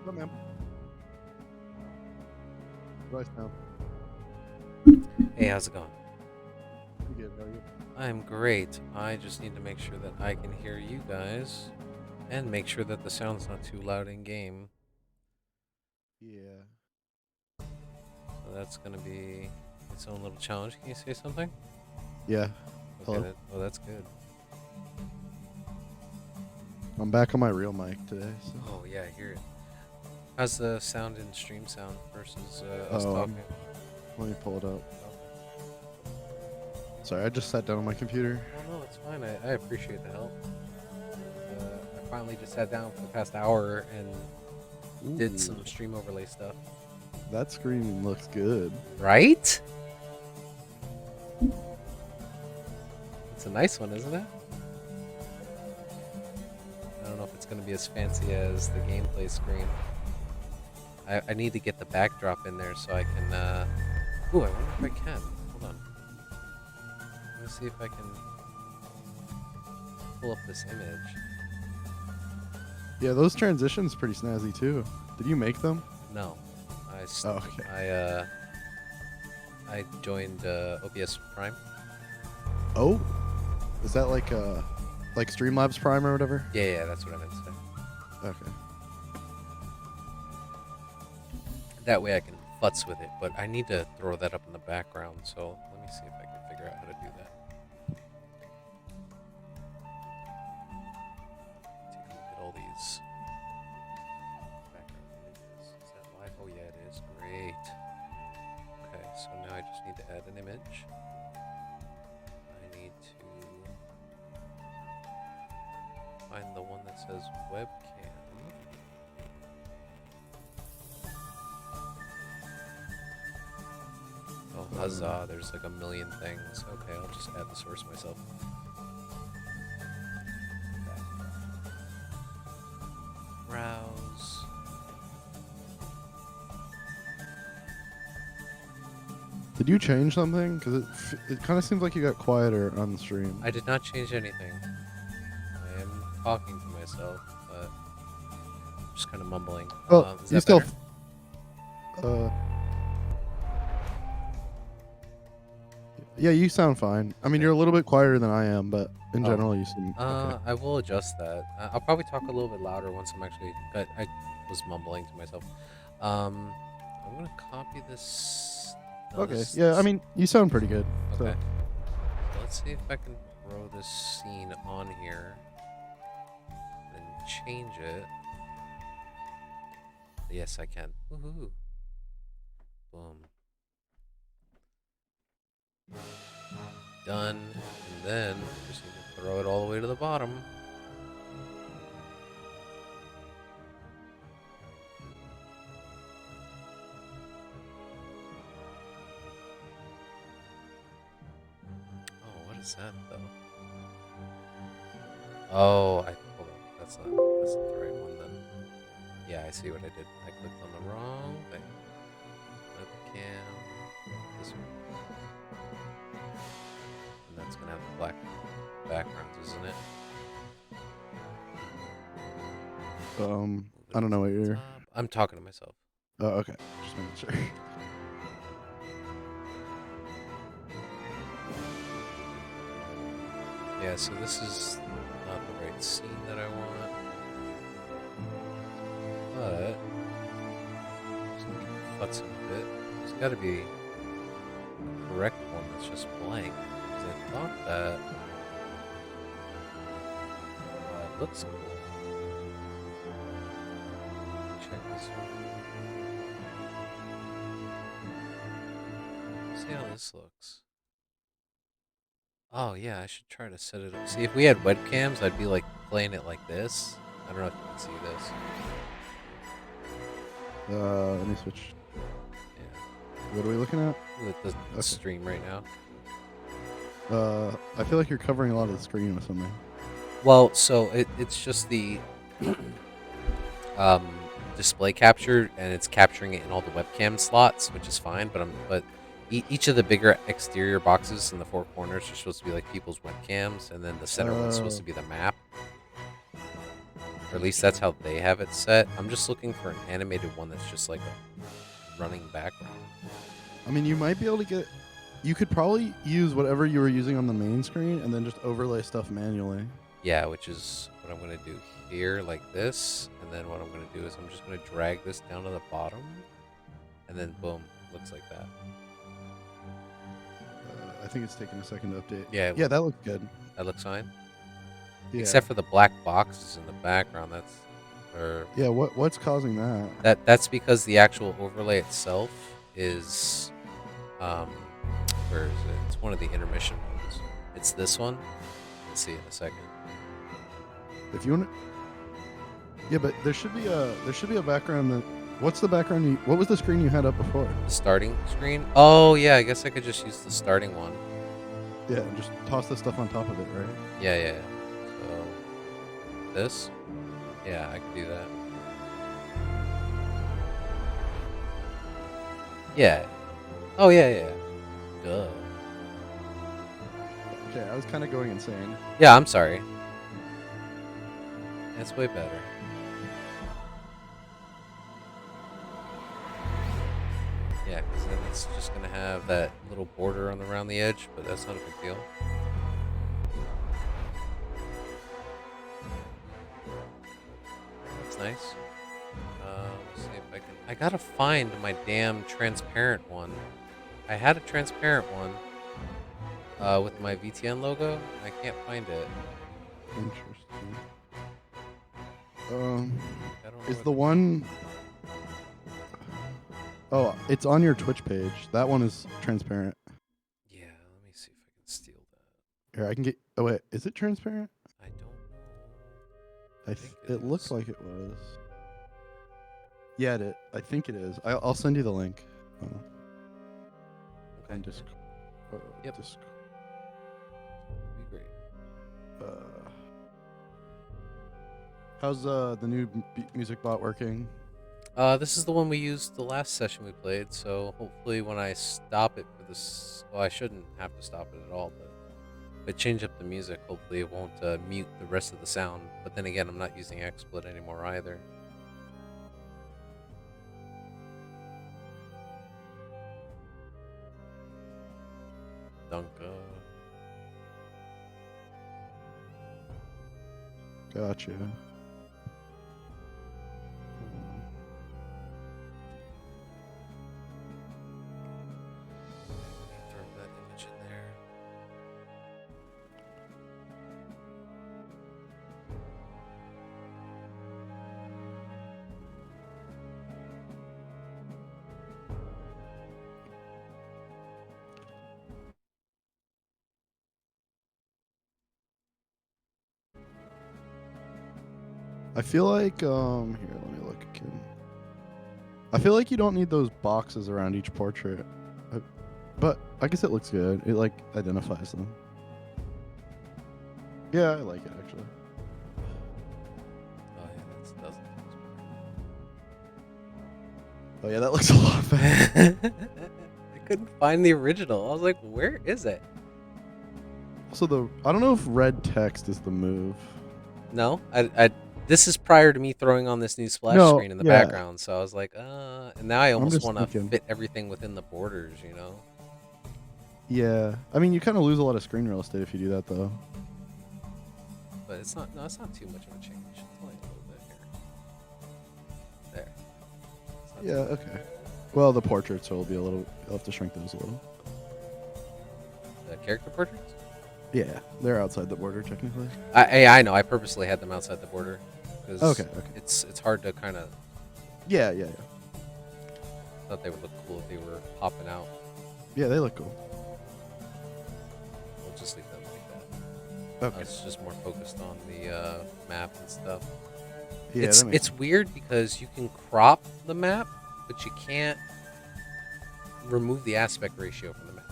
Oh, man. Right now. Hey, how's it going? Pretty good. How are you? I'm great. I just need to make sure that I can hear you guys and make sure that the sound's not too loud in game. Yeah. So that's going to be its own little challenge. Can you say something? Yeah. Okay, Hello. that's good. I'm back on my real mic today. So. Oh, yeah, I hear it. How's the sound in stream sound versus us Oh, talking? let me pull it up. Okay. Sorry, I just sat down on my computer. Oh, no, it's fine. I appreciate the help. I finally just sat down for the past hour and did Ooh, some stream overlay stuff. that screen looks good. Right? It's a nice one, isn't it? I don't know if it's going to be as fancy as the gameplay screen. I need to get the backdrop in there so I can. Ooh, I wonder if I can. Hold on. Let me see if I can pull up this image. Yeah, those transitions pretty snazzy too. Did you make them? No, Oh, okay. I joined OBS Prime. Oh, is that like Streamlabs Prime or whatever? Yeah, that's what I meant to say. Okay. That way I can futz with it, but I need to throw that up in the background. So let me see if I can figure out how to do that. Take a look at all these background images. Is that live? Oh yeah, it is. Great. Okay, so now I just need to add an image. I need to find the one that says webcam. Oh, huzzah, there's like a million things. Okay, I'll just add the source myself. Browse. Did you change something? Because it kind of seems like you got quieter on the stream. I did not change anything. I am talking to myself, but I'm just kind of mumbling. Oh, Is you that still. better? Yeah, you sound fine. I mean, Okay. you're a little bit quieter than I am, but in Oh, general, you seem okay. I will adjust that. I'll probably talk a little bit louder once I'm actually. I was mumbling to myself. Um, I'm gonna copy this. No, Okay. Yeah, I mean, you sound pretty good. Okay. So, So let's see if I can throw this scene on here and change it. Yes, I can. Woohoo! Boom. Done. And then just need to throw it all the way to the bottom. Oh, what is that though? Oh, hold on. That's not the right one then. Yeah, I see what I did. I clicked on the wrong thing. Webcam. This one. And that's gonna have the black backgrounds, isn't it? I don't know what Move it to the you're. top. I'm talking to myself. Oh, okay. Just making sure. Yeah, so this is not the right scene that I want. But just need to futz a bit. There's gotta be a correct one that's just blank. Because I thought that it looks cool. Check this one. See how this looks. Oh yeah, I should try to set it up. See, if we had webcams, I'd be like playing it like this. I don't know if you can see this. Let me switch. Yeah, What are we looking at? the Okay. stream right now. I feel like you're covering a lot of the screen with something. Well, so it's just the um, display capture, and it's capturing it in all the webcam slots, which is fine. But each of the bigger exterior boxes in the four corners are supposed to be like people's webcams, and then the center one's supposed Uh, to be the map. Or at least that's how they have it set. I'm just looking for an animated one that's just like a running background. I mean, you might be able to get. You could probably use whatever you were using on the main screen and then just overlay stuff manually. Yeah, which is what I'm going to do here, like this. And then what I'm going to do is I'm just going to drag this down to the bottom. And then boom, looks like that. I think it's taking a second to update. Yeah, Yeah, that looks good. that looks fine. Yeah. Except for the black boxes in the background. Yeah, what's causing that? That's because the actual overlay itself is where is it? It's one of the intermission ones. It's this one. Let's see in a second. If you want to. Yeah, but there should be a background that. What's the background? What was the screen you had up before? The starting screen? Oh yeah, I guess I could just use the starting one. Yeah, and just toss the stuff on top of it, right? Yeah. So this? Yeah, I could do that. Yeah. Oh yeah. Duh. Okay, I was kind of going insane. Yeah, I'm sorry. That's way better. Yeah, because then it's just going to have that little border around the edge, but that's not a big deal. That's nice. Let's see if I can... I gotta find my damn transparent one. I had a transparent one with my VTN logo. I can't find it. Interesting. I don't know Is what the one? Oh, it's on your Twitch page. That one is transparent. Yeah, let me see if I can steal that. Here, I can get. Oh wait, is it transparent? I don't know. It looks like it was. Yeah, I think it is. I'll send you the link. Okay. On Discord. Yep. Discord. That'd be great. How's the new music bot working? This is the one we used the last session we played, so hopefully when I stop it for this... Well, I shouldn't have to stop it at all, but if I change up the music, hopefully it won't mute the rest of the sound. But then again, I'm not using XSplit anymore either. Dunka. Gotcha. Throw that image in there. I feel like here, let me look again. I feel like you don't need those boxes around each portrait. But I guess it looks good. It like identifies them. Yeah, I like it actually. Oh yeah, that doesn't. Oh yeah, that looks a lot better. I couldn't find the original. I was like, where is it? Also, I don't know if red text is the move. No, this is prior to me throwing on this new splash screen in the background, so I was like, and now I almost want to fit everything within the borders, you know? Yeah, I mean, you kind of lose a lot of screen real estate if you do that, though. But it's not too much of a change. It's only a little bit here. There. Yeah, okay. Well, the portraits will be a little, you'll have to shrink those a little. The character portraits? Yeah, they're outside the border, technically. I know, I purposely had them outside the border. Okay. It's hard to kind of... Yeah. Thought they would look cool if they were popping out. Yeah, they look cool. We'll just leave them like that. Okay. It's just more focused on the map and stuff. Yeah, it's weird because you can crop the map, but you can't remove the aspect ratio from the map.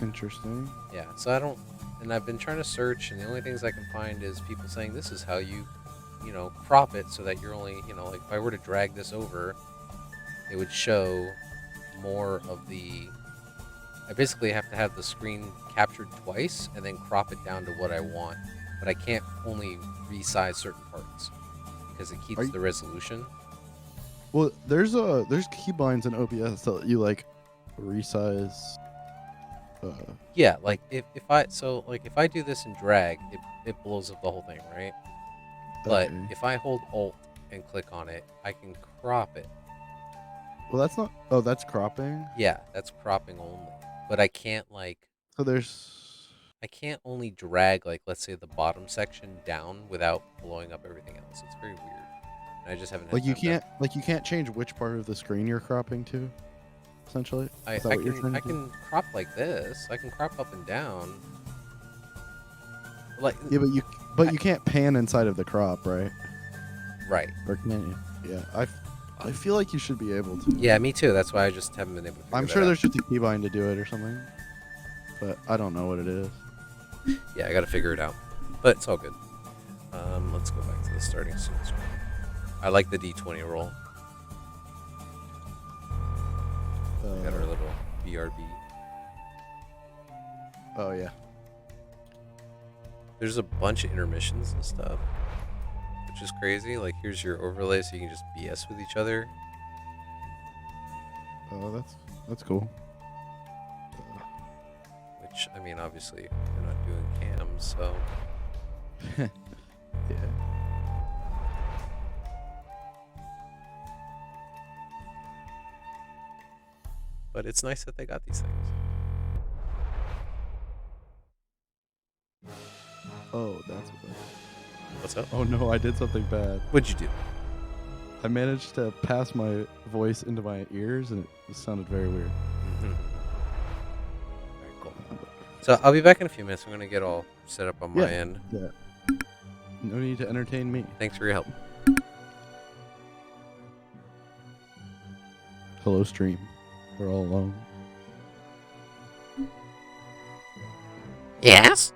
Interesting. Yeah, so I don't... And I've been trying to search, and the only things I can find is people saying this is how you crop it so that you're only, like if I were to drag this over, it would show more of the... I basically have to have the screen captured twice and then crop it down to what I want but I can't only resize certain parts because it Are keeps you, the resolution. well, there's keybinds in OBS that let you like resize. Uh, Yeah, like if I do this in drag, it blows up the whole thing, right? But okay. if I hold Alt and click on it, I can crop it. Well, that's not. Oh, that's cropping. Yeah, that's cropping only. But I can't like So there's I can't only drag like let's say the bottom section down without blowing up everything else. It's very weird. And I just haven't had time to you can't change which part of the screen you're cropping to. Essentially, is that what you're trying I to do? can crop like this. I can crop up and down. Like Yeah, I, you can't pan inside of the crop, right? right. Or can you? Yeah, I feel like you should be able to. Yeah, me too. That's why I just haven't been able to figure I'm that sure out. there's just a keybind to do it or something, but I don't know what it is. Yeah, I got to figure it out. But it's all good. Let's go back to the starting scene. I like the D20 roll. We got our little BRB. Oh yeah. There's a bunch of intermissions and stuff, which is crazy. Like, here's your overlay so you can just BS with each other. Oh, that's cool. Which, I mean, obviously, we're not doing cams, so. Yeah. But it's nice that they got these things. Oh, that's what that. What's up? Oh no, I did something bad. What'd you do? I managed to pass my voice into my ears, and it sounded very weird. Very cool. So I'll be back in a few minutes. I'm gonna get all set up on my end. Yeah. No need to entertain me. Thanks for your help. Hello, stream. We're all alone. Yes?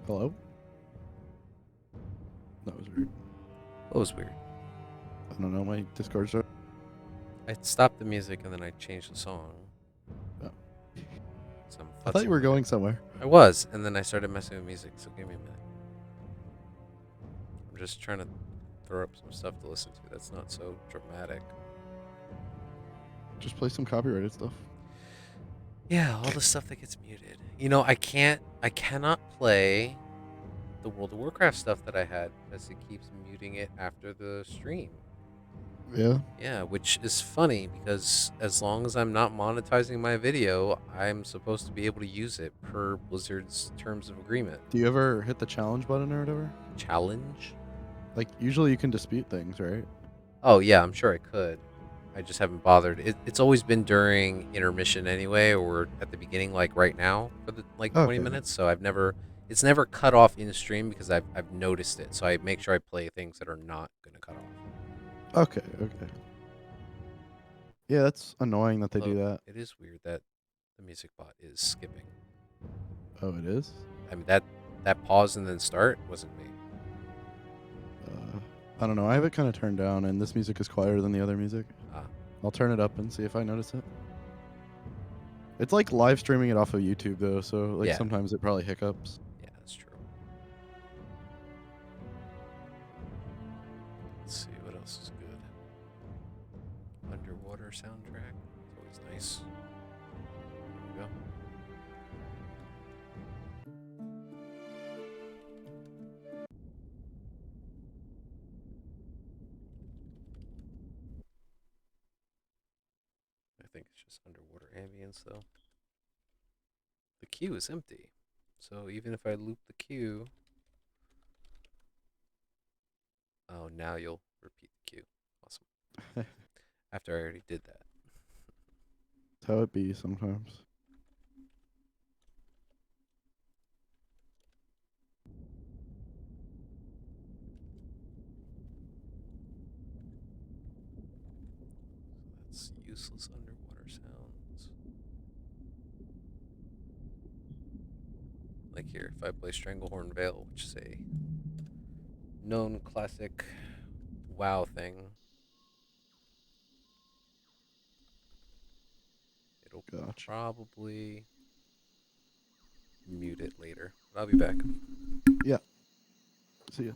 Hello? That was weird. That was weird. I don't know. My Discord's up. I stopped the music and then I changed the song. Oh. So I thought you were going somewhere. I was, and then I started messing with music, so give me a minute. I'm just trying to throw up some stuff to listen to that's not so dramatic. Just play some copyrighted stuff. Yeah, all the stuff that gets muted. You know, I cannot play the World of Warcraft stuff that I had because it keeps muting it after the stream. Yeah. Yeah, which is funny because as long as I'm not monetizing my video, I'm supposed to be able to use it per Blizzard's terms of agreement. Do you ever hit the challenge button or whatever? Challenge? Like, usually you can dispute things, right? Oh, yeah, I'm sure I could. I just haven't bothered. It's always been during intermission anyway, or at the beginning, like right now, for the 20 Okay. minutes. So it's never cut off in stream because I've noticed it. So I make sure I play things that are not going to cut off. Okay. Yeah, that's annoying that they do Although that. it is weird that the music bot is skipping. Oh, it is? I mean, that pause and then start wasn't me. I don't know. I have it kind of turned down, and this music is quieter than the other music. Ah. I'll turn it up and see if I notice it. It's like live streaming it off of YouTube, though, so like Yeah. sometimes it probably hiccups. Yeah, that's true. Let's see, what else is good? Underwater soundtrack. It's always nice. There we go. I think it's just underwater ambience, though. The queue is empty. So even if I loop the queue... Oh, now you'll repeat the queue. Awesome. After I already did that. That's how it be sometimes. useless underwater sounds. Like here, if I play Stranglehorn Vale, which is a known classic WoW thing, it'll Gotcha. probably mute it later. But I'll be back. Yeah. See ya.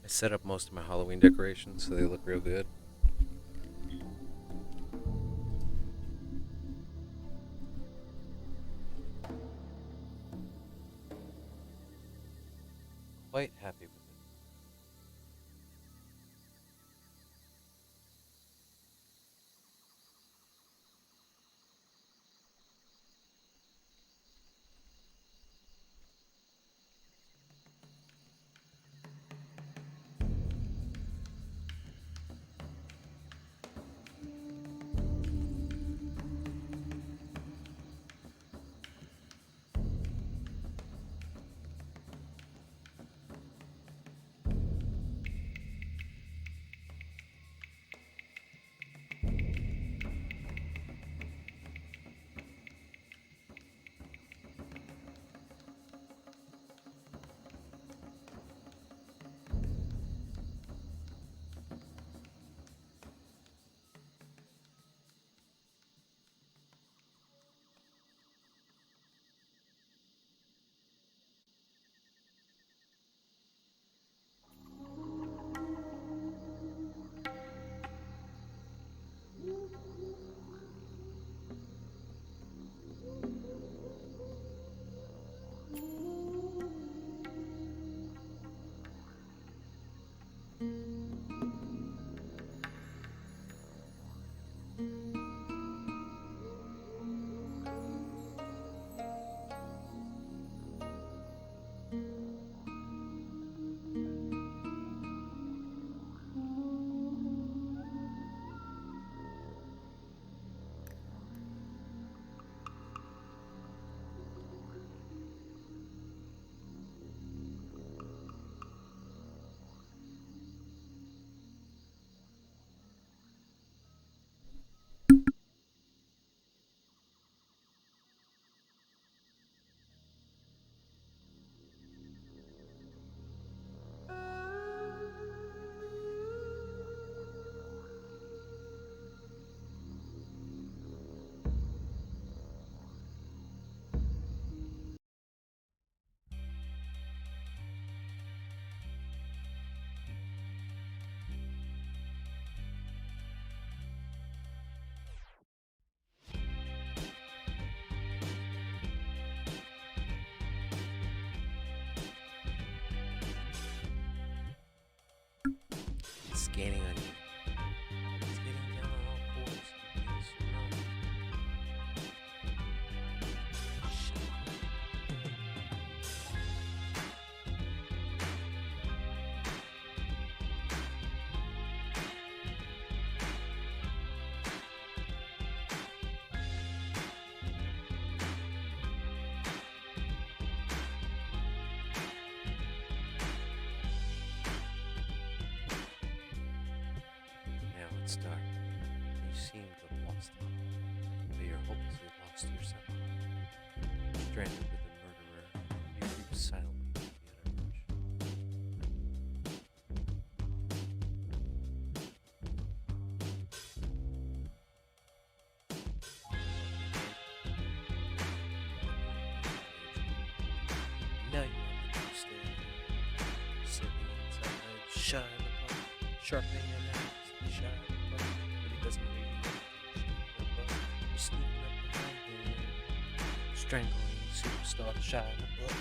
I set up most of my Halloween decorations so they look real good. Quite happy with it. He's scanning on you. He's getting down on all fours. Please run. Shut up. Now it's dark. You seem to have lost it, but you're hopelessly lost yourself. Stranded with the murderer, you creep silently to the outer edge. Now you're on the doorstep, sitting inside, shy in the park, sharpening an axe, shy in the park, but he doesn't really want to shoot the buck. You're sneaking up behind him, strangling the superstar to shy in the buck.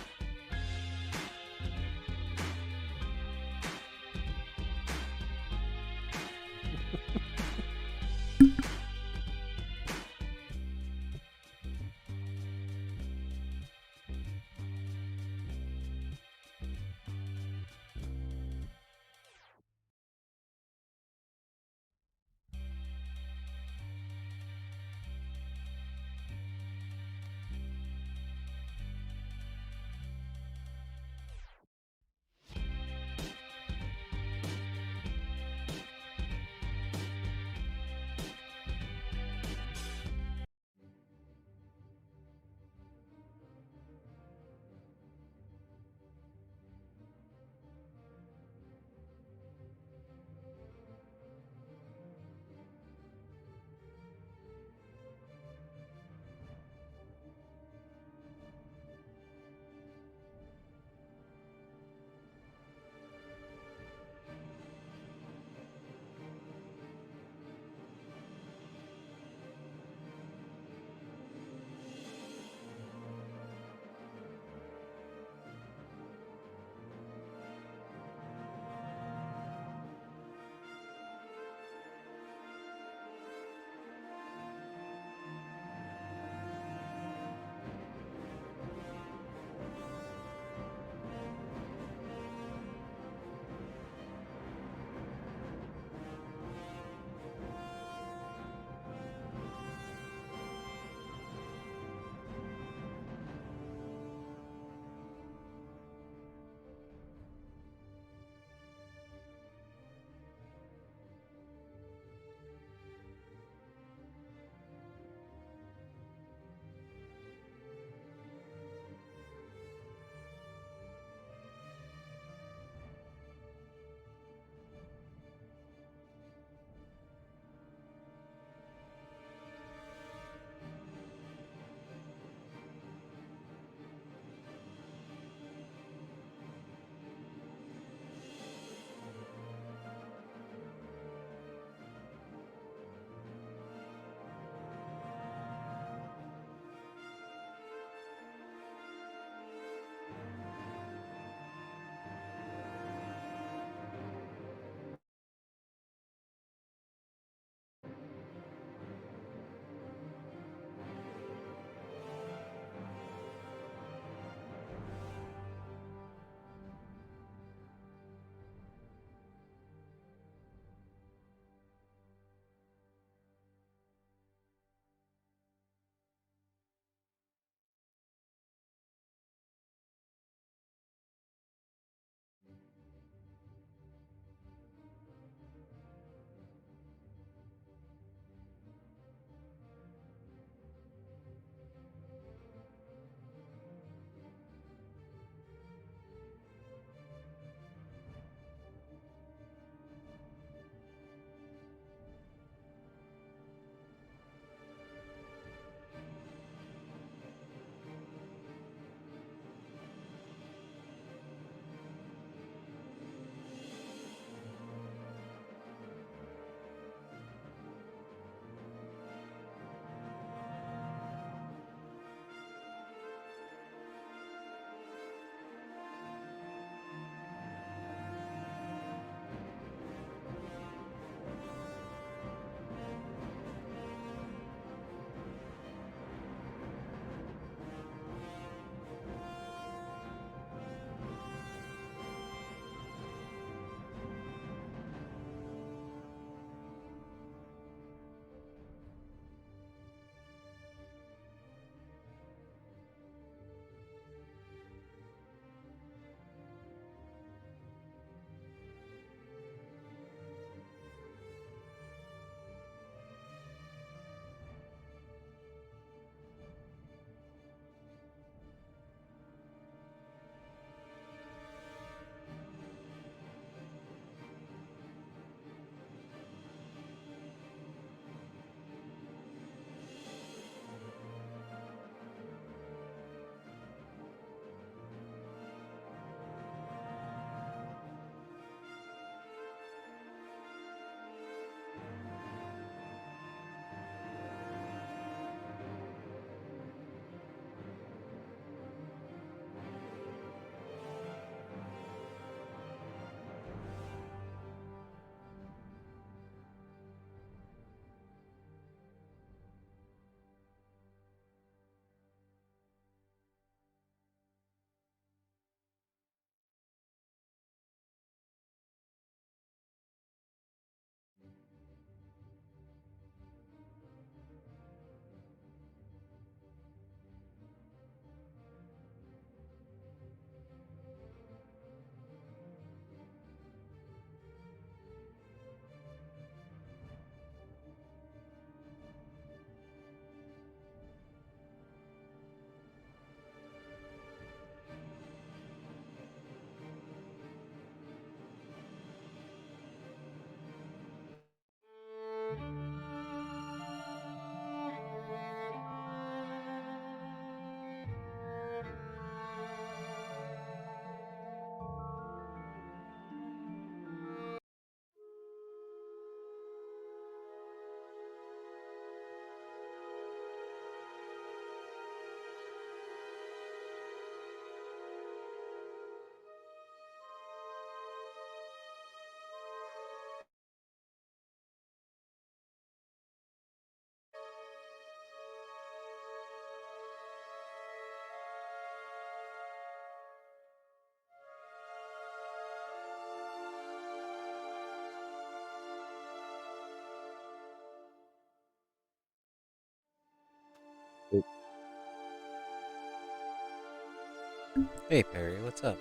Hey Perry, what's up?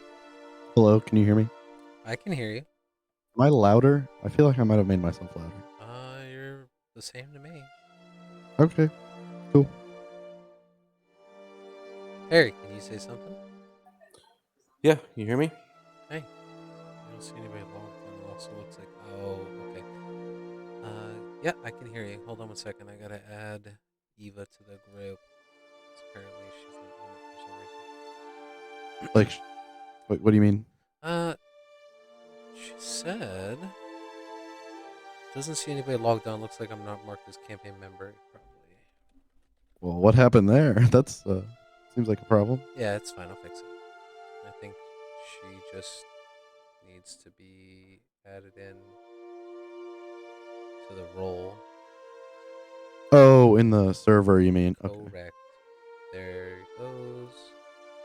Hello, can you hear me? I can hear you. Am I louder? I feel like I might have made myself louder. You're the same to me. Okay, cool. Perry, can you say something? Yeah, you hear me? Hey, I don't see anybody logged in. It also looks like, oh, okay. Yeah, I can hear you. Hold on 1 second. I gotta add Eva to the group. Apparently she's not in it for some reason. Like, wait, what do you mean? Uh, she said doesn't see anybody logged on. Looks like I'm not marked as campaign member. Probably. Well, what happened there? That's seems like a problem. Yeah, it's fine. I'll fix it. I think she just needs to be added in to the role. Oh, in the server, you mean? Okay. Correct. There it goes.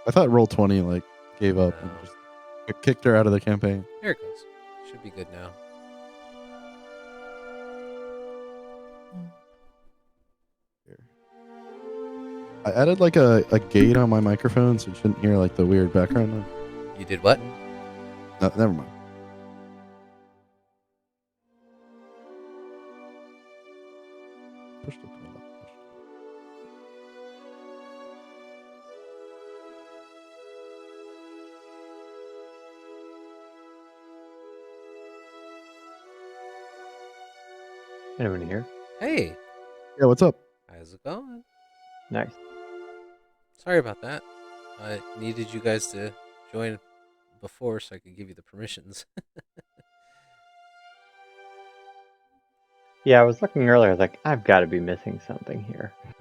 I thought Roll20 like gave up and No. just kicked her out of the campaign. There it goes. Should be good now. Here. I added like a gate on my microphone so you shouldn't hear like the weird background noise. You did what? No, never mind. Pushed it to the left. Anyone here? Hey, Yeah, what's up? how's it going? Nice. Sorry about that. I needed you guys to join before so I could give you the permissions. Yeah, I was looking earlier, like, I've got to be missing something here. It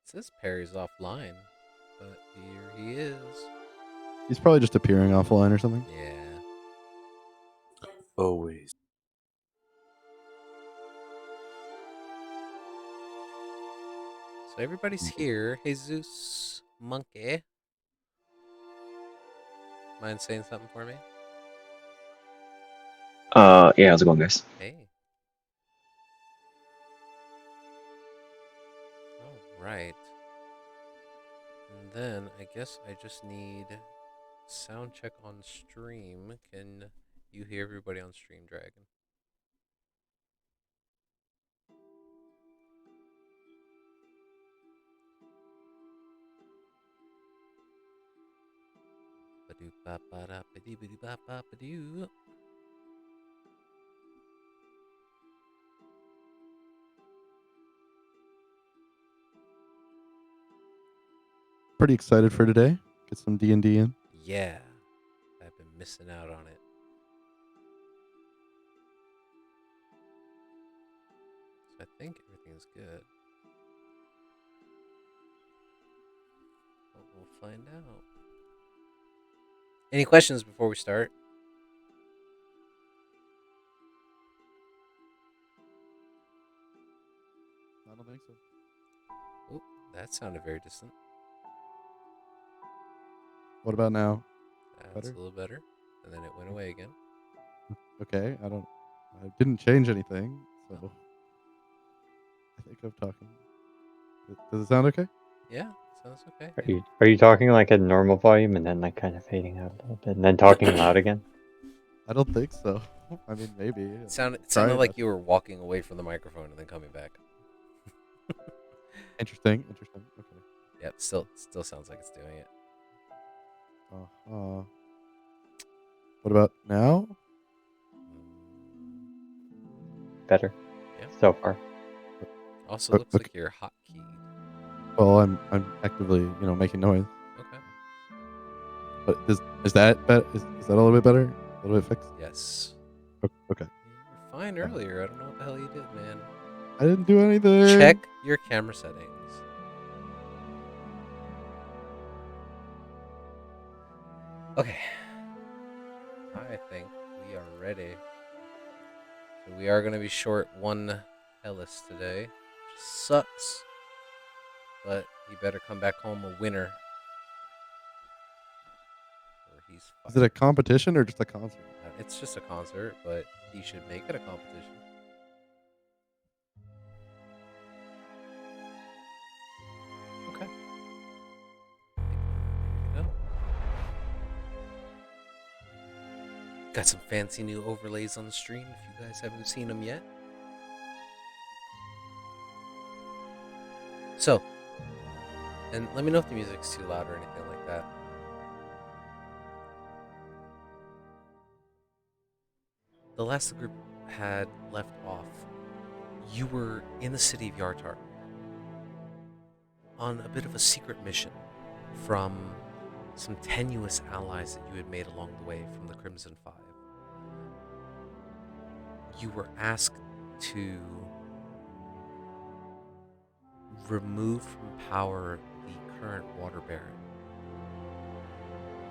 says Perry's offline, but here he is. He's probably just appearing offline or something. Yeah. Always. So everybody's here. Jesus Monkey. Mind saying something for me? Yeah, how's it going, guys? Hey. All right. And then I guess I just need sound check on stream. Can you hear everybody on stream, Dragon? Ba-do-ba-ba-da-ba-dee-ba-dee-ba-ba-ba-doo. Pretty excited for today. Get some D&D in. Yeah. I've been missing out on it. So I think everything's good. But we'll find out. Any questions before we start? I don't think so. Oh, that sounded very distant. What about now? That's Better? a little better. And then it went away again. Okay, I didn't change anything, so I think I'm talking. Does it sound okay? Yeah, sounds okay. Are you talking like at normal volume and then like kind of fading out a little bit and then talking loud again? I don't think so. I mean, maybe. It sounded Try it. like you were walking away from the microphone and then coming back. Interesting. Okay. Yep, still sounds like it's doing it. What about now? Better. Yeah. So far. Also looks like you're hotkeyed. Well, I'm actively, making noise. Okay. But is that better? Is that a little bit better? A little bit fixed? Yes. Okay. You were fine earlier. I don't know what the hell you did, man. I didn't do anything. Check your camera settings. Okay. I think we are ready. So we are going to be short one Ellis today, which sucks. But he better come back home a winner. Or he's fired. Is it a competition or just a concert? It's just a concert, but he should make it a competition. Okay. Got some fancy new overlays on the stream if you guys haven't seen them yet. So, and let me know if the music's too loud or anything like that. The last the group had left off, you were in the city of Yartar on a bit of a secret mission from some tenuous allies that you had made along the way from the Crimson Five. You were asked to remove from power the current Water Baron,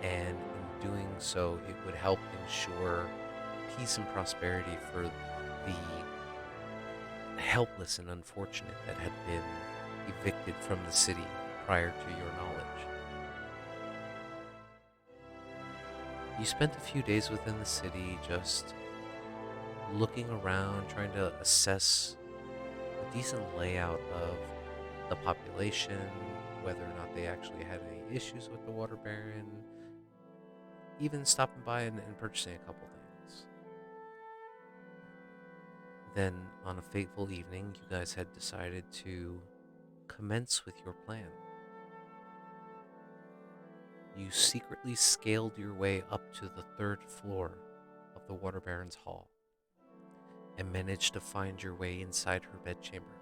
and in doing so, it would help ensure peace and prosperity for the helpless and unfortunate that had been evicted from the city prior to your knowledge. You spent a few days within the city just looking around, trying to assess a decent layout of the population, whether or not they actually had any issues with the Water Baron, even stopping by and purchasing a couple things. Then, on a fateful evening, you guys had decided to commence with your plan. You secretly scaled your way up to the 3rd floor of the Water Baron's hall and managed to find your way inside her bedchamber.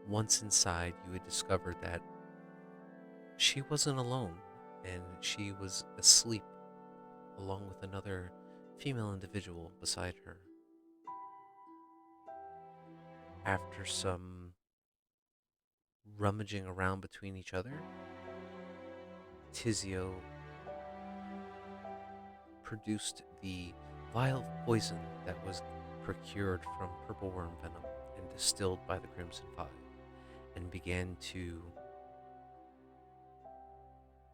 Once inside, you had discovered that she wasn't alone, and she was asleep along with another female individual beside her. After some rummaging around between each other, Tizio produced the vial of poison that was procured from purple worm venom and distilled by the Crimson Five, and began to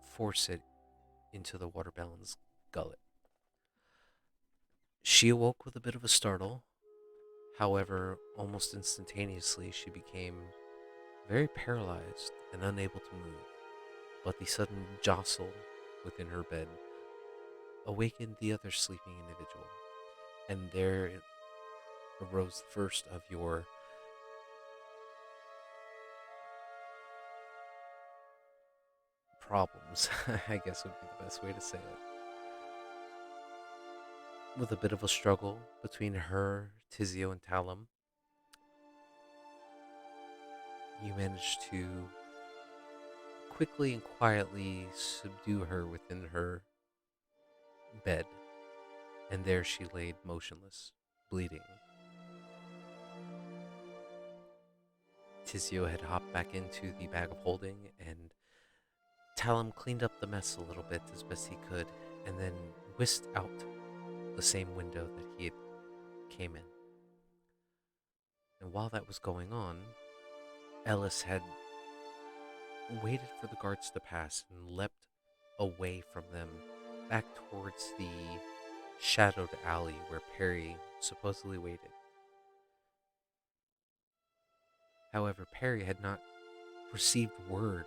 force it into the Water Baron's gullet. She awoke with a bit of a startle. However, almost instantaneously, she became very paralyzed and unable to move. But the sudden jostle within her bed awakened the other sleeping individual, and there arose the first of your problems, I guess would be the best way to say it. With a bit of a struggle between her, Tizio, and Talum, you managed to quickly and quietly subdue her within her bed, and there she laid motionless, bleeding. Tizio had hopped back into the bag of holding, and Talum cleaned up the mess a little bit as best he could, and then whisked out the same window that he had came in. And while that was going on, Ellis had waited for the guards to pass and leapt away from them back towards the shadowed alley where Perry supposedly waited. However, Perry had not received word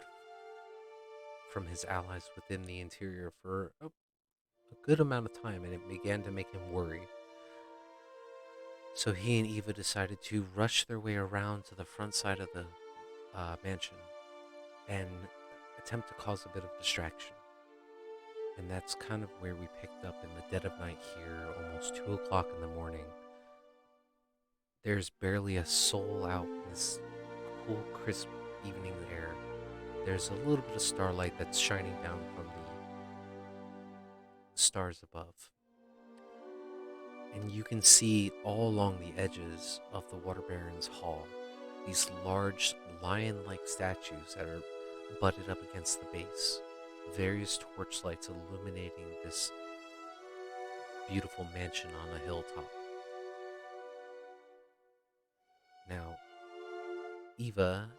from his allies within the interior for a good amount of time, and it began to make him worry. So he and Eva decided to rush their way around to the front side of the mansion and attempt to cause a bit of distraction. And that's kind of where we picked up in the dead of night here, almost 2 o'clock in the morning. There's barely a soul out in this cool, crisp evening air. There's a little bit of starlight that's shining down from the stars above. And you can see all along the edges of the Water Baron's hall these large lion-like statues that are butted up against the base. Various torchlights illuminating this beautiful mansion on a hilltop. Now, Eva,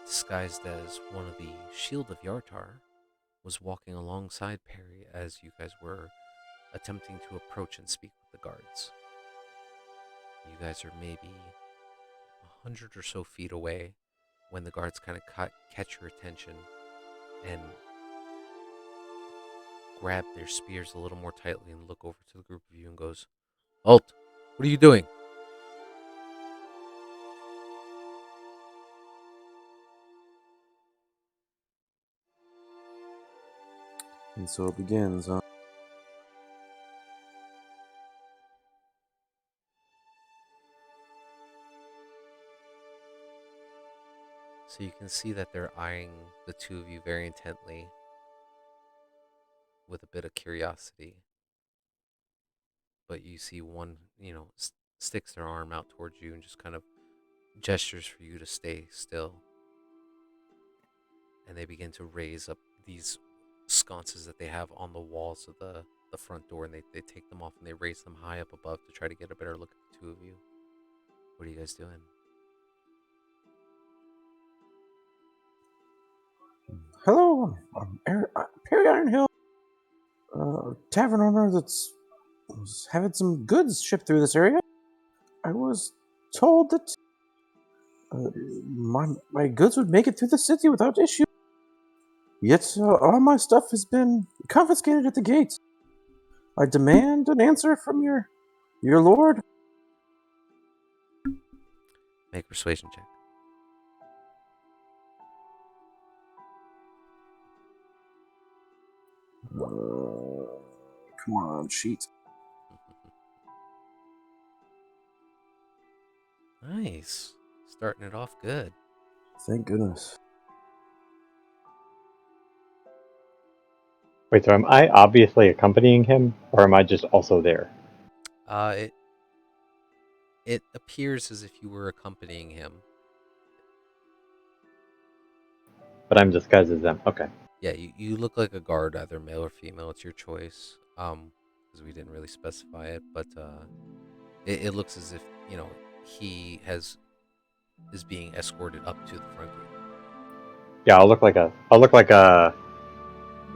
disguised as one of the Shield of Yartar, was walking alongside Perry as you guys were attempting to approach and speak with the guards. You guys are maybe 100 or so feet away when the guards kind of catch your attention and grab their spears a little more tightly and look over to the group of you and goes, "Halt! What are you doing?" And so it begins, huh? So you can see that they're eyeing the two of you very intently with a bit of curiosity. But you see one, sticks their arm out towards you and just kind of gestures for you to stay still. And they begin to raise up these sconces that they have on the walls of the front door, and they take them off and they raise them high up above to try to get a better look at the two of you. What are you guys doing? Hello, I'm Perry Ironhill, tavern owner that's was having some goods shipped through this area. I was told that my goods would make it through the city without issue. Yet all my stuff has been confiscated at the gate. I demand an answer from your lord. Make a persuasion check. Come on, sheet. Nice. Starting it off good. Thank goodness. Wait, so am I obviously accompanying him, or am I just also there? It appears as if you were accompanying him. But I'm disguised as them. Okay. Yeah, you look like a guard, either male or female. It's your choice. Because we didn't really specify it, but it looks as if he is being escorted up to the front gate. Yeah, I'll look like a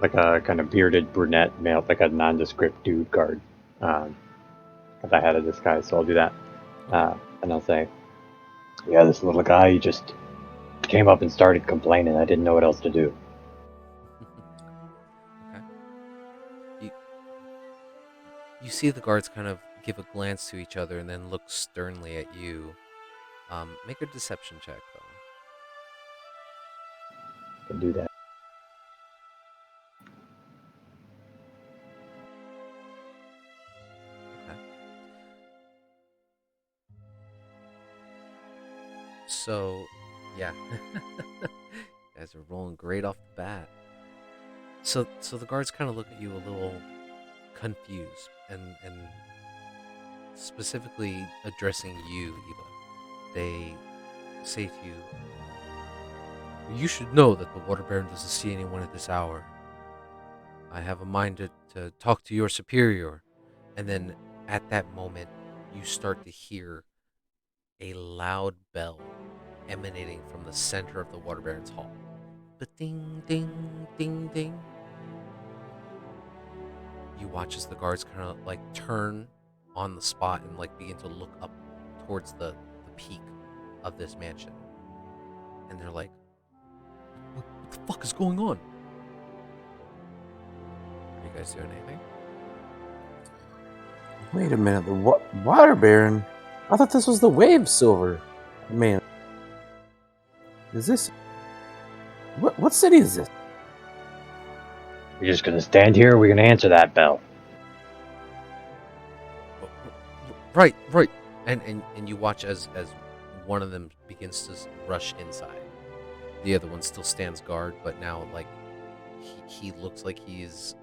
kind of bearded brunette male, like a nondescript dude guard. If I had a disguise, so I'll do that. And I'll say, yeah, this little guy, he just came up and started complaining. I didn't know what else to do. Okay. You see the guards kind of give a glance to each other and then look sternly at you. Make a deception check, though. Can do that. Okay. So, yeah. You guys are rolling great off the bat. So the guards kind of look at you a little confused and specifically addressing you, Eva. They say to you, "You should know that the Water Baron doesn't see anyone at this hour. I have a mind to talk to your superior." And then at that moment, you start to hear a loud bell emanating from the center of the Water Baron's hall. Ding, ding, ding, ding. You watch as the guards kind of like turn on the spot and like begin to look up towards the peak of this mansion. And they're like, what the fuck is going on? Are you guys doing anything? Wait a minute, the Water Baron? I thought this was the Wave Silver man. Is this... What city is this? We're just gonna stand here, or we're gonna answer that bell. Right. And you watch as one of them begins to rush inside. The other one still stands guard, but now like he looks like he's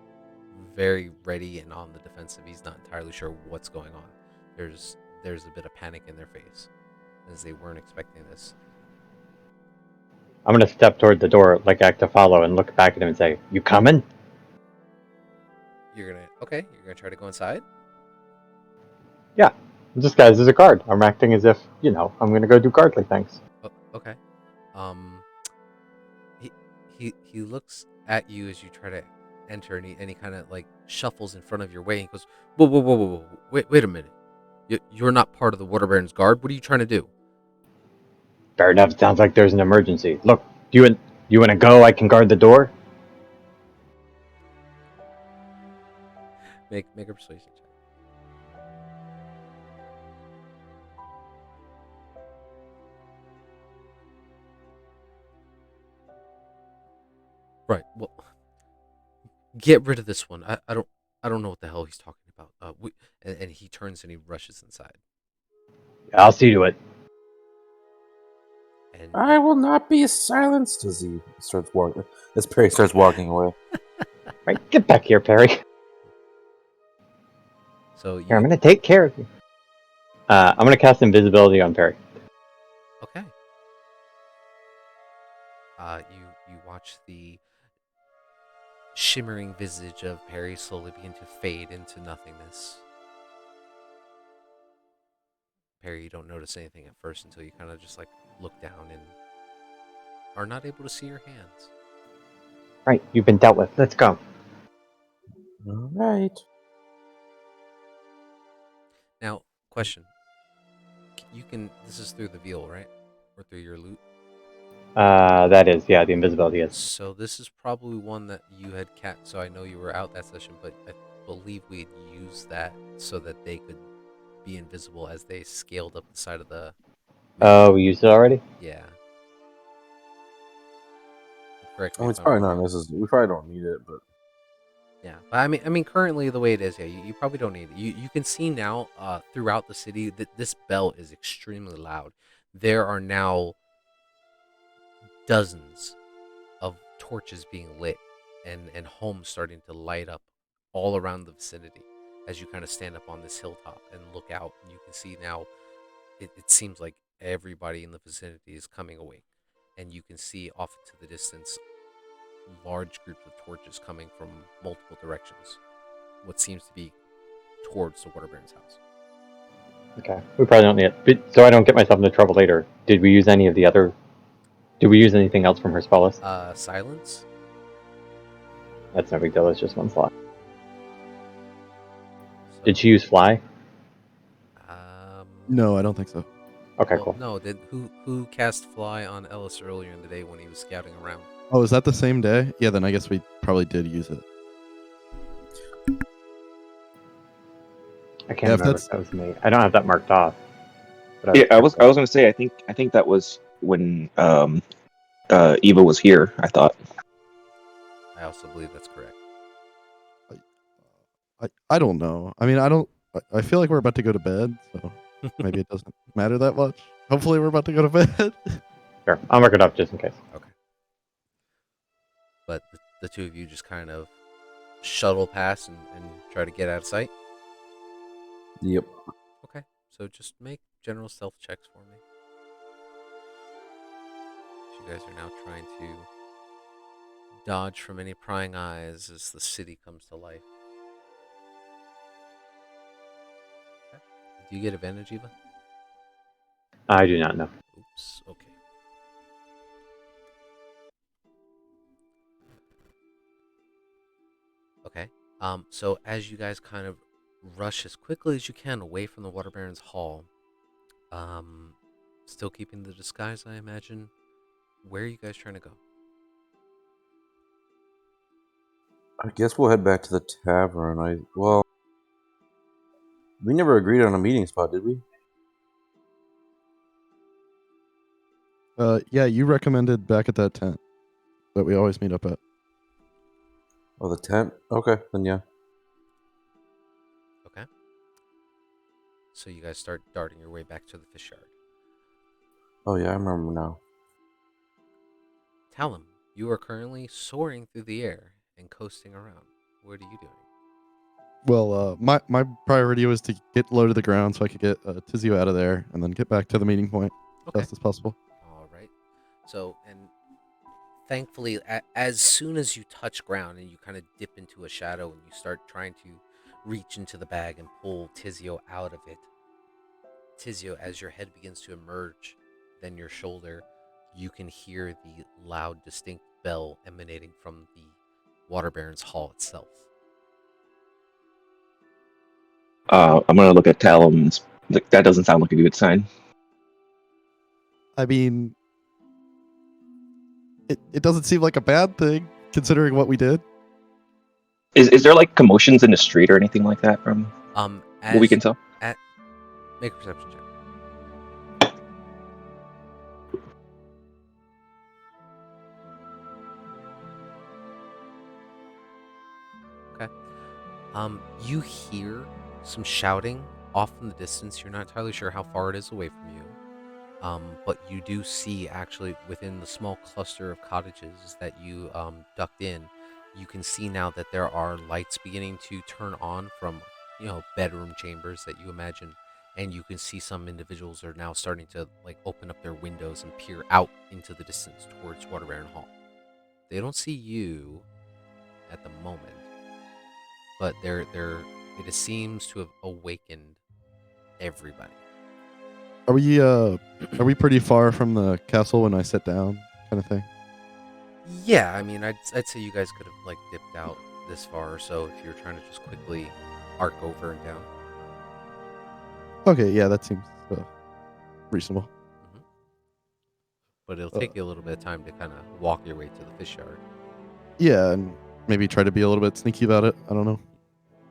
very ready and on the defensive. He's not entirely sure what's going on. There's a bit of panic in their face as they weren't expecting this. I'm gonna step toward the door, like act to follow, and look back at him and say, "You coming?" You're gonna try to go inside? Yeah. I'm disguised as a guard. I'm acting as if, I'm gonna go do guardly things. Oh, okay. He looks at you as you try to enter, and he kind of like shuffles in front of your way and goes, whoa, wait a minute. You're not part of the Water Baron's guard. What are you trying to do? Fair enough. It sounds like there's an emergency. Look, you want to go? I can guard the door. Make a persuasion check. Right. Well, get rid of this one. I don't know what the hell he's talking about. And he turns and he rushes inside. I'll see to it. And I will not be silenced as he starts walking. As Perry starts walking away. Right, get back here, Perry. so Here, I'm you gonna take care of you. I'm gonna cast invisibility on Perry. okay? You watch the shimmering visage of Perry slowly begin to fade into nothingness. Perry, you don't notice anything at first until you kind of just like look down and are not able to see your hands. Right, you've been dealt with. Let's go. All right. Now, question: you can. This is through the veal, right, or through your loot? That is, yeah, the invisibility is. So this is probably one that you had so I know you were out that session, but I believe we had used that so that they could be invisible as they scaled up the side of the. Oh, we used it already? Yeah. Correct me Oh, if it's I'm probably wrong. not necessary. We probably don't need it, but Yeah, but I mean, currently the way it is, yeah, you probably don't need it. You can see now, throughout the city that this bell is extremely loud. There are now dozens of torches being lit, and homes starting to light up all around the vicinity. As you kind of stand up on this hilltop and look out, and you can see now. It seems like everybody in the vicinity is coming awake, and you can see off into the distance large groups of torches coming from multiple directions. What seems to be towards the Water Baron's house. Okay, we probably don't need it. But, so I don't get myself into trouble later. Did we use any of the other... Did we use anything else from her spell list? Silence. That's no big deal, it's just one slot. So, Did she use fly? No, I don't think so. Okay, well, cool. no. Did who cast fly on Ellis earlier in the day when he was scouting around? Oh, is that the same day? Yeah, then I guess we probably did use it. I can't Yeah, if remember that's if that was me. I don't have that marked off. But Yeah, I was gonna say I think that was when Eva was here. I thought. I also believe that's correct. I don't know. I mean, I feel like we're about to go to bed, so maybe it doesn't matter that much. Hopefully, we're about to go to bed. Sure, I'll mark it up just in case. Okay. But the two of you just kind of shuttle past and try to get out of sight. yep. Okay. So just make general stealth checks for me. You guys are now trying to dodge from any prying eyes as the city comes to life. Okay. Do you get advantage, Eva? I do not know. Oops. Okay. Okay. So as you guys kind of rush as quickly as you can away from the Water Baron's Hall, still keeping the disguise, I imagine. Where are you guys trying to go? I guess we'll head back to the tavern. We never agreed on a meeting spot, did we? Yeah, you recommended back at that tent that we always meet up at. Oh, the tent? Okay, then yeah. Okay. So you guys start darting your way back to the fish yard. Oh, yeah, I remember now. Talum, you are currently soaring through the air and coasting around. What are you doing? Well, my priority was to get low to the ground so I could get Tizio out of there and then get back to the meeting point as Okay. fast as possible. All right. So, and thankfully, as soon as you touch ground and you kind of dip into a shadow and you start trying to reach into the bag and pull Tizio out of it, Tizio, as your head begins to emerge, then your shoulder, you can hear the loud, distinct bell emanating from the Water Baron's Hall itself. I'm gonna look at Talum. That doesn't sound like a good sign. I mean, it doesn't seem like a bad thing considering what we did. Is there like commotions in the street or anything like that from what we As can tell? at make a perception check. Okay. You hear some shouting off in the distance. You're not entirely sure how far it is away from you. But you do see actually within the small cluster of cottages that you ducked in, you can see now that there are lights beginning to turn on from bedroom chambers that you imagine, and you can see some individuals are now starting to like open up their windows and peer out into the distance towards Water Baron Hall. They don't see you at the moment, but it seems to have awakened everybody. Are we pretty far from the castle when I sit down, kind of thing? Yeah, I mean, I'd say you guys could have like dipped out this far or so if you're trying to just quickly arc over and down. Okay, yeah, that seems reasonable. But it'll take you a little bit of time to kind of walk your way to the fish yard. Yeah, and maybe try to be a little bit sneaky about it. I don't know.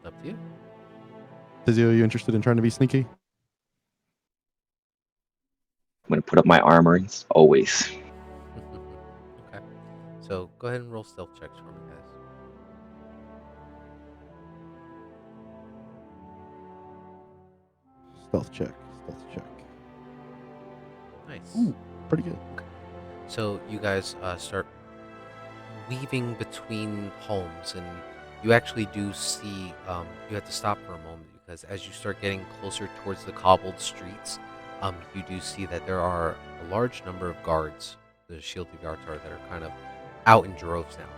Up to you. Tizio, are you interested in trying to be sneaky? I'm gonna put up my armorings always. Okay. So go ahead and roll stealth checks for me, guys. Stealth check. Nice. Ooh, pretty good. So you guys start weaving between homes, and you actually do see you have to stop for a moment because as you start getting closer towards the cobbled streets, you do see that there are a large number of guards, the shielded guards are, that are kind of out in droves now.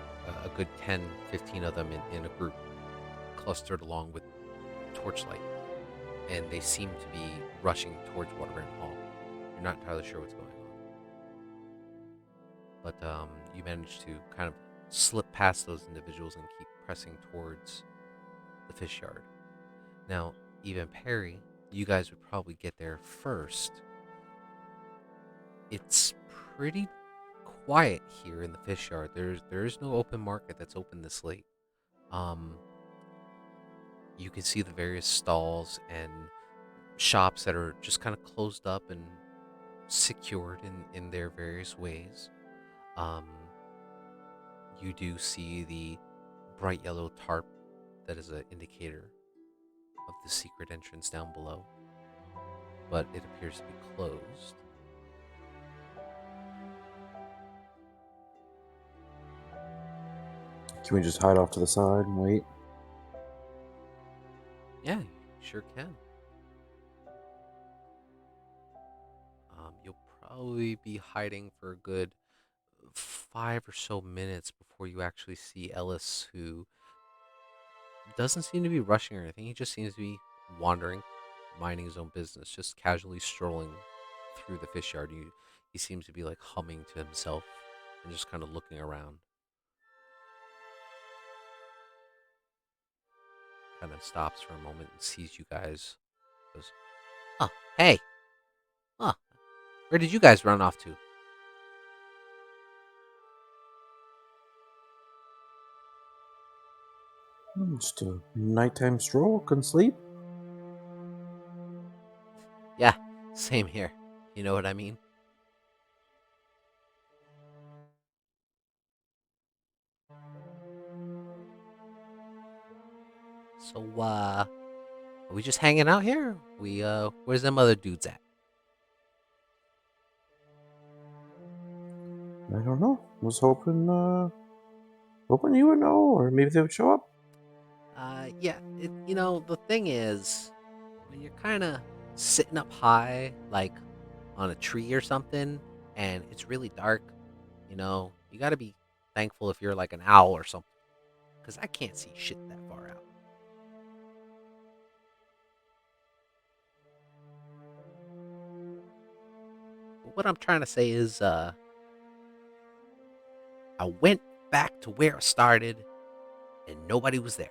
A good 10, 15 of them in a group, clustered along with torchlight, and they seem to be rushing towards Water Baron Hall. You're not entirely sure what's going on, but you manage to kind of slip past those individuals and keep pressing towards the fish yard. Now, Eva and Perry, you guys would probably get there first. It's pretty quiet here in the fish yard. There is no open market that's open this late. You can see the various stalls and shops that are just kind of closed up and secured in their various ways. You do see the bright yellow tarp that is an indicator of the secret entrance down below, but it appears to be closed. Can we just hide off to the side and wait? Yeah, you sure can. You'll probably be hiding for a good 5 or so minutes before you actually see Ellis, who doesn't seem to be rushing or anything. He just seems to be wandering, minding his own business, just casually strolling through the fish yard. He seems to be like humming to himself and just kind of looking around. Kind of stops for a moment and sees you guys. Goes, "Oh, hey. Huh. Where did you guys run off to?" Just a nighttime stroll. Couldn't sleep. Yeah, same here. You know what I mean? So, are we just hanging out here? Where's them other dudes at? I don't know. Was hoping you would know, or maybe they would show up. Yeah, the thing is, when you're kind of sitting up high, like on a tree or something, and it's really dark, you gotta be thankful if you're like an owl or something, because I can't see shit that far out. But what I'm trying to say is, I went back to where I started, and nobody was there.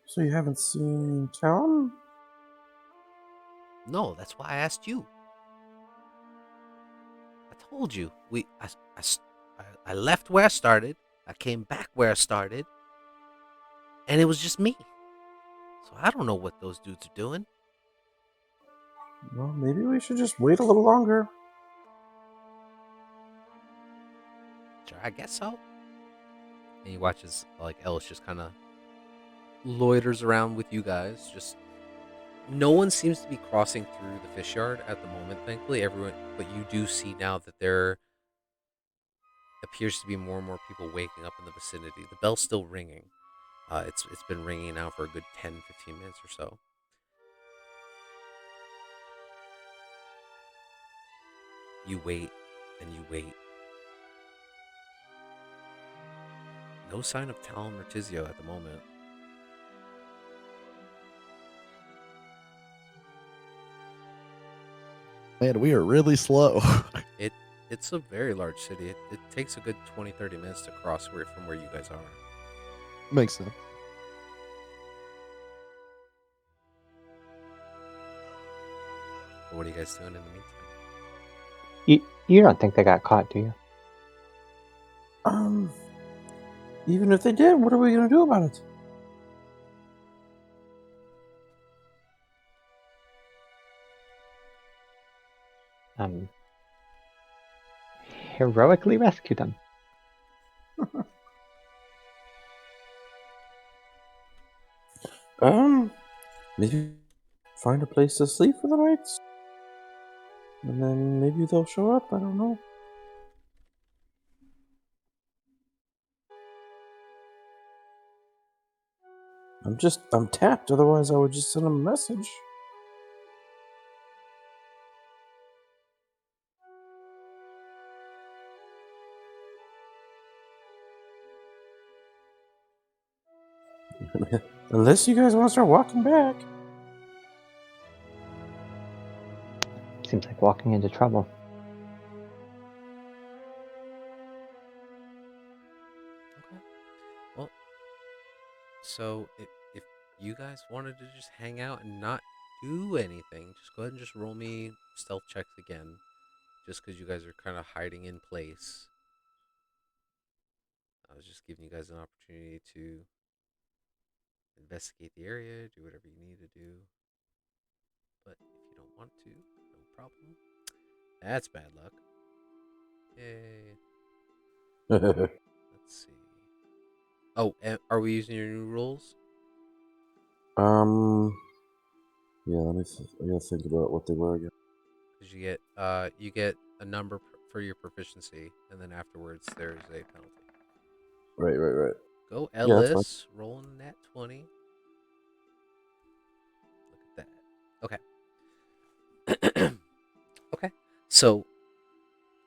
So you haven't seen town? No, that's why I asked you. I told you. I left where I started. I came back where I started, and it was just me. So I don't know what those dudes are doing. Well, maybe we should just wait a little longer. Sure, I guess so. And he watches like Ellis just kind of loiters around with you guys. Just no one seems to be crossing through the fish yard at the moment. Thankfully, everyone. But you do see now that there appears to be more and more people waking up in the vicinity. The bell's still ringing. It's been ringing now for a good 10, 15 minutes or so. You wait and you wait. No sign of Talon or Tizio at the moment. Man, we are really slow. It's a very large city. It takes a good 20, 30 minutes to cross from where you guys are. Makes sense. But what are you guys doing in the meantime? You don't think they got caught, do you? Even if they did, what are we gonna do about it? Heroically rescue them. Maybe find a place to sleep for the night, and then maybe they'll show up. I don't know. I'm tapped. Otherwise, I would just send them a message. Unless you guys want to start walking back. Seems like walking into trouble. Okay. Well, so if you guys wanted to just hang out and not do anything, just go ahead and just roll me stealth checks again. Just because you guys are kind of hiding in place. I was just giving you guys an opportunity to investigate the area, do whatever you need to do. But if you don't want to, no problem. That's bad luck. Yay. Let's see. Oh, are we using your new rules? Yeah. I gotta think about what they were again. Because you get a number for your proficiency, and then afterwards there's a penalty. Right. Go Yeah, that's fine. Ellis, rolling that 20. Look at that. Okay. Okay. So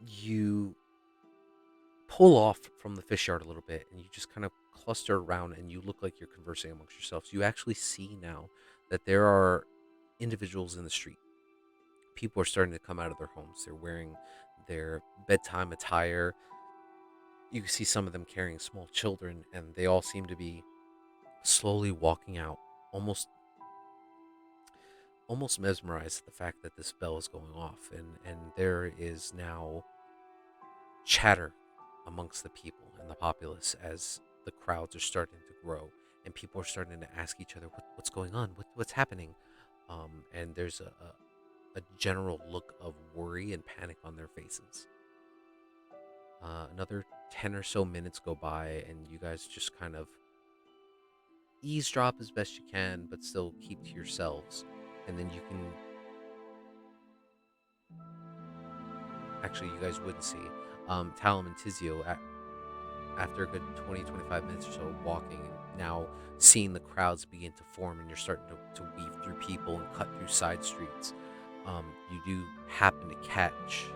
you pull off from the fish yard a little bit, and you just kind of cluster around, and you look like you're conversing amongst yourselves. You actually see now that there are individuals in the street. People are starting to come out of their homes. They're wearing their bedtime attire. You can see some of them carrying small children, and they all seem to be slowly walking out, almost mesmerized at the fact that this bell is going off, and there is now chatter amongst the people and the populace as the crowds are starting to grow, and people are starting to ask each other what's going on, what's happening, and there's a general look of worry and panic on their faces. Another 10 or so minutes go by, and you guys just kind of eavesdrop as best you can, but still keep to yourselves. And then you can. Actually, you guys wouldn't see. Talon and Tizio, after a good 20, 25 minutes or so of walking, and now seeing the crowds begin to form, and you're starting to weave through people and cut through side streets, you do happen to catch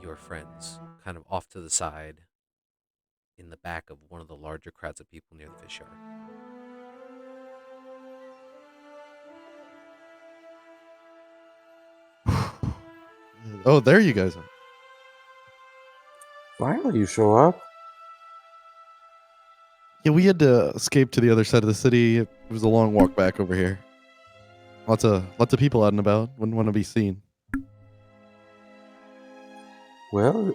your friends kind of off to the side in the back of one of the larger crowds of people near the fish yard. Oh, there you guys are. Finally, you show up. Yeah, we had to escape to the other side of the city. It was a long walk back over here. Lots of people out and about. Wouldn't want to be seen. Well,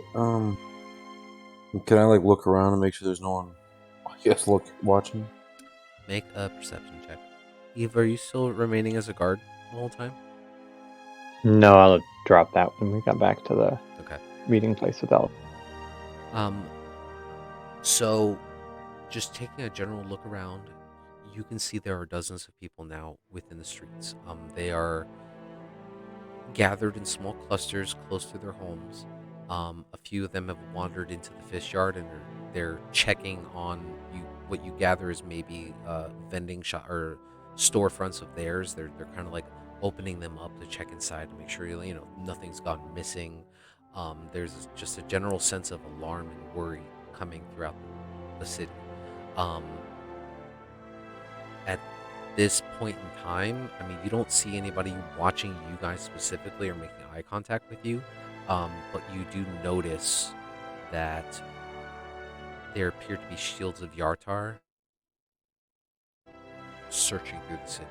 can I like look around and make sure there's no one? I guess watching. Make a perception check. Eve, are you still remaining as a guard the whole time? No, I'll drop that when we got back to the Okay. meeting place with Elf. So, just taking a general look around, you can see there are dozens of people now within the streets. They are gathered in small clusters close to their homes. A few of them have wandered into the fish yard and they're checking on you. What you gather is maybe vending shop or storefronts of theirs. They're kind of like opening them up to check inside to make sure nothing's gone missing. There's just a general sense of alarm and worry coming throughout the city. At this point in time, I mean, you don't see anybody watching you guys specifically or making eye contact with you, but you do notice that there appear to be shields of Yartar searching through the city.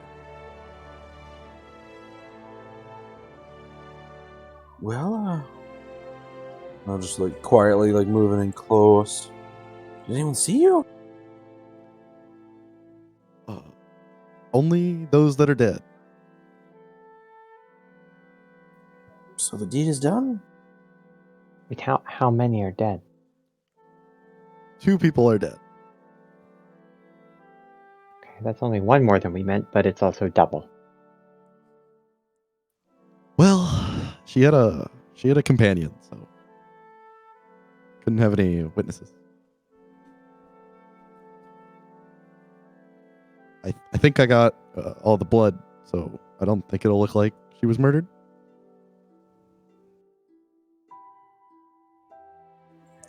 Well, I'll just like quietly like moving in close. Did anyone see you? Only those that are dead. So the deed is done? Wait, how many are dead? 2 people are dead. Okay, that's only one more than we meant, but it's also double. Well, she had a companion, so couldn't have any witnesses. I think I got all the blood, so I don't think it'll look like she was murdered.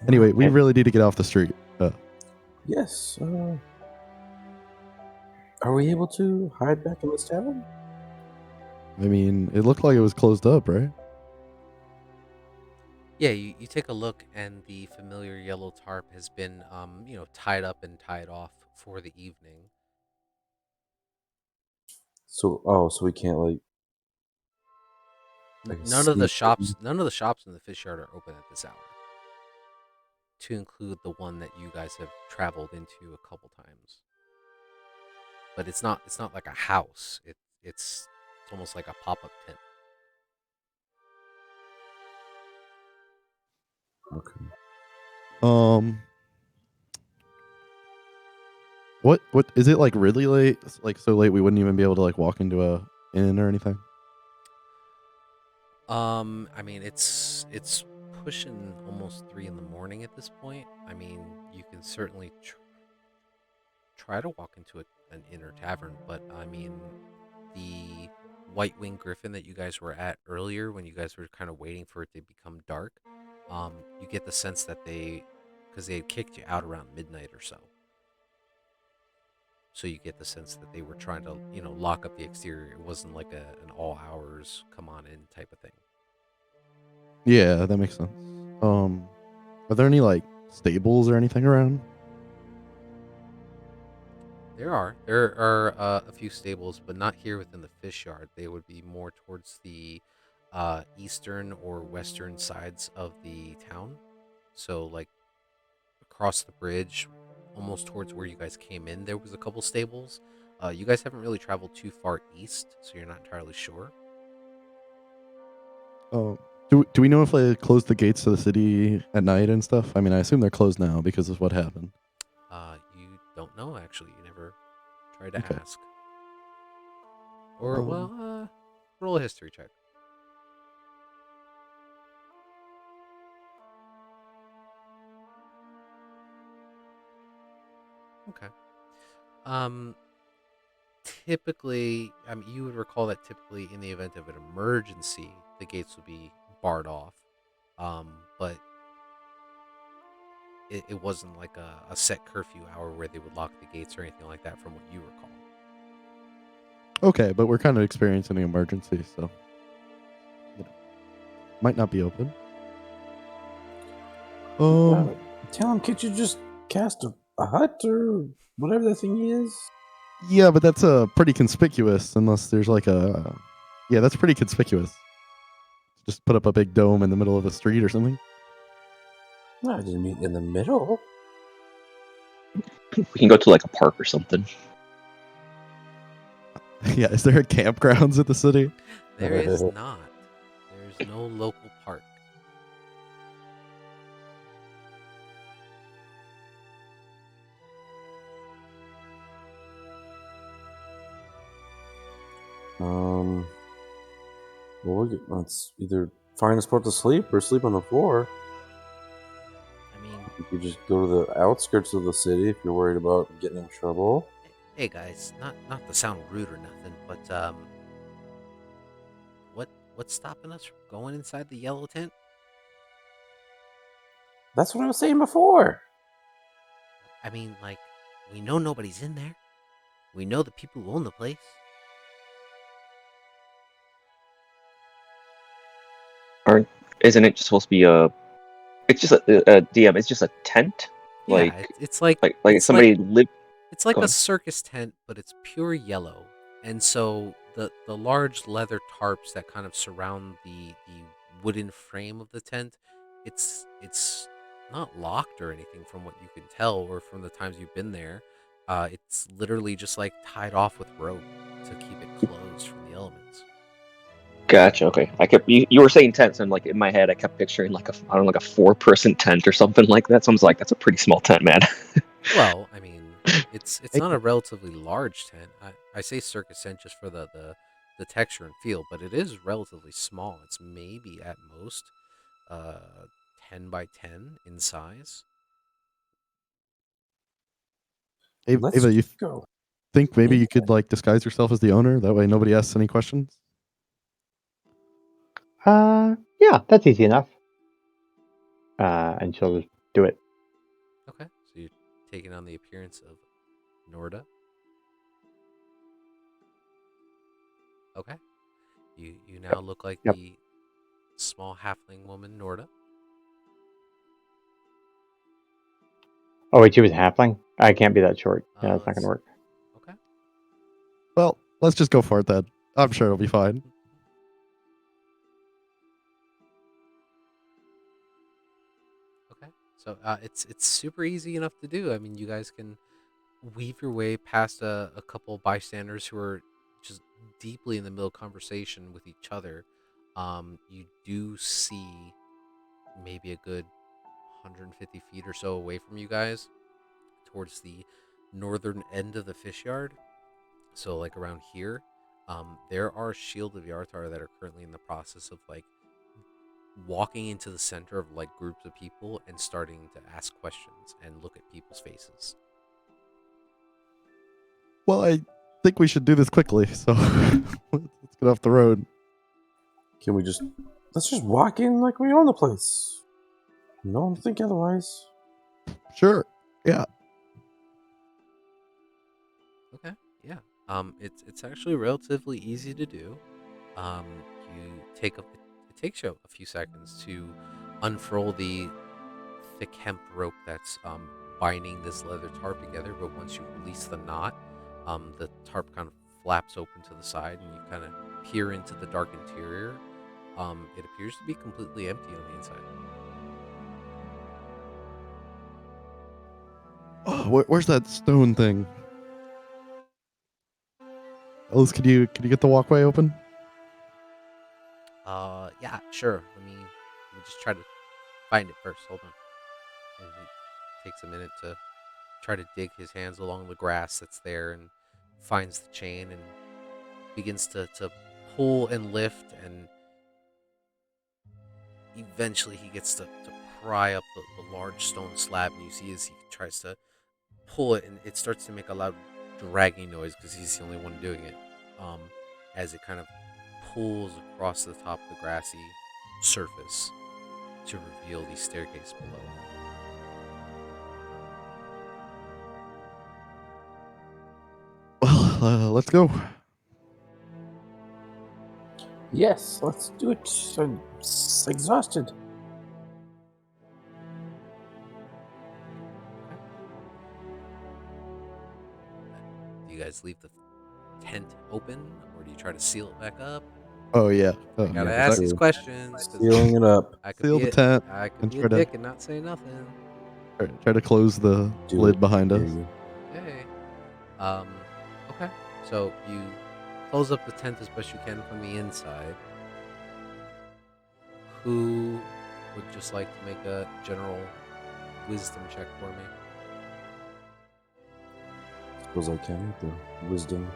Anyway, we really need to get off the street. Yes. Are we able to hide back in this tavern? I mean, it looked like it was closed up, right? Yeah, you take a look, and the familiar yellow tarp has been, tied up and tied off for the evening. So we can't like. None of the shops in the fish yard are open at this hour, to include the one that you guys have traveled into a couple times. But it's not like a house. It's almost like a pop-up tent. Okay. What is it like really late? Like so late we wouldn't even be able to like walk into a inn or anything? I mean, it's pushing almost 3 in the morning at this point. I mean, you can certainly try to walk into an inn or tavern, but I mean, the White Wing Griffin that you guys were at earlier, when you guys were kind of waiting for it to become dark, you get the sense that because they had kicked you out around midnight or so. So you get the sense that they were trying to, lock up the exterior. It wasn't like an all hours come on in type of thing. Yeah, that makes sense. Are there any like stables or anything around? There are a few stables, but not here within the fish yard. They would be more towards the eastern or western sides of the town. So like across the bridge, almost towards where you guys came in, there was a couple stables. You guys haven't really traveled too far east, so you're not entirely sure. Oh, do we know if they closed the gates to the city at night and stuff? I mean, I assume they're closed now because of what happened. You don't know, actually. You never tried to Okay. ask. Or roll a history check. Okay. Typically, I mean, you would recall that typically in the event of an emergency, the gates would be barred off. But it wasn't like a set curfew hour where they would lock the gates or anything like that from what you recall. Okay, but we're kind of experiencing an emergency, so might not be open. Tell him, could you just cast a hut or whatever that thing is? Yeah, but that's pretty conspicuous unless there's like a. Yeah, that's pretty conspicuous. Just put up a big dome in the middle of a street or something. No, I didn't mean in the middle. We can go to like a park or something. Yeah, is there a campgrounds at the city? There is not. There's no local park. Well, let's either find a spot to sleep or sleep on the floor. I mean, You could just go to the outskirts of the city if you're worried about getting in trouble. hey guys, not to sound rude or nothing, but what's stopping us from going inside the yellow tent? That's what I was saying before. I mean, like, we know nobody's in there. We know the people who own the place. Isn't it just supposed to be a? It's just a DM. It's just a tent. Like Yeah, it's like like somebody lived. it's like Go a on. circus tent, but it's pure yellow. And so the large leather tarps that kind of surround the wooden frame of the tent, it's not locked or anything from what you can tell or from the times you've been there. It's literally just like tied off with rope to keep it closed from the elements. Gotcha. Okay. I kept you were saying tents, and like in my head, I kept picturing like I don't know, like a 4-person tent or something like that. So I was like, that's a pretty small tent, man. Well, I mean, it's Hey, not a relatively large tent. I say circus tent just for the texture and feel, but it is relatively small. It's maybe at most uh 10 by 10 in size. Let's Ava, you go. think maybe Yeah. you could like disguise yourself as the owner? That way nobody asks any questions. Yeah, that's easy enough. And she'll just do it. Okay, so you're taking on the appearance of Norda. Okay, you now look like Yep. the small halfling woman Norda. Oh wait, she was a halfling. I can't be that short. Yeah, that's not Let's gonna work. Okay. Well, let's just go for it then. I'm sure it'll be fine. Okay. So it's super easy enough to do. I mean, you guys can weave your way past a couple bystanders who are just deeply in the middle of conversation with each other. You do see maybe a good 150 feet or so away from you guys towards the northern end of the fish yard. So like around here, there are Shield of Yartar that are currently in the process of like walking into the center of like groups of people and starting to ask questions and look at people's faces. Well, I think we should do this quickly. So let's get off the road. Can we let's just walk in like we own the place? No one think otherwise. Sure. Yeah. Okay, yeah. It's actually relatively easy to do. Um, you take a it takes you a few seconds to unfurl the thick hemp rope that's binding this leather tarp together. But once you release the knot, the tarp kind of flaps open to the side, and you kind of peer into the dark interior. It appears to be completely empty on the inside. Oh, where's that stone thing? Ellis, could you get the walkway open? Yeah, sure. Let me just try to find it first. Hold on. And he takes a minute to try to dig his hands along the grass that's there and finds the chain and begins to pull and lift, and eventually he gets to pry up the large stone slab, and you see as he tries to pull it, and it starts to make a loud dragging noise because he's the only one doing it, as it kind of pulls across the top of the grassy surface to reveal the staircase below. Well, let's go. Yes, let's do it. I'm exhausted. just leave the tent open, or do you try to seal it back up? Oh yeah. Oh, I gotta yeah, ask I- these questions. 'Cause Sealing it up. I could Seal be the tent I could and be a try to- dick and not say nothing. Try to close the Do lid it. behind Hear us. you. Hey. Okay. So you close up the tent as best you can from the inside. Who would just like to make a general wisdom check for me? Suppose I can with the wisdom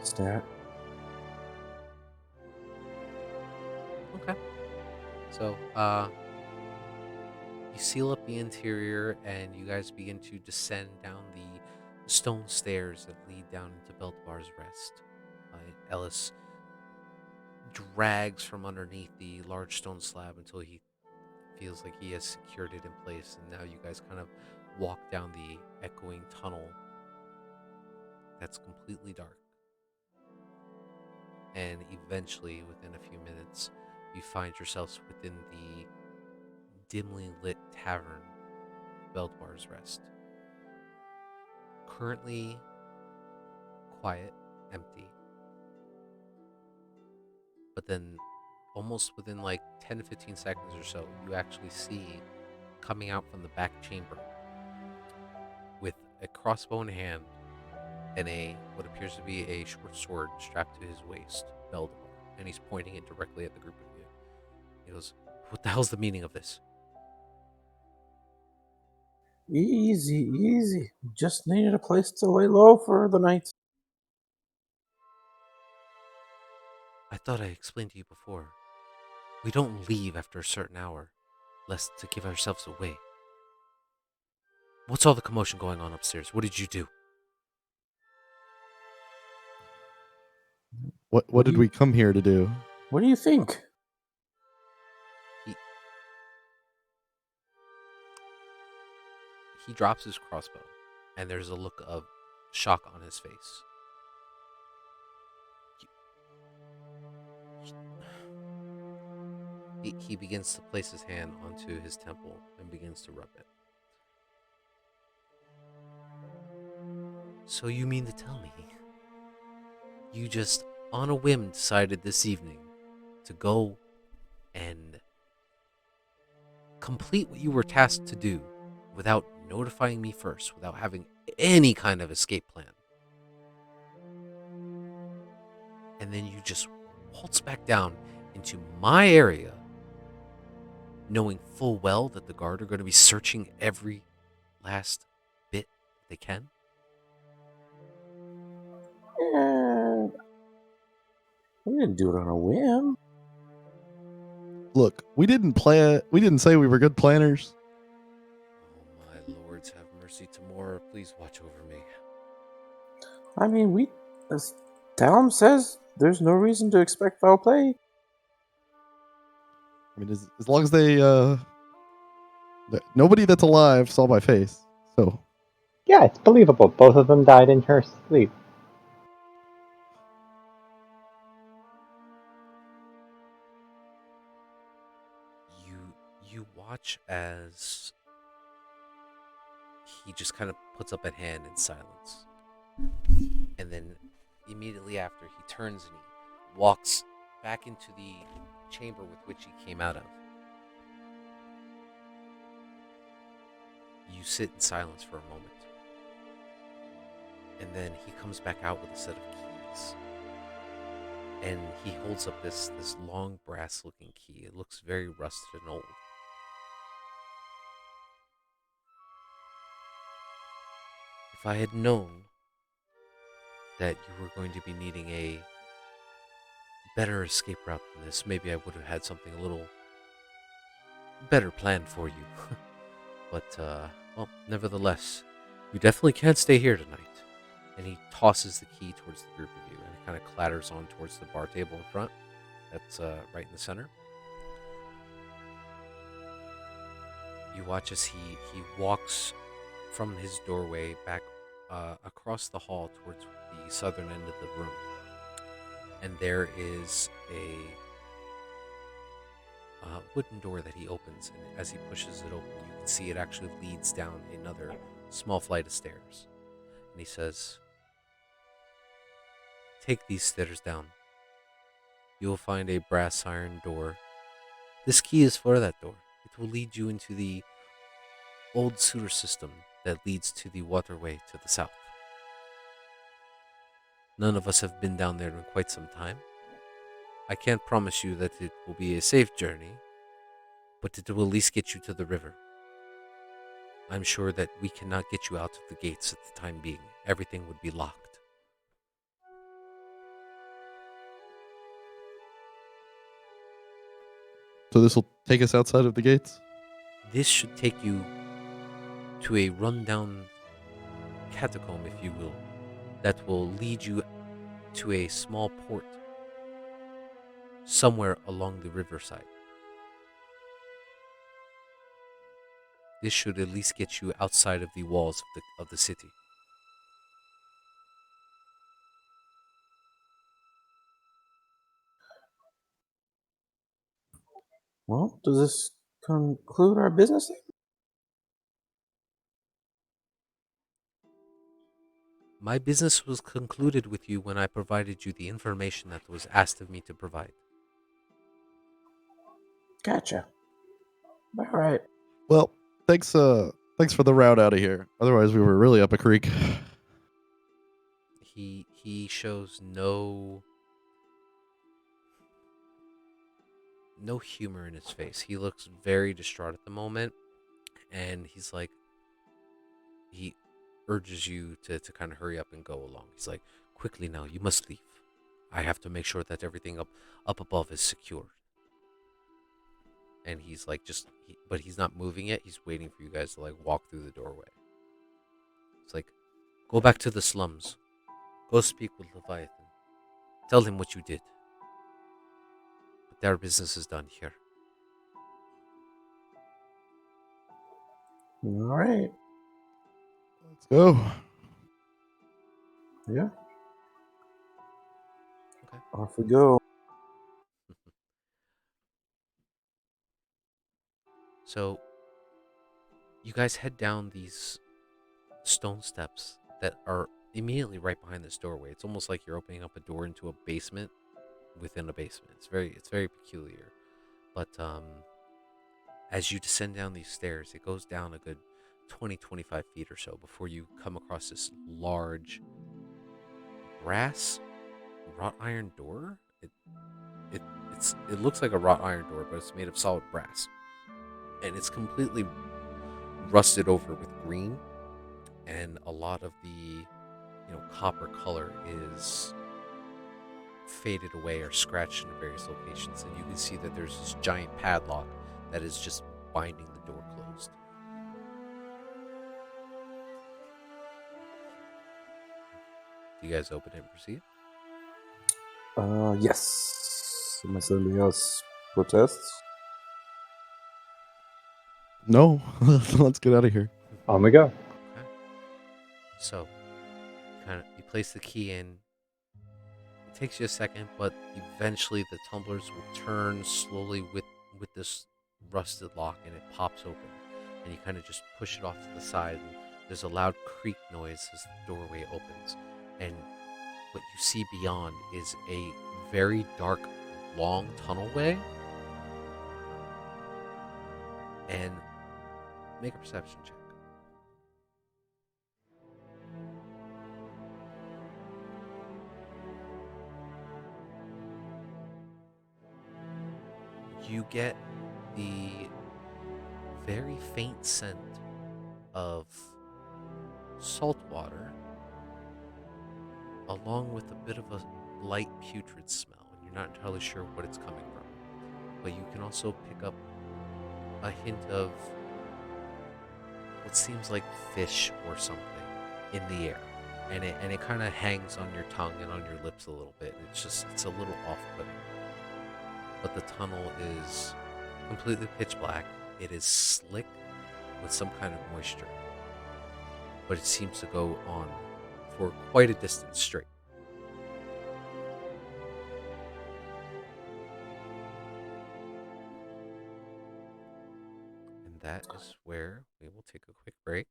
stat. Okay. So, you seal up the interior and you guys begin to descend down the stone stairs that lead down into Beltbar's Rest. Ellis drags from underneath the large stone slab until he feels like he has secured it in place, and now you guys kind of walk down the echoing tunnel that's completely dark. And eventually, within a few minutes, you find yourselves within the dimly lit tavern, Beltbar's Rest. Currently quiet, empty. But then, almost within like 10 to 15 seconds or so, you actually see coming out from the back chamber with a crossbow in hand and what appears to be a short sword strapped to his waist, Beldor, and he's pointing it directly at the group of you. He goes, "What the hell's the meaning of this?" Easy, easy. Just needed a place to lay low for the night. I thought I explained to you before. We don't leave after a certain hour, lest to give ourselves away. What's all the commotion going on upstairs? What did you do? What did we come here to do? What do you think? He drops his crossbow, and there's a look of shock on his face. He begins to place his hand onto his temple and begins to rub it. So you mean to tell me you just on a whim decided this evening to go and complete what you were tasked to do without notifying me first, without having any kind of escape plan? And then you just waltz back down into my area, knowing full well that the guard are going to be searching every last bit they can? We didn't do it on a whim. Look, we didn't plan. We didn't say we were good planners. Oh, my lords, have mercy tomorrow. Please watch over me. I mean, as Talum says, there's no reason to expect foul play. I mean, as long as they, nobody that's alive saw my face. So Yeah, it's believable. Both of them died in her sleep. You watch as he just kind of puts up a hand in silence. And then immediately after, he turns and he walks back into the chamber with which he came out of. You sit in silence for a moment. And then he comes back out with a set of keys. And he holds up this long brass looking key. It looks very rusted and old. If I had known that you were going to be needing a better escape route than this, maybe I would have had something a little better planned for you. But, well, nevertheless, you definitely can't stay here tonight. And he tosses the key towards the group of you, and it kind of clatters on towards the bar table in front. That's right in the center. You watch as he walks from his doorway back across the hall towards the southern end of the room. And there is a wooden door that he opens, and as he pushes it open, you can see it actually leads down another small flight of stairs. And he says, "Take these stairs down. You will find a brass iron door. This key is for that door. It will lead you into the old sewer system that leads to the waterway to the south. None of us have been down there in quite some time. I can't promise you that it will be a safe journey, but it will at least get you to the river. I'm sure that we cannot get you out of the gates at the time being. Everything would be locked." So this will take us outside of the gates? This should take you to a rundown catacomb, if you will, that will lead you to a small port somewhere along the riverside. This should at least get you outside of the walls of the city. Well, does this conclude our business? My business was concluded with you when I provided you the information that was asked of me to provide. Gotcha. All right. Well, thanks for the route out of here. Otherwise we were really up a creek. He shows no humor in his face. He looks very distraught at the moment, and he urges you to kind of hurry up and go along. He's like, "Quickly now, you must leave. I have to make sure that everything up above is secure." And he's like, but he's not moving yet. He's waiting for you guys to like walk through the doorway. It's like, "Go back to the slums. Go speak with Leviathan. Tell him what you did. But their business is done here." All right. Let's go. Yeah. Okay. Off we go. So you guys head down these stone steps that are immediately right behind this doorway. It's almost like you're opening up a door into a basement within a basement. It's very peculiar. But as you descend down these stairs, it goes down a good 20-25 feet or so before you come across this large brass wrought iron door. It looks like a wrought iron door, but it's made of solid brass, and it's completely rusted over with green, and a lot of the copper color is faded away or scratched in various locations, and you can see that there's this giant padlock that is just binding the door closed. Do you guys open it and proceed? Yes. Unless anybody else protests. No, let's get out of here. On we go. Okay. So, you place the key in. It takes you a second, but eventually the tumblers will turn slowly with this rusted lock, and it pops open. And you kind of just push it off to the side, and there's a loud creak noise as the doorway opens. And what you see beyond is a very dark, long tunnelway. And make a perception check. You get the very faint scent of salt water, along with a bit of a light putrid smell, and you're not entirely sure what it's coming from. But you can also pick up a hint of what seems like fish or something in the air, and it kind of hangs on your tongue and on your lips a little bit. It's a little off-putting. But the tunnel is completely pitch black. It is slick with some kind of moisture, but it seems to go on for quite a distance straight. And that is where we will take a quick break.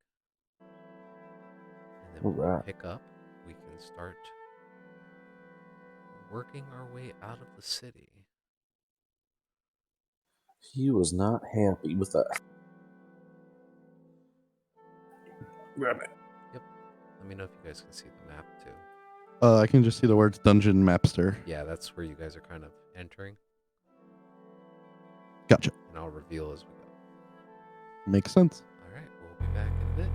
And then when we Alright. pick up, we can start working our way out of the city. He was not happy with that. Grab it. Let me know if you guys can see the map too. I can just see the words Dungeon Mapster. Yeah, that's where you guys are kind of entering, Gotcha. and I'll reveal as we go. Makes sense. All right, we'll be back in a bit.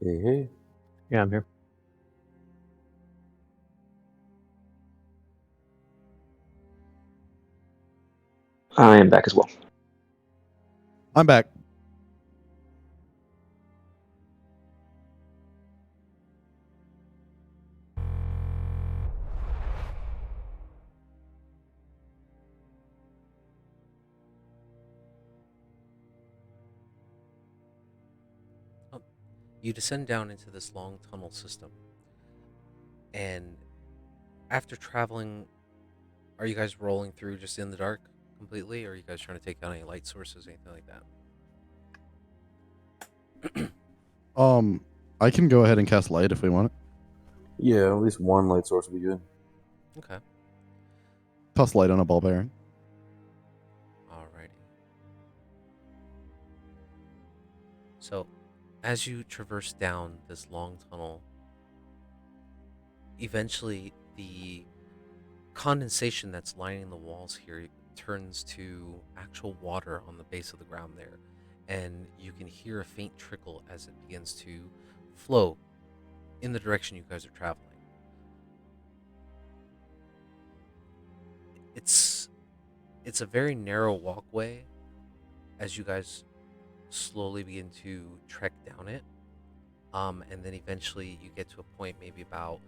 Hey, hey. Yeah, I'm here. I am back as well. I'm back. You descend down into this long tunnel system, and after traveling, are you guys rolling through just in the dark completely, or are you guys trying to take out any light sources, anything like that? I can go ahead and cast light if we want it. Yeah, at least one light source would be good. Okay. Toss light on a ball bearing. Alrighty. So, as you traverse down this long tunnel, eventually the condensation that's lining the walls here turns to actual water on the base of the ground there. And you can hear a faint trickle as it begins to flow in the direction you guys are traveling. It's a very narrow walkway as you guys slowly begin to trek down it. And then eventually you get to a point maybe about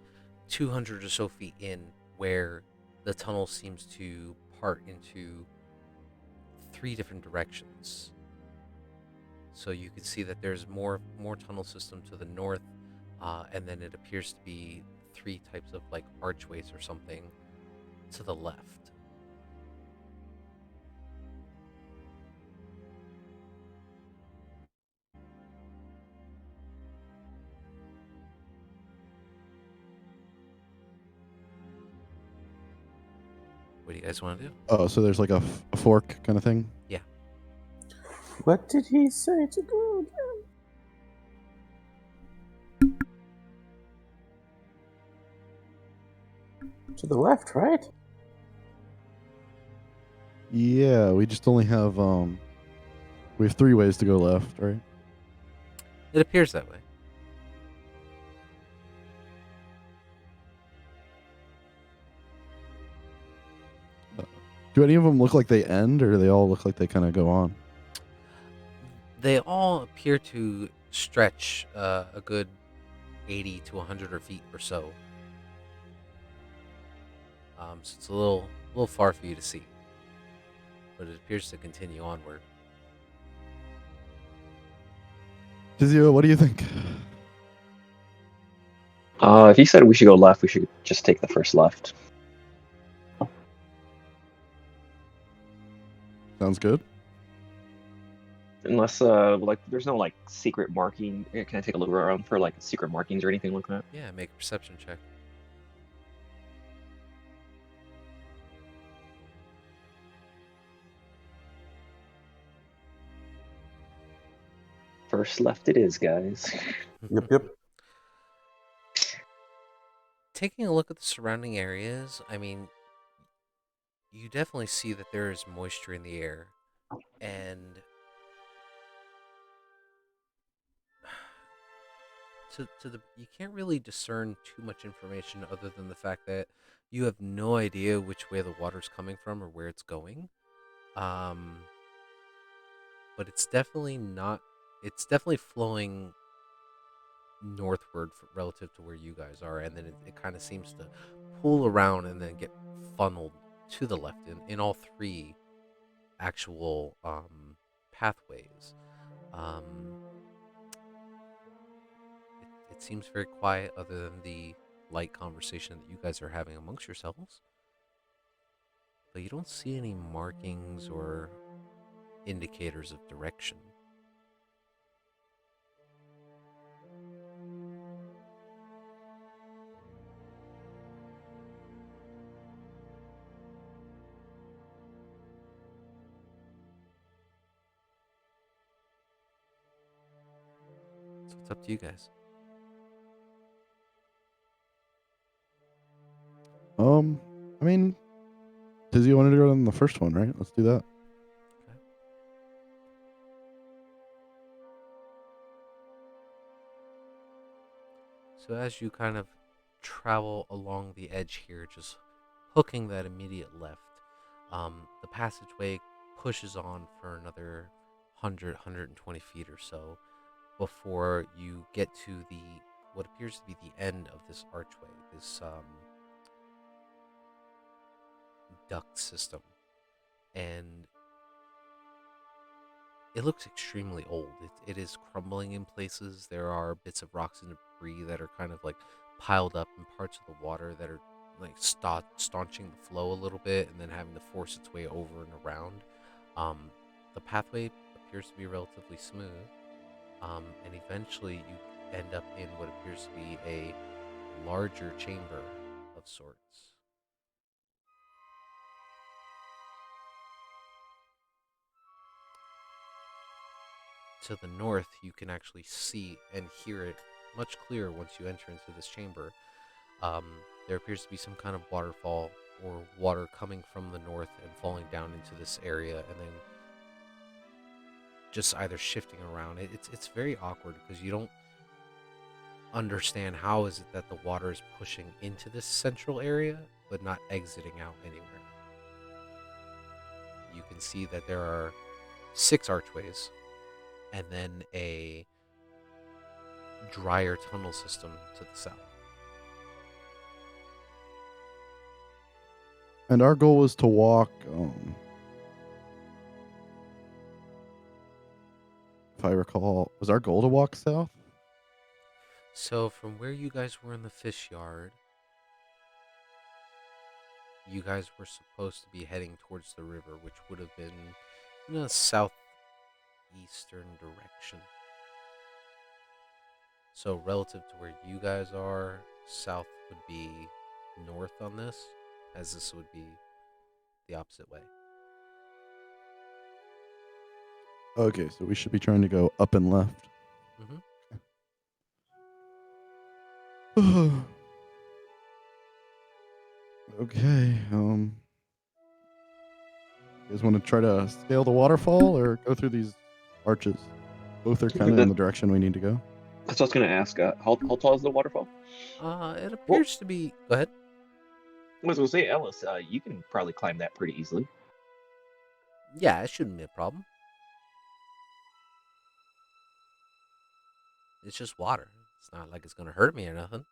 200 or so feet in where the tunnel seems to part into 3 different directions. So you can see that there's more tunnel system to the north, and then it appears to be 3 types of like archways or something to the left. What do you guys want to do? Oh, so there's like a fork kind of thing. Yeah. What did he say to go again? To the left, right? Yeah, we just only have we have 3 ways to go left, right? It appears that way. Do any of them look like they end, or do they all look like they kind of go on? They all appear to stretch a good 80 to 100 feet or so. So it's a little far for you to see, but it appears to continue onward. Tizio, what do you think? If he said we should go left, we should just take the first left. Sounds good. Unless, like, there's no, like, secret marking. Can I take a look around for, like, secret markings or anything like that? Yeah, make a perception check. First left it is, guys. Yep. Taking a look at the surrounding areas, I mean, you definitely see that there is moisture in the air, and you can't really discern too much information other than the fact that you have no idea which way the water's coming from or where it's going. But it's definitely not. It's definitely flowing northward relative to where you guys are, and then it kind of seems to pull around and then get funneled to the left in all 3 actual pathways. Um, it seems very quiet, other than the light conversation that you guys are having amongst yourselves. But you don't see any markings or indicators of direction. So it's up to you guys. I mean, Tizio wanted to go on the first one, right? Let's do that. So as you kind of travel along the edge here, just hooking that immediate left, the passageway pushes on for another 120 feet or so before you get to the what appears to be the end of this archway, this duct system, and it looks extremely old. It is crumbling in places. There are bits of rocks and debris that are kind of like piled up in parts of the water that are like staunching the flow a little bit and then having to force its way over and around. Um, the pathway appears to be relatively smooth, and eventually you end up in what appears to be a larger chamber of sorts. To the north, you can actually see and hear it much clearer once you enter into this chamber. Um, there appears to be some kind of waterfall or water coming from the north and falling down into this area, and then just either shifting around. It's very awkward because you don't understand how is it that the water is pushing into this central area but not exiting out anywhere. You can see that there are 6 archways and then a drier tunnel system to the south. And our goal was to walk. If I recall, was our goal to walk south? So from where you guys were in the fish yard, you guys were supposed to be heading towards the river, which would have been in a southeastern direction. So relative to where you guys are, south would be north on this, as this would be the opposite way. Okay, so we should be trying to go up and left. Mm-hmm. Okay. You guys want to try to scale the waterfall or go through these arches? Both are kind of in the direction we need to go. That's what I was going to ask. How tall is the waterfall? It appears to be. Go ahead. I was going to say, Ellis, you can probably climb that pretty easily. Yeah, it shouldn't be a problem. It's just water. It's not like it's gonna hurt me or nothing.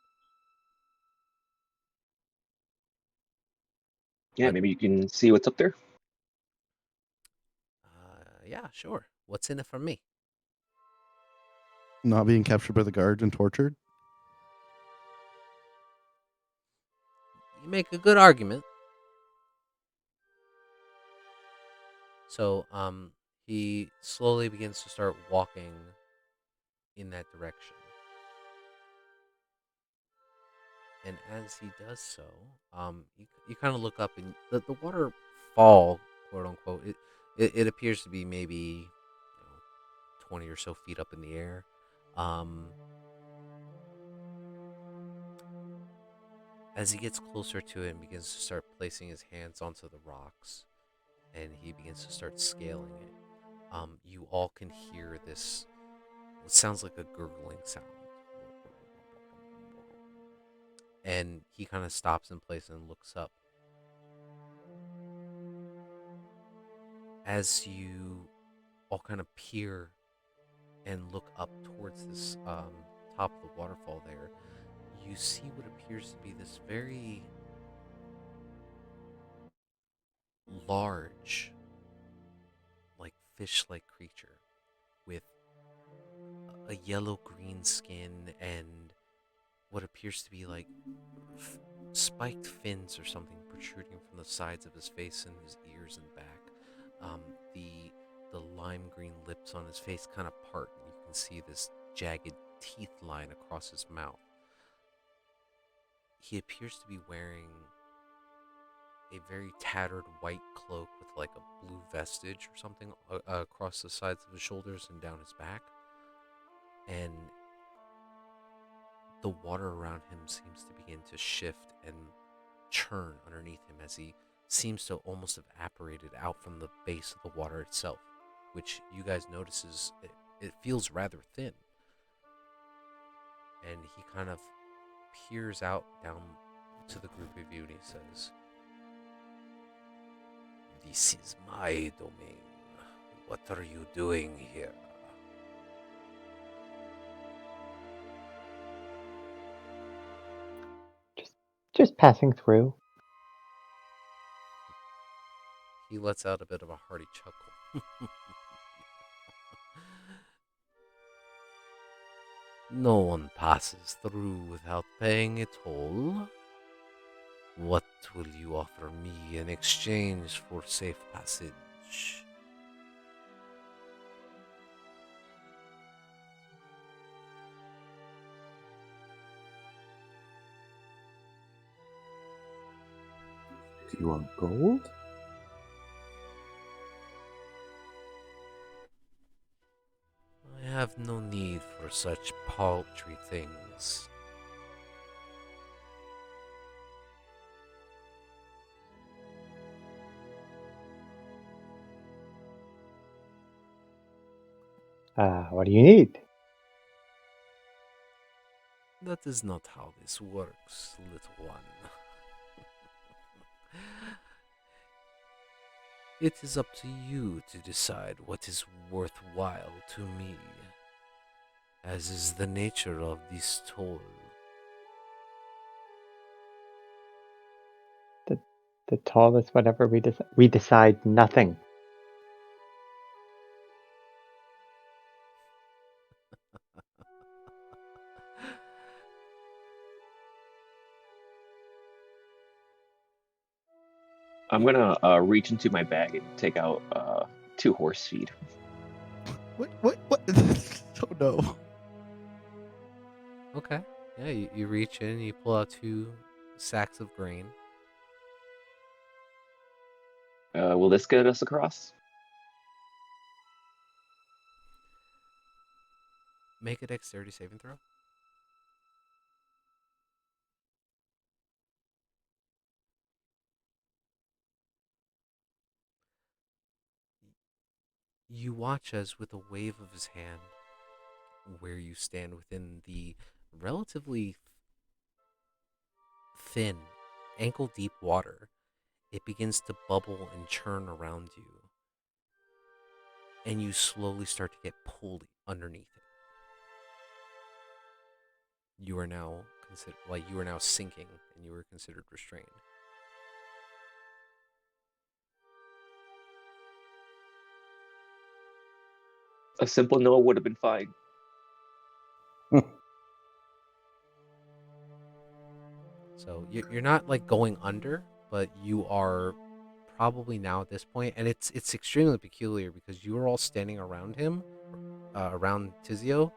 Yeah, maybe you can see what's up there. Yeah, sure. What's in it for me? Not being captured by the guards and tortured. You make a good argument. So, he slowly begins to start walking in that direction. And as he does so, you kind of look up and the waterfall, quote unquote, it appears to be maybe 20 or so feet up in the air. As he gets closer to it and begins to start placing his hands onto the rocks, and he begins to start scaling it, you all can hear this, what sounds like a gurgling sound. And he kind of stops in place and looks up. As you all kind of peer and look up towards this top of the waterfall there, you see what appears to be this very large, like fish-like creature with a yellow-green skin and what appears to be like spiked fins or something protruding from the sides of his face and his ears and back. The lime green lips on his face kind of part, and you can see this jagged teeth line across his mouth. He appears to be wearing a very tattered white cloak with like a blue vestige or something across the sides of his shoulders and down his back. And the water around him seems to begin to shift and churn underneath him as he seems to almost have evaporated out from the base of the water itself, which you guys notices it feels rather thin. And he kind of peers out down to the group of you and he says, "This is my domain. What are you doing here?" Just passing through. He lets out a bit of a hearty chuckle. No one passes through without paying a toll. What will you offer me in exchange for safe passage? Do you want gold? I have no need for such paltry things. What do you need? That is not how this works, little one. It is up to you to decide what is worthwhile to me, as is the nature of this toll. The toll is whatever we decide. We decide nothing. I'm gonna reach into my bag and take out 2 horse feed. What? Oh no. Okay. Yeah, you reach in, you pull out 2 sacks of grain. Will this get us across? Make a dexterity saving throw. You watch as, with a wave of his hand, where you stand within the relatively thin, ankle deep water, it begins to bubble and churn around you. And you slowly start to get pulled underneath it. You are now sinking, and you are considered restrained. A simple no would have been fine. So you're not like going under, but you are probably now at this point, and it's extremely peculiar because you are all standing around him, around Tizio.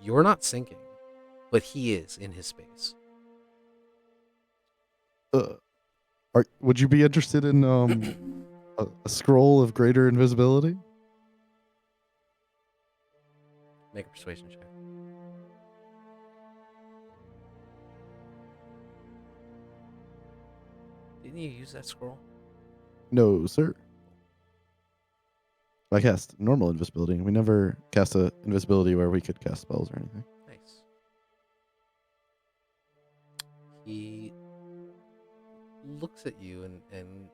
You're not sinking, but he is in his space. Would you be interested in a scroll of greater invisibility? Make a persuasion check. Didn't you use that scroll? No, sir. I cast normal invisibility. We never cast a invisibility where we could cast spells or anything. Nice. He looks at you and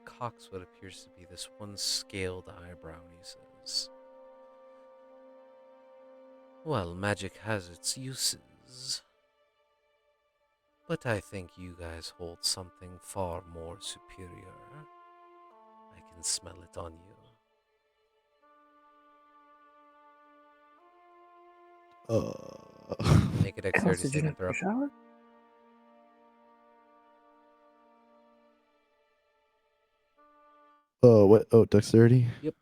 cocks what appears to be this one scaled eyebrow, and he says, "Well, magic has its uses, but I think you guys hold something far more superior. I can smell it on you." Make a dexterity Did you saving not throw. take a shower? What? Oh, dexterity. Yep.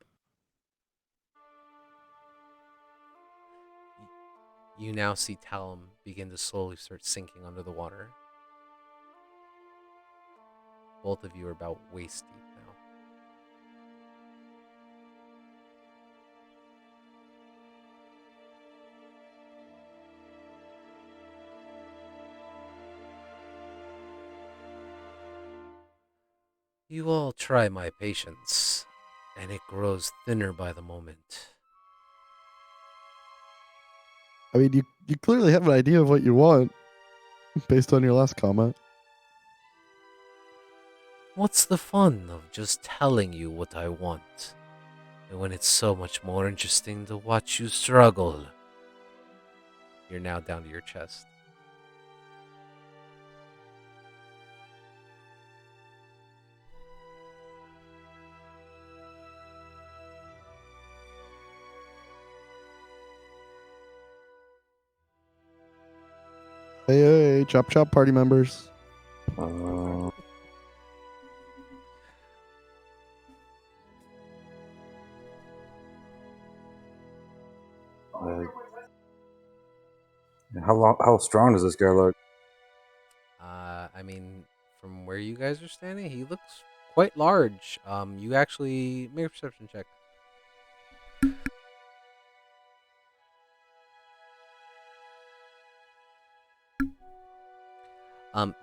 You now see Talum begin to slowly start sinking under the water. Both of you are about waist deep now. You all try my patience, and it grows thinner by the moment. I mean, you clearly have an idea of what you want based on your last comment. What's the fun of just telling you what I want? And when it's so much more interesting to watch you struggle. You're now down to your chest. Hey, chop chop party members. Uh, uh, how strong does this guy look? I mean, from where you guys are standing, he looks quite large. You actually make a perception check.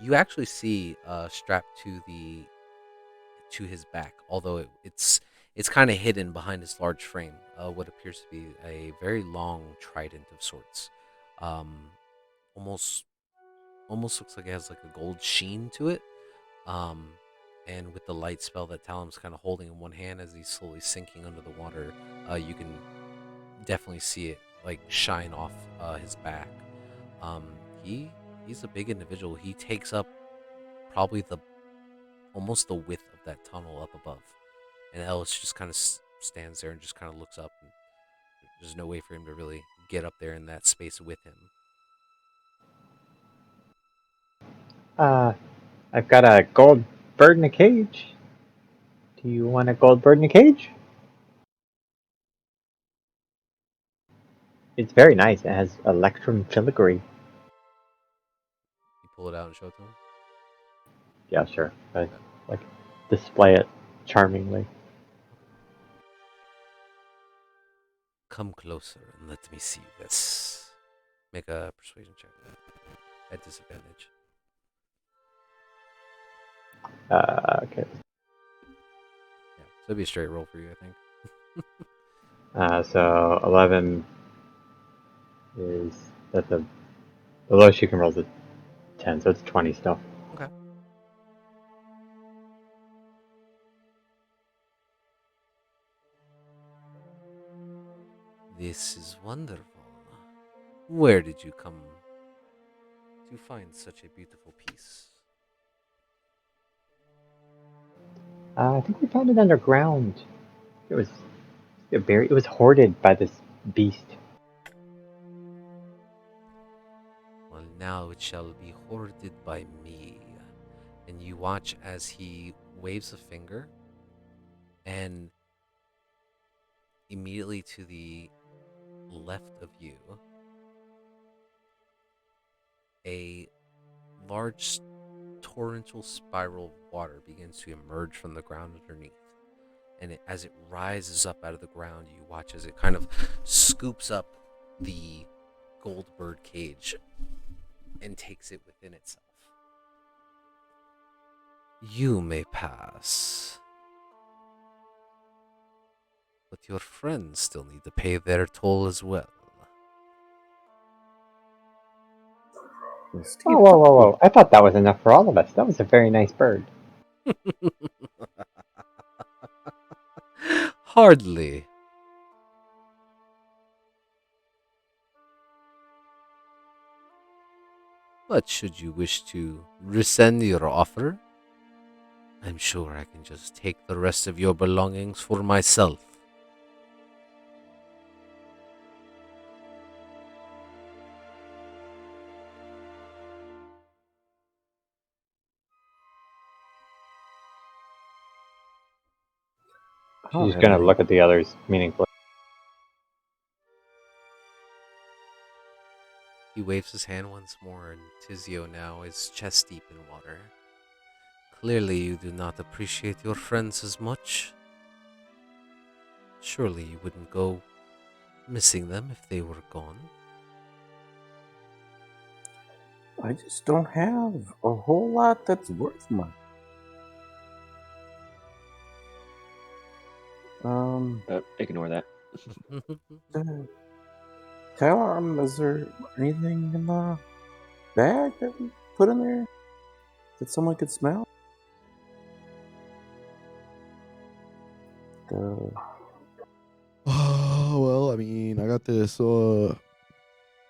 You actually see strapped to his back, although it's kind of hidden behind his large frame. What appears to be a very long trident of sorts. Um, almost almost looks like it has like a gold sheen to it. Um, and with the light spell that Talim's kind of holding in one hand as he's slowly sinking under the water, you can definitely see it like shine off his back. Um, he he's a big individual. He takes up probably the almost the width of that tunnel up above, and Ellis just kind of stands there and just kind of looks up. And there's no way for him to really get up there in that space with him. I've got a gold bird in a cage. Do you want a gold bird in a cage? It's very nice. It has electrum filigree. You pull it out and show it to him. Yeah, sure. I like display it charmingly. Come closer and let me see this. Make a persuasion check at disadvantage. Okay. Yeah, so it'd be a straight roll for you, I think. So 11 is that the lowest you can roll is a 10, so it's 20 still. Okay. This is wonderful. Where did you come to find such a beautiful piece? I think we found it underground. It was it was hoarded by this beast. Well, now it shall be hoarded by me. And you watch as he waves a finger, and immediately to the left of you, a large torrential spiral of water begins to emerge from the ground underneath. And as it rises up out of the ground, you watch as it kind of scoops up the gold bird cage and takes it within itself. You may pass, but your friends still need to pay their toll as well. Steve, Oh, whoa, whoa, whoa! I thought that was enough for all of us. That was a very nice bird. Hardly. But should you wish to rescind your offer, I'm sure I can just take the rest of your belongings for myself. I'll She's have gonna my look at the others meaningfully. He waves his hand once more, and Tizio now is chest deep in water. Clearly, you do not appreciate your friends as much. Surely you wouldn't go missing them if they were gone. I just don't have a whole lot that's worth much. Ignore that. Uh, Talon, is there anything in the bag that we put in there that someone could smell? Well, I mean, I got this. I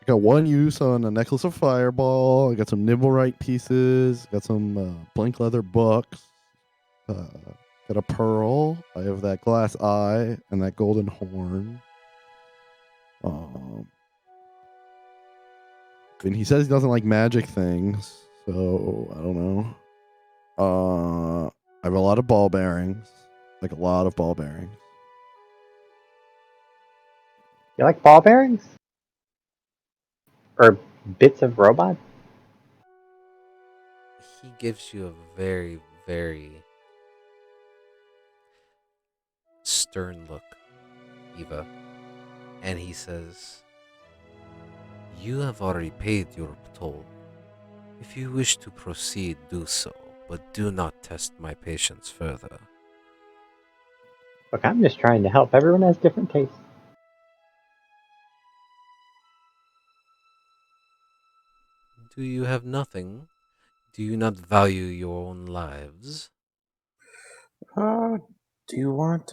got one use on a necklace of fireball. I got some Nibblewrite pieces. Got some blank leather books. Got a pearl. I have that glass eye and that golden horn. And he says he doesn't like magic things, so I don't know. I have a lot of ball bearings, like a lot of ball bearings. You like ball bearings? Or bits of robots? He gives you a very, very stern look, Eva, and he says, "You have already paid your toll. If you wish to proceed, do so, but do not test my patience further." Look, I'm just trying to help. Everyone has different tastes. Do you have nothing? Do you not value your own lives? Do you want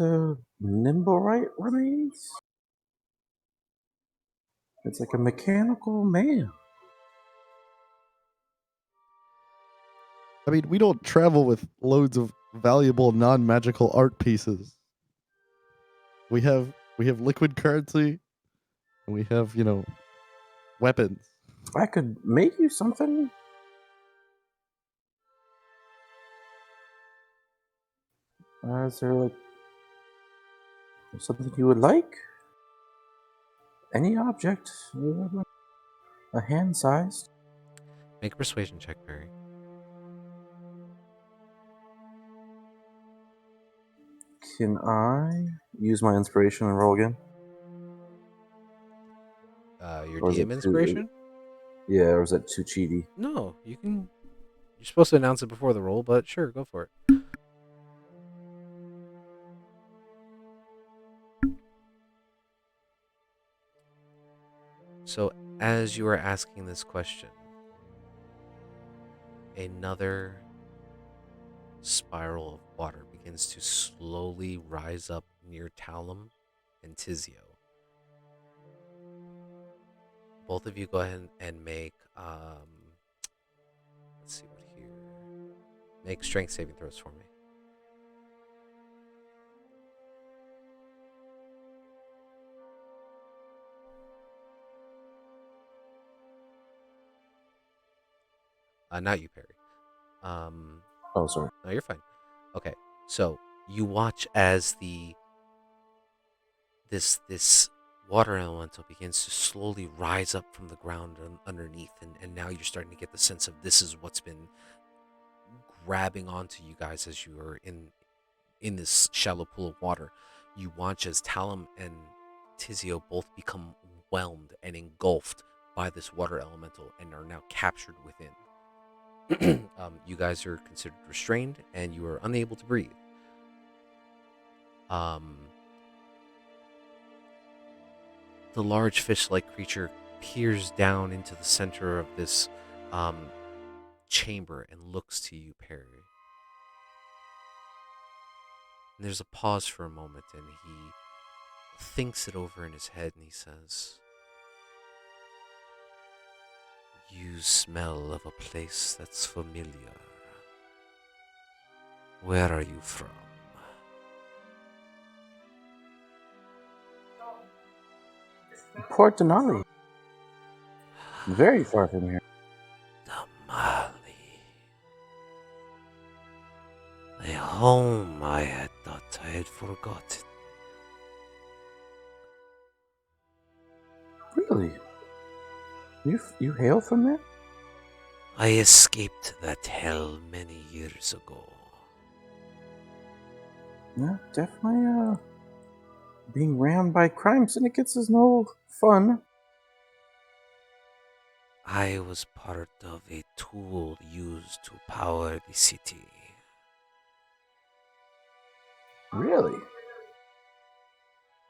Nimblewrite remains? It's like a mechanical man. I mean, we don't travel with loads of valuable non-magical art pieces. We have liquid currency, and we have weapons. I could make you something. Is there like something you would like? Any object, a hand sized. Make a persuasion check, Perry. Can I use my inspiration and roll again? Your Or is DM it too- inspiration? Yeah, or is that too cheaty? No, you can. You're supposed to announce it before the roll, but sure, go for it. So, as you are asking this question, another spiral of water begins to slowly rise up near Talum and Tizio. Both of you go ahead and make let's see what here. Make strength saving throws for me. Not you, Perry. Oh, sorry. No, you're fine. Okay, so you watch as this water elemental begins to slowly rise up from the ground underneath, and now you're starting to get the sense of this is what's been grabbing onto you guys as you are in this shallow pool of water. You watch as Talum and Tizio both become whelmed and engulfed by this water elemental and are now captured within. You guys are considered restrained and you are unable to breathe. The large fish-like creature peers down into the center of this chamber and looks to you, Perry. And there's a pause for a moment, and he thinks it over in his head, and he says, "You smell of a place that's familiar. Where are you from?" Port Denali. Very far from here. Damali. A home I had thought I had forgotten. Really? You hail from there? I escaped that hell many years ago. Yeah, definitely. Being rammed by crime syndicates is no fun. I was part of a tool used to power the city. Really?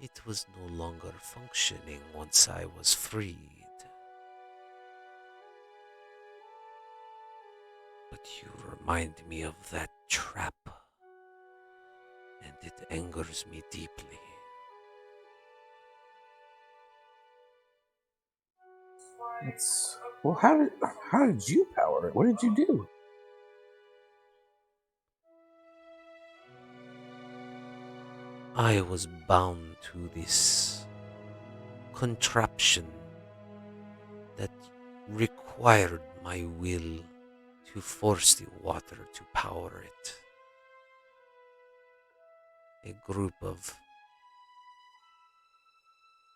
It was no longer functioning once I was freed. But you remind me of that trap, and it angers me deeply. It's well. How did you power it? What did you do? I was bound to this contraption that required my will to force the water to power it. A group of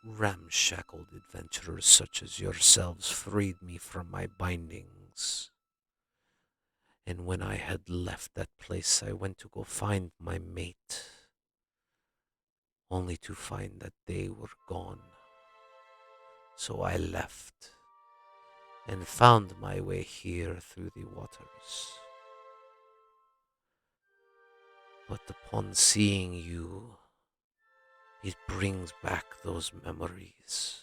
ramshackled adventurers such as yourselves freed me from my bindings. And when I had left that place, I went to go find my mate, only to find that they were gone. So I left and found my way here through the waters. But upon seeing you, it brings back those memories.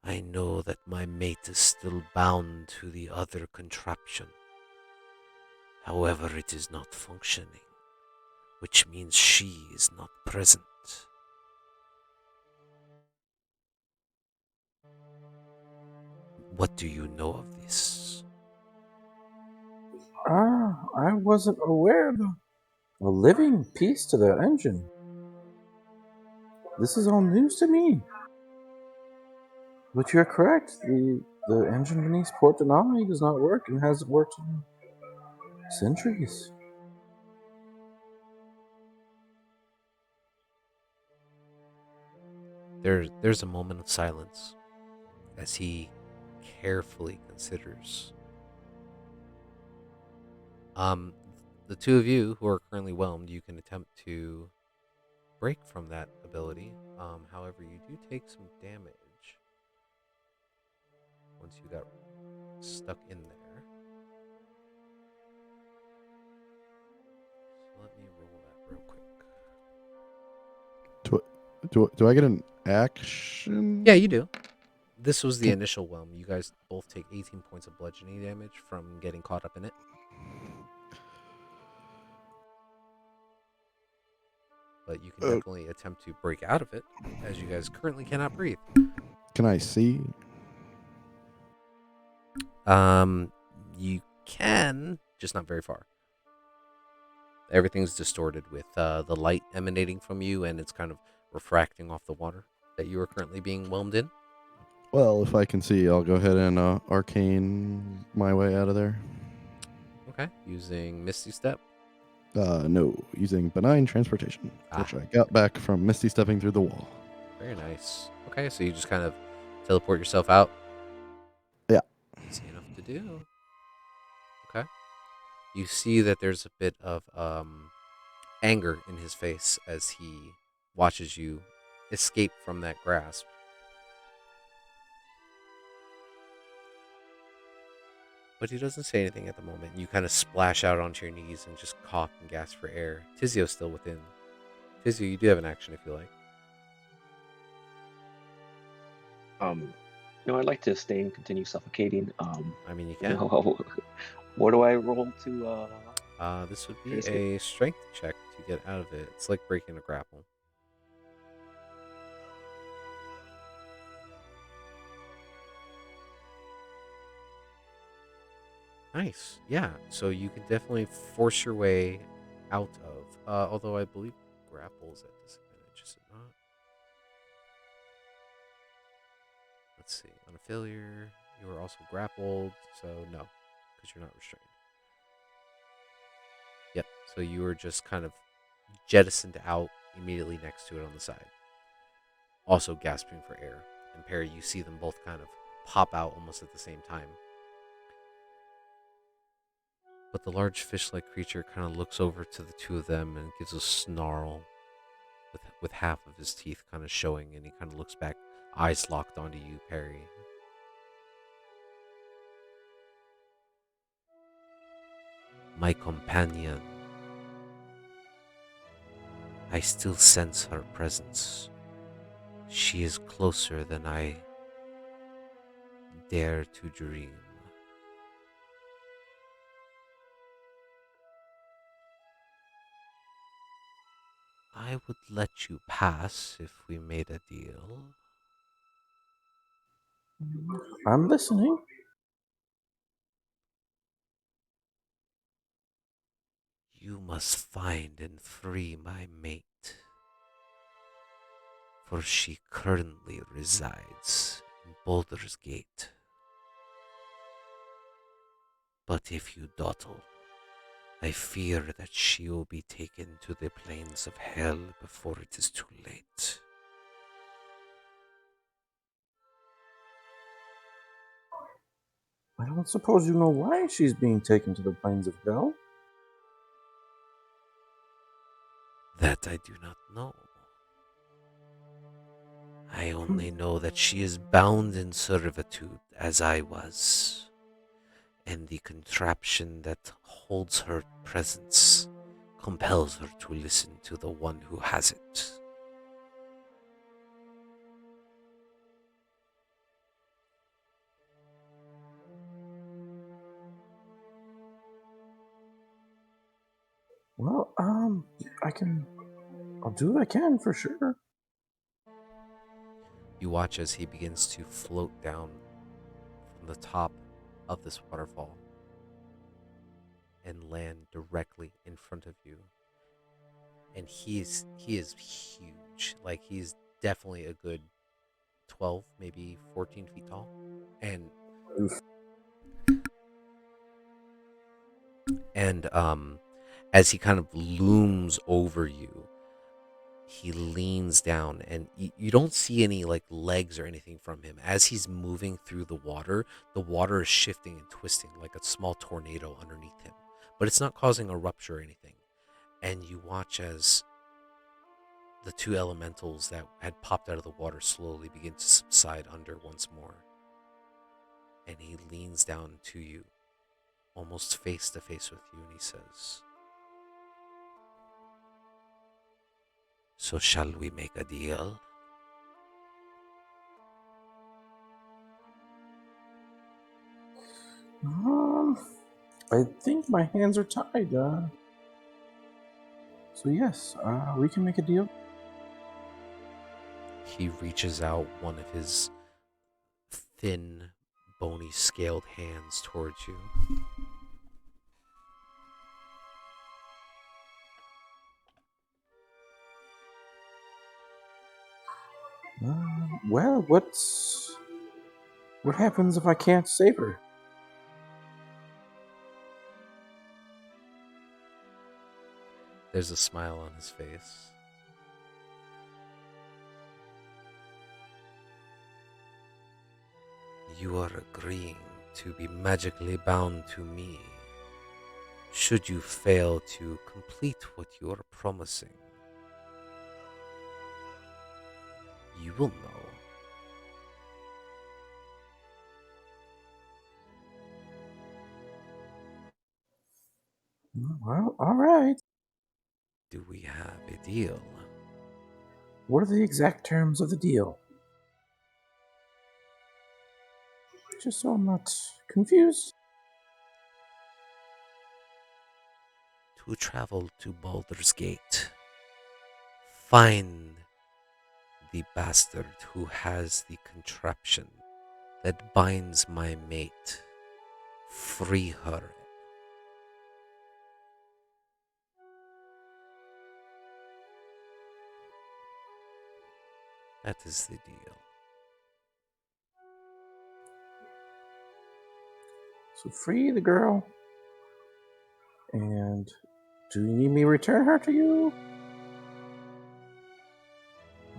I know that my mate is still bound to the other contraption. However, it is not functioning, which means she is not present. What do you know of this? I wasn't aware of a living piece to the engine. This is all news to me. But you're correct. The engine beneath Port Denali does not work and hasn't worked in centuries. There's a moment of silence as he carefully considers. The two of you who are currently whelmed, you can attempt to break from that ability. However, you do take some damage once you got stuck in there. So let me roll that real quick. Do I get an action? Yeah, you do. This was the Okay. initial whelm. You guys both take 18 points of bludgeoning damage from getting caught up in it. But you can definitely attempt to break out of it, as you guys currently cannot breathe. Can I see? You can, just not very far. Everything's distorted with the light emanating from you, and it's kind of refracting off the water that you are currently being whelmed in. Well, if I can see, I'll go ahead and arcane my way out of there. Okay, using Misty Step. No, using benign transportation, which I got back from Misty stepping through the wall. Very nice. Okay, so you just kind of teleport yourself out. Yeah. Easy enough to do. Okay. You see that there's a bit of anger in his face as he watches you escape from that grasp. But he doesn't say anything at the moment. You kind of splash out onto your knees and just cough and gasp for air. Tizio's still within. Tizio, you do have an action if you like. I'd like to stay and continue suffocating. I mean, you can. What do I roll to? This would be a strength check to get out of it. It's like breaking a grapple. Nice. Yeah. So you can definitely force your way out of. Although I believe grapples at disadvantage, is it not? Let's see. On a failure, you are also grappled. So no, because you're not restrained. Yep. So you were just kind of jettisoned out immediately next to it on the side. Also gasping for air. And Perry, you see them both kind of pop out almost at the same time. But the large fish-like creature kind of looks over to the two of them and gives a snarl with half of his teeth kind of showing, and he kind of looks back, eyes locked onto you, Perry. My companion. I still sense her presence. She is closer than I dare to dream. I would let you pass if we made a deal. I'm listening. You must find and free my mate, for she currently resides in Baldur's Gate. But if you dawdle, I fear that she will be taken to the plains of hell before it is too late. I don't suppose you know why she's being taken to the plains of hell? That I do not know. I only know that she is bound in servitude as I was, and the contraption that holds her presence compels her to listen to the one who has it. Well, I'll do what I can for sure. You watch as he begins to float down from the top of this waterfall and land directly in front of you. And he is huge. Like, he's definitely a good 12, maybe 14 feet tall. And Oof. as he kind of looms over you, he leans down, and you don't see any like legs or anything from him. As he's moving through the water is shifting and twisting like a small tornado underneath him, but it's not causing a rupture or anything. And you watch as the two elementals that had popped out of the water slowly begin to subside under once more. And he leans down to you, almost face to face with you, and he says, "So shall we make a deal?" I think my hands are tied. So yes, we can make a deal. He reaches out one of his thin, bony, scaled hands towards you. Well, what happens if I can't save her? There's a smile on his face. You are agreeing to be magically bound to me. Should you fail to complete what you are promising, you will know. Well, all right. Do we have a deal? What are the exact terms of the deal? Just so I'm not confused. To travel to Baldur's Gate, find the bastard who has the contraption that binds my mate. Free her. That is the deal. So free the girl. And do you need me to return her to you?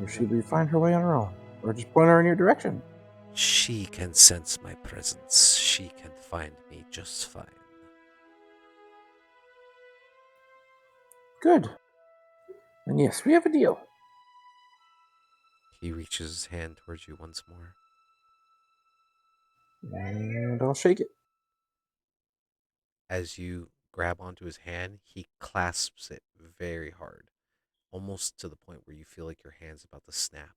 Or should we find her way on her own? Or just point her in your direction? She can sense my presence. She can find me just fine. Good. And yes, we have a deal. He reaches his hand towards you once more. And I'll shake it. As you grab onto his hand, he clasps it very hard. almost to the point where you feel like your hand's about to snap.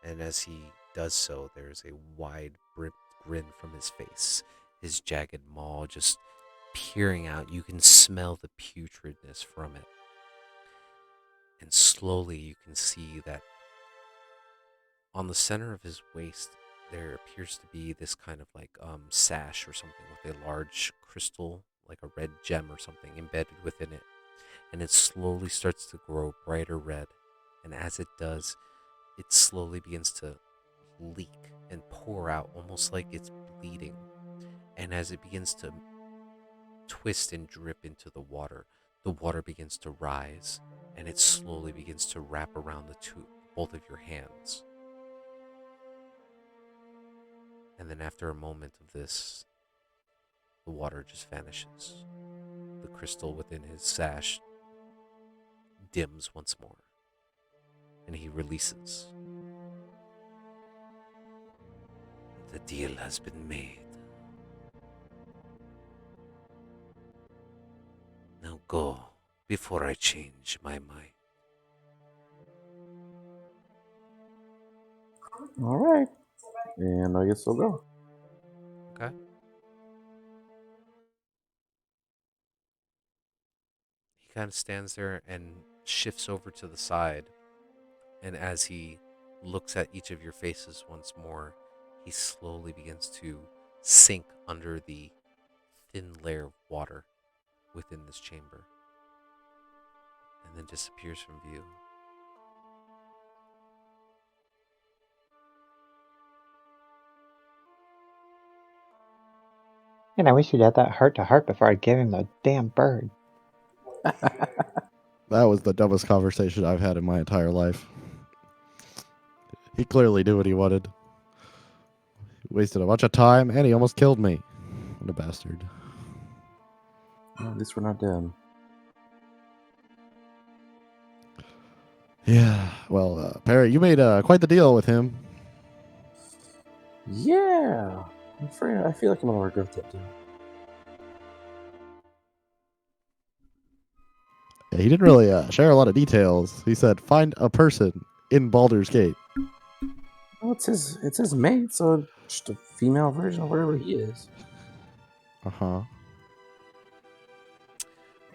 And as he does so, there's a wide grin from his face, his jagged maw just peering out. You can smell the putridness from it. And slowly you can see that on the center of his waist, there appears to be this kind of like sash or something with a large crystal, like a red gem or something embedded within it. And it slowly starts to grow brighter red. And as it does, it slowly begins to leak and pour out, almost like it's bleeding. And as it begins to twist and drip into the water begins to rise, and it slowly begins to wrap around both of your hands. And then after a moment of this, the water just vanishes. The crystal within his sash dims once more, and he releases. The deal has been made. Now go before I change my mind. All right. And I guess I'll go. Okay. He kind of stands there and shifts over to the side. And as he looks at each of your faces once more, he slowly begins to sink under the thin layer of water within this chamber, and then disappears from view. And I wish you'd had that heart-to-heart before I gave him the damn bird. That was the dumbest conversation I've had in my entire life. He clearly knew what he wanted. He wasted a bunch of time, and he almost killed me. What a bastard. Well, at least we're not dead. Yeah, well, Perry, you made quite the deal with him. Yeah. I'm afraid I feel like I'm gonna regret that deal. Yeah, he didn't really share a lot of details. He said, find a person in Baldur's Gate. Well, it's his mate, so just a female version of whatever he is. Uh-huh.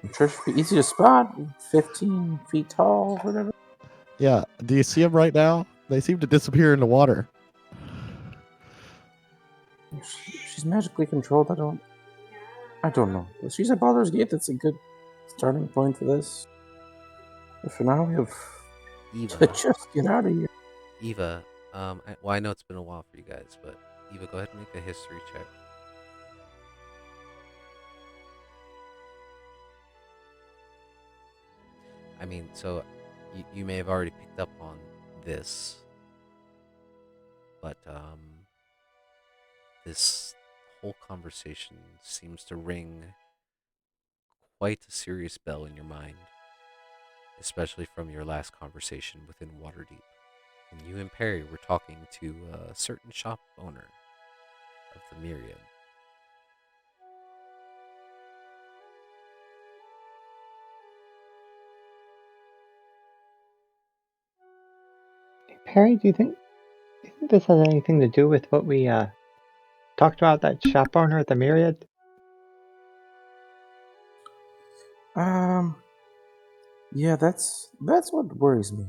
I'm sure it should be easy to spot. 15 feet tall, whatever. Yeah, do you see him right now? They seem to disappear in the water. She's magically controlled. I don't know. If she's at Baldur's Gate, that's a good starting point for this. But for now, we have to Eva, just get out of here. Eva, I know it's been a while for you guys, but Eva, go ahead and make a history check. I mean, so you may have already picked up on this, but this whole conversation seems to ring quite a serious bell in your mind, especially from your last conversation within Waterdeep. And you and Perry were talking to a certain shop owner of the Myriad. Perry, do you think this has anything to do with what we talked about, that shop owner at the Myriad? Yeah, that's what worries me.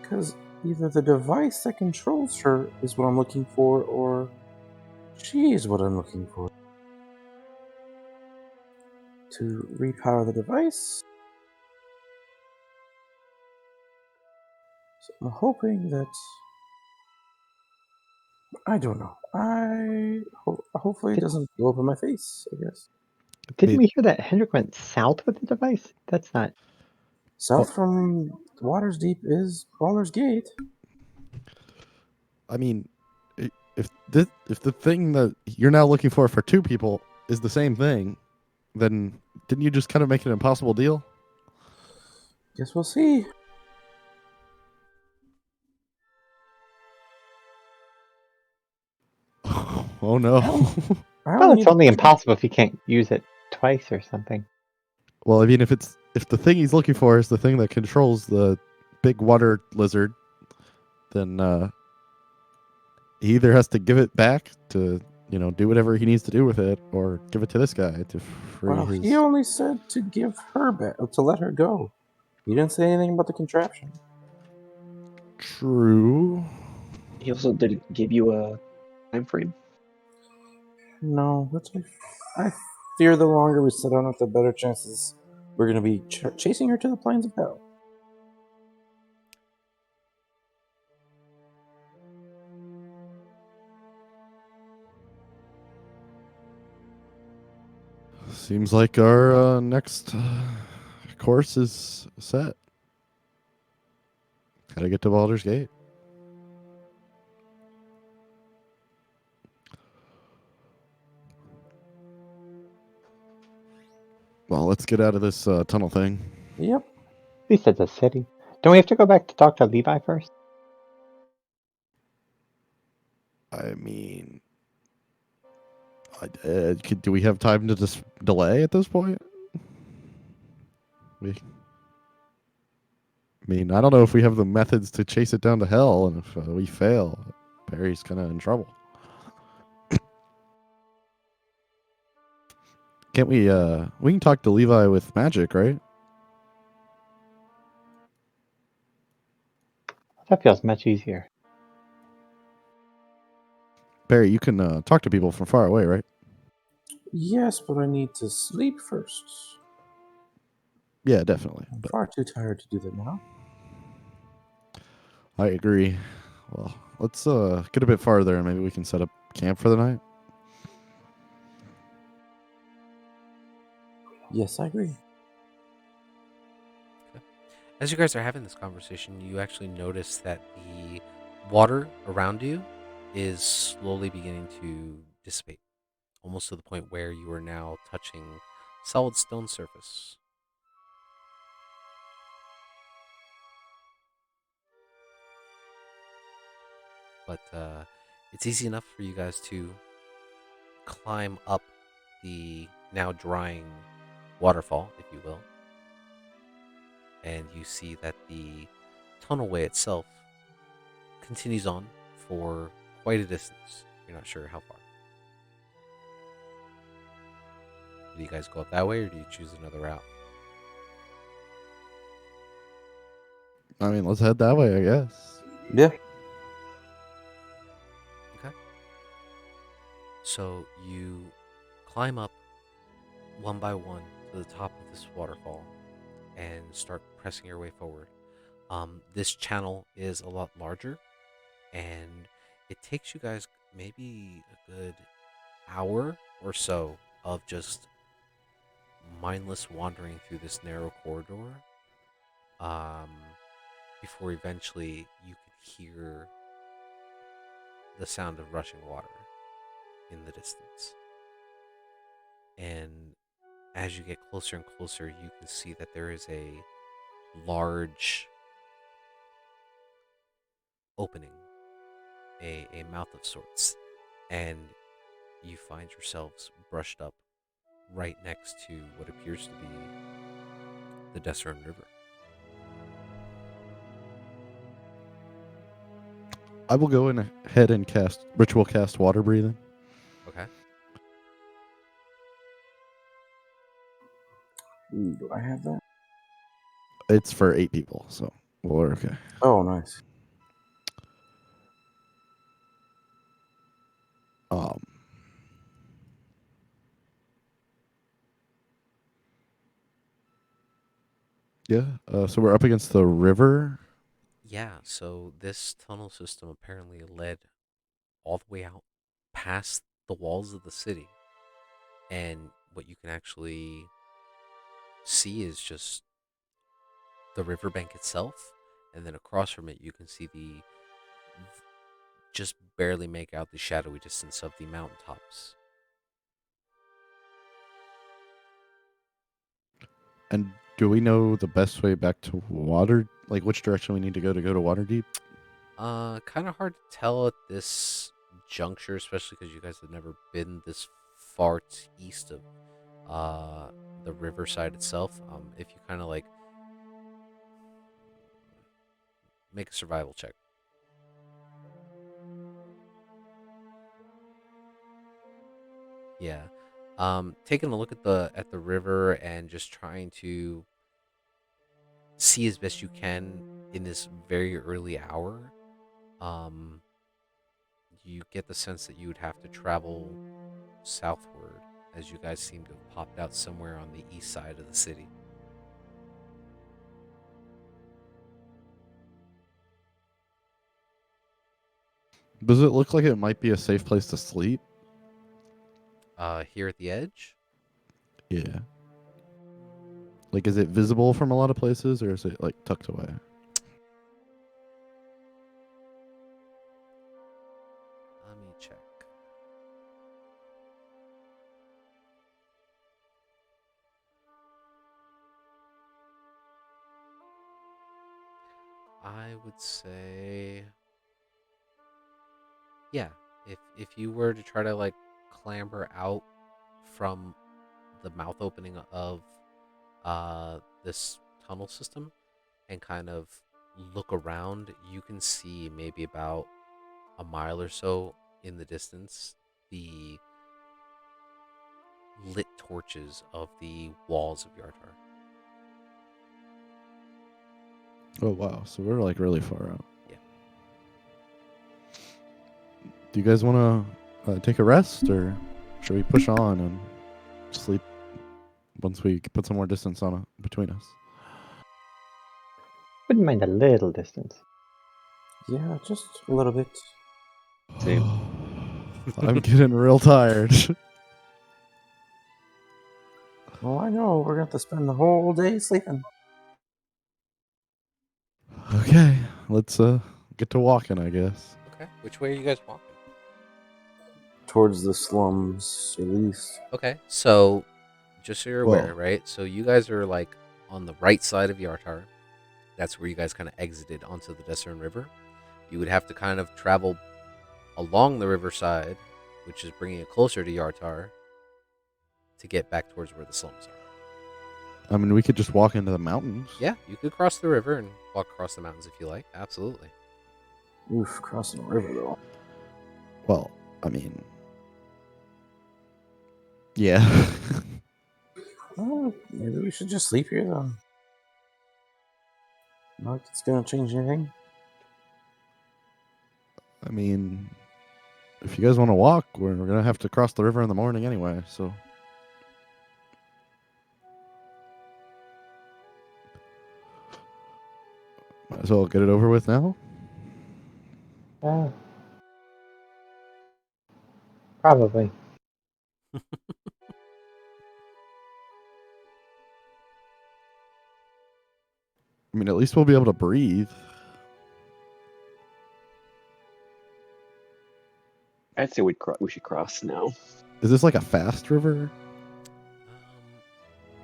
Because either the device that controls her is what I'm looking for, or she is what I'm looking for. To repower the device. So I'm hoping that. I don't know. Hopefully it doesn't blow up in my face, I guess. Didn't we hear that Hendrik went south with the device? That's not. South from Waterdeep is Baldur's Gate. I mean, if the thing that you're now looking for two people is the same thing, then didn't you just kind of make an impossible deal? Guess we'll see. Oh no. Well, it's only impossible if you can't use it twice or something. Well, I mean, if the thing he's looking for is the thing that controls the big water lizard, then he either has to give it back to do whatever he needs to do with it, or give it to this guy to free Well, his. he only said to give her back, to let her go. He didn't say anything about the contraption. True. He also didn't give you a time frame. No, I fear the longer we sit on it, the better chances we're going to be chasing her to the plains of hell. Seems like our next course is set. Gotta get to Baldur's Gate. Well, let's get out of this tunnel thing. Yep. At least it's a city. Don't we have to go back to talk to Levi first? I mean, do we have time to just delay at this point? I mean, I don't know if we have the methods to chase it down to hell, and if we fail, Perry's kind of in trouble. Can't we? We can talk to Levi with magic, right? That feels much easier. Perry, you can talk to people from far away, right? Yes, but I need to sleep first. Yeah, definitely. I'm But far too tired to do that now. I agree. Well, let's get a bit farther, and maybe we can set up camp for the night. Yes, I agree. As you guys are having this conversation, you actually notice that the water around you is slowly beginning to dissipate, almost to the point where you are now touching solid stone surface. But it's easy enough for you guys to climb up the now drying waterfall, if you will. And you see that the tunnelway itself continues on for quite a distance. You're not sure how far. Do you guys go up that way, or do you choose another route? I mean, let's head that way, I guess. Yeah. Okay. So you climb up one by one to the top of this waterfall and start pressing your way forward. This channel is a lot larger, and it takes you guys maybe a good hour or so of just mindless wandering through this narrow corridor, before eventually you could hear the sound of rushing water in the distance. And as you get closer and closer, you can see that there is a large opening, a mouth of sorts, and you find yourselves brushed up right next to what appears to be the Desert River. I will go ahead and cast ritual cast water breathing. Okay. Do I have that? It's for 8 people, so we're okay. Oh, nice. Yeah. So we're up against the river. Yeah, so this tunnel system apparently led all the way out past the walls of the city. And what you can actually see is just the riverbank itself. And then across from it, you can see just barely make out the shadowy distance of the mountaintops. And do we know the best way back to water? Like which direction we need to go to Waterdeep? Kind of hard to tell at this juncture, especially because you guys have never been this far east of the riverside itself. If you kind of like make a survival check. Yeah. Taking a look at the river and just trying to see as best you can in this very early hour. You get the sense that you would have to travel southward, as you guys seem to have popped out somewhere on the east side of the city. Does it look like it might be a safe place to sleep? Here at the edge, Yeah. Like, is it visible from a lot of places, or is it like tucked away? let me check. I would say, yeah, if you were to try to like clamber out from the mouth opening of this tunnel system and kind of look around, you can see maybe about a mile or so in the distance the lit torches of the walls of Yartar. Oh wow, so we're like really far out. Yeah. Do you guys want to take a rest, or should we push on and sleep once we put some more distance on between us? Wouldn't mind a little distance. Yeah, just a little bit. Same. I'm getting real tired. Oh, I know. We're going to have to spend the whole day sleeping. Okay, let's get to walking, I guess. Okay. Which way are you guys walking? Towards the slums, at least. Okay. So, just so you're Well- aware, right? So you guys are like on the right side of Yartar. That's where you guys kind of exited onto the Desern River. You would have to kind of travel along the riverside, which is bringing it closer to Yartar, to get back towards where the slums are. I mean, we could just walk into the mountains. Yeah, you could cross the river and walk across the mountains if you like. Absolutely. Oof, crossing the river, though. Well, I mean, yeah. Oh, maybe we should just sleep here, though. Not like it's going to change anything. I mean, if you guys want to walk, we're gonna have to cross the river in the morning anyway. So, might as well get it over with now. Probably. I mean, at least we'll be able to breathe. I'd say we should cross now. Is this like a fast river?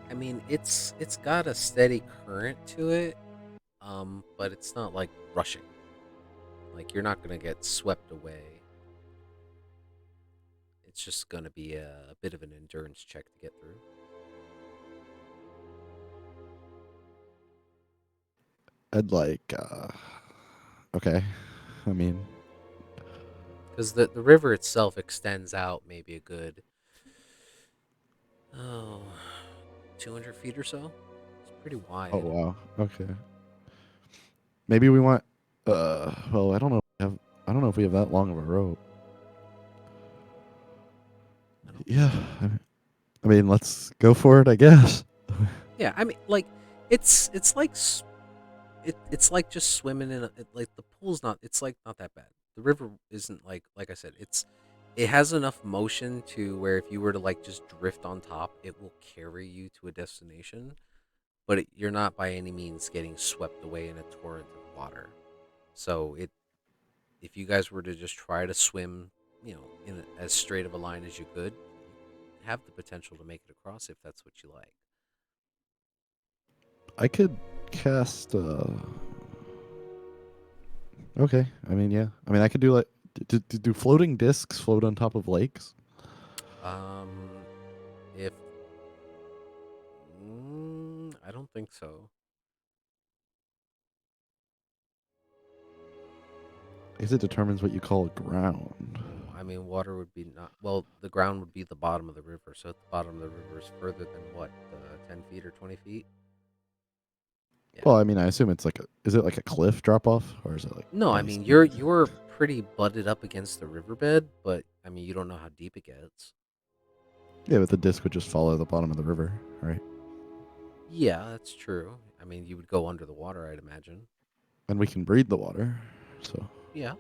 I mean, it's got a steady current to it, but it's not like rushing. Like you're not gonna get swept away. It's just gonna be a bit of an endurance check to get through. I'd like. Okay, I mean, Because the river itself extends out maybe a good 200 feet or so. It's pretty wide. oh wow. Okay. Maybe we want. Well, I don't know. I don't know if we have that long of a rope. I don't- Yeah. I mean, let's go for it, I guess. Yeah, I mean, like it's like it's like just swimming in like the pool's not. It's like not that bad. The river isn't like I said. It has enough motion to where if you were to like just drift on top, it will carry you to a destination. But you're not by any means getting swept away in a torrent of water. So if you guys were to just try to swim, in as straight of a line as you could, you have the potential to make it across if that's what you like. I could cast. Okay. I mean, yeah. I mean, I could do like. Do floating discs float on top of lakes? If don't think so. I guess it determines what you call ground. I mean, water would be not well. The ground would be the bottom of the river. So if the bottom of the river is further than what, 10 feet or 20 feet? Yeah. Well, I mean, I assume it's like is it like a cliff drop off, or is it like? No, I really mean steep? you're pretty butted up against the riverbed, but I mean you don't know how deep it gets. Yeah, but the disc would just follow the bottom of the river, right? Yeah, that's true. I mean you would go under the water, I'd imagine. And we can breathe the water, so Yeah.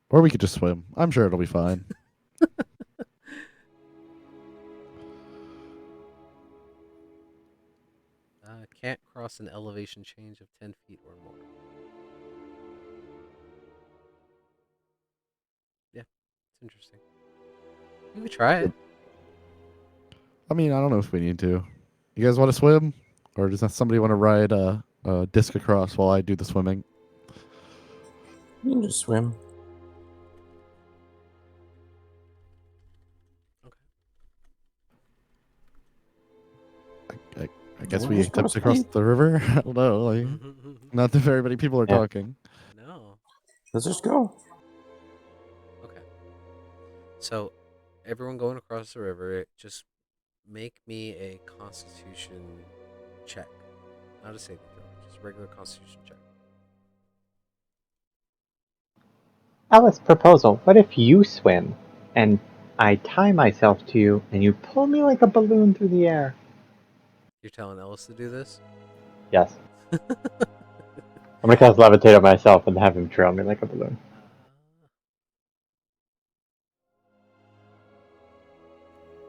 or we could just swim. I'm sure it'll be fine. Can't cross an elevation change of 10 feet or more. Yeah, it's interesting. You could try it. I mean, I don't know if we need to. You guys want to swim, or does somebody want to ride a disc across while I do the swimming? You can just swim. I guess We're we just gonna attempt to cross swim. the river. I don't know. Like, not that very many people are Yeah. talking. No. Let's just go. Okay. So, everyone going across the river, just make me a Constitution check. Not a saving throw, just a regular Constitution check. Alice, proposal. What if you swim and I tie myself to you and you pull me like a balloon through the air? You're telling Ellis to do this? Yes. I'm gonna cast levitate on myself and have him trail me like a balloon.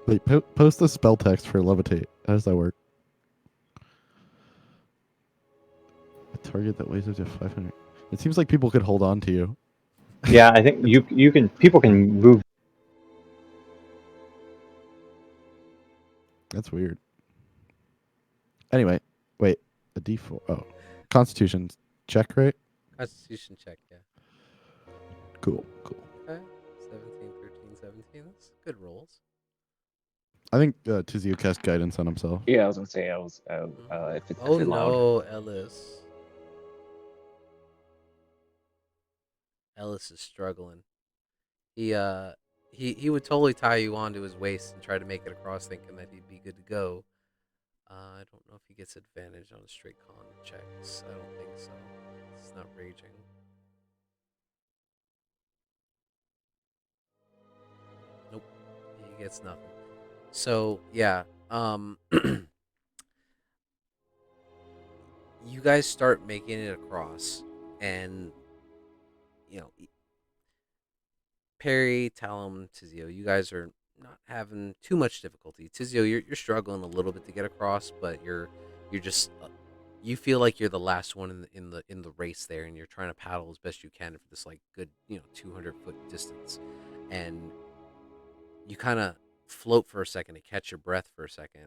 Wait, post the spell text for levitate. How does that work? A target that weighs up to 500. It seems like people could hold on to you. Yeah, I think you can. People can move. That's weird. Anyway, wait. A D4. Oh, Constitution check, right? Constitution check, yeah. Cool. Okay. 17, 13, 17. That's good rolls. I think Tizio cast guidance on himself. Yeah, I was gonna say if it's Oh if it allowed. no, Ellis. Ellis is struggling. He would totally tie you onto his waist and try to make it across, thinking that he'd be good to go. I don't know if he gets advantage on straight con checks. I don't think so. It's not raging. Nope. He gets nothing. So yeah, you guys start making it across, and Perry, Talum, Tizio, you guys are not having too much difficulty. Tizio, you're struggling a little bit to get across, but you're just you feel like you're the last one in the race there, and you're trying to paddle as best you can for this like good 200-foot distance, and you kind of float for a second to catch your breath for a second,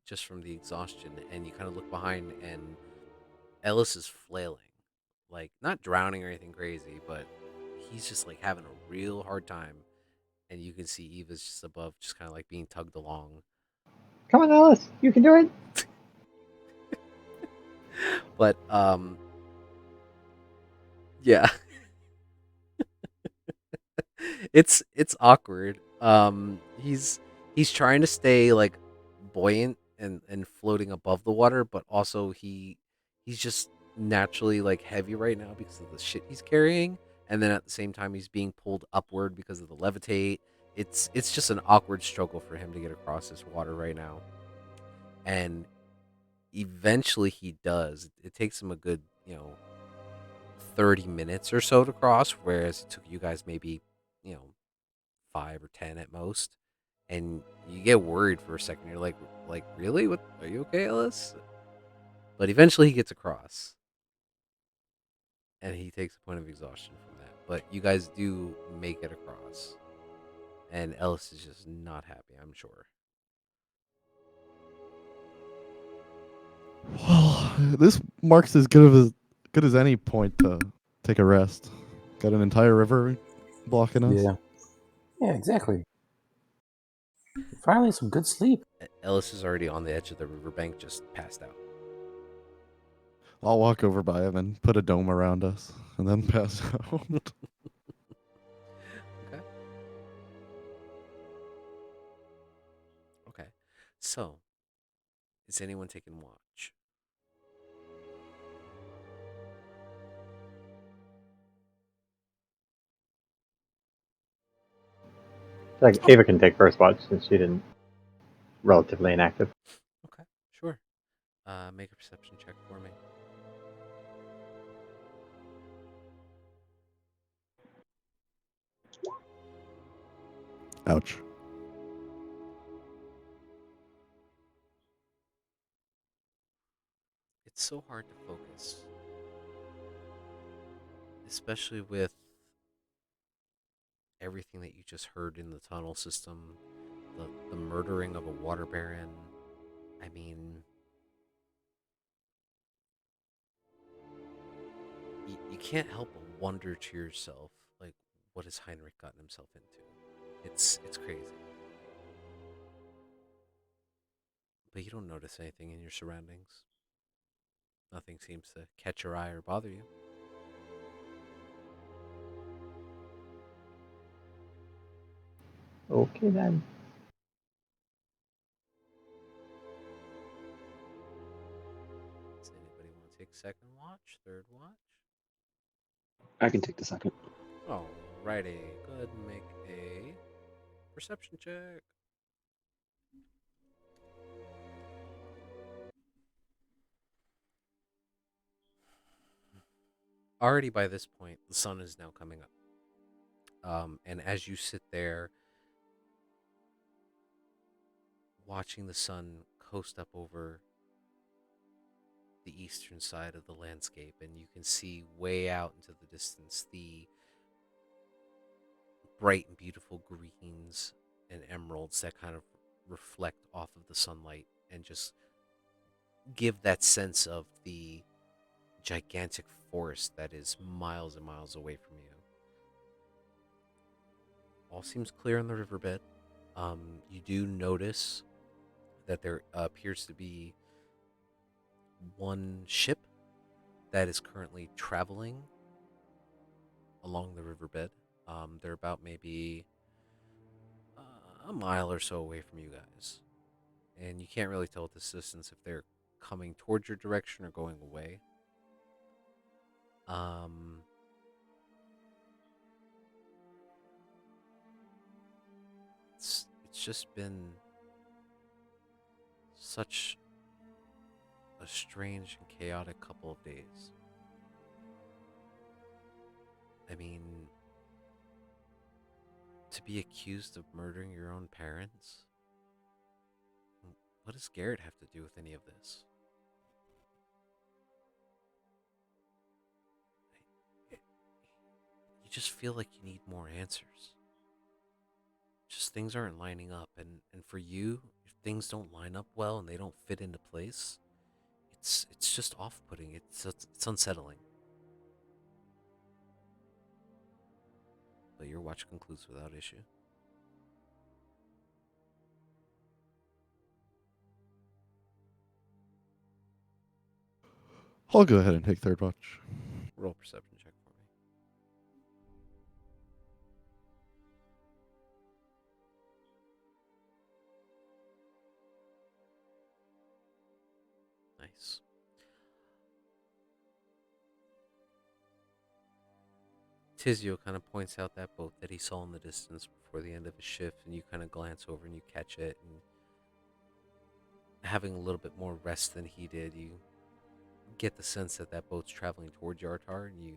just from the exhaustion, and you kind of look behind, and Ellis is flailing, like not drowning or anything crazy, but he's just like having a real hard time, and you can see Eva's just above, just kind of like being tugged along. Come on, Alice, you can do it. But yeah, it's awkward. He's trying to stay like buoyant and floating above the water, but also he's just naturally like heavy right now because of the shit he's carrying, and then at the same time he's being pulled upward because of the levitate. It's just an awkward struggle for him to get across this water right now, and eventually he does. It takes him a good 30 minutes or so to cross, whereas it took you guys maybe 5 or 10 at most. And you get worried for a second. You're like really? What? Are you okay, Ellis? But eventually he gets across, and he takes a point of exhaustion from that. But you guys do make it across, and Ellis is just not happy, I'm sure. Well, this marks as good as any point to take a rest. Got an entire river blocking us. Yeah, exactly. Finally, some good sleep. Ellis is already on the edge of the riverbank, just passed out. I'll walk over by him and put a dome around us, and then pass out. Okay. Okay. So, is anyone taking watch? Like Ava can take first watch since she didn't relatively inactive. Okay, sure. Make a perception check for me. Ouch. It's so hard to focus, especially with everything that you just heard in the tunnel system, the murdering of a water baron. I mean, you can't help but wonder to yourself, like, what has Heinrich gotten himself into? It's crazy. But you don't notice anything in your surroundings. Nothing seems to catch your eye or bother you. Okay then. Does anybody want to take second watch, third watch? I can take the second. Alrighty, go ahead and make a perception check. Already by this point, the sun is now coming up. And as you sit there watching the sun coast up over the eastern side of the landscape, and you can see way out into the distance the bright and beautiful greens and emeralds that kind of reflect off of the sunlight and just give that sense of the gigantic forest that is miles and miles away from you. All seems clear on the riverbed. You do notice that there appears to be one ship that is currently traveling along the riverbed. They're about maybe a mile or so away from you guys, and you can't really tell at this distance if they're coming towards your direction or going away. Um, it's just been such a strange and chaotic couple of days. I mean, to be accused of murdering your own parents? What does Garrett have to do with any of this? You just feel like you need more answers. Just things aren't lining up, and for you, if things don't line up well and they don't fit into place, it's just off-putting. It's unsettling. But your watch concludes without issue. I'll go ahead and take third watch. Roll perception check for me. Nice. Tizio kind of points out that boat that he saw in the distance before the end of his shift, and you kind of glance over and you catch it. And having a little bit more rest than he did, you get the sense that that boat's traveling toward Yartar, and you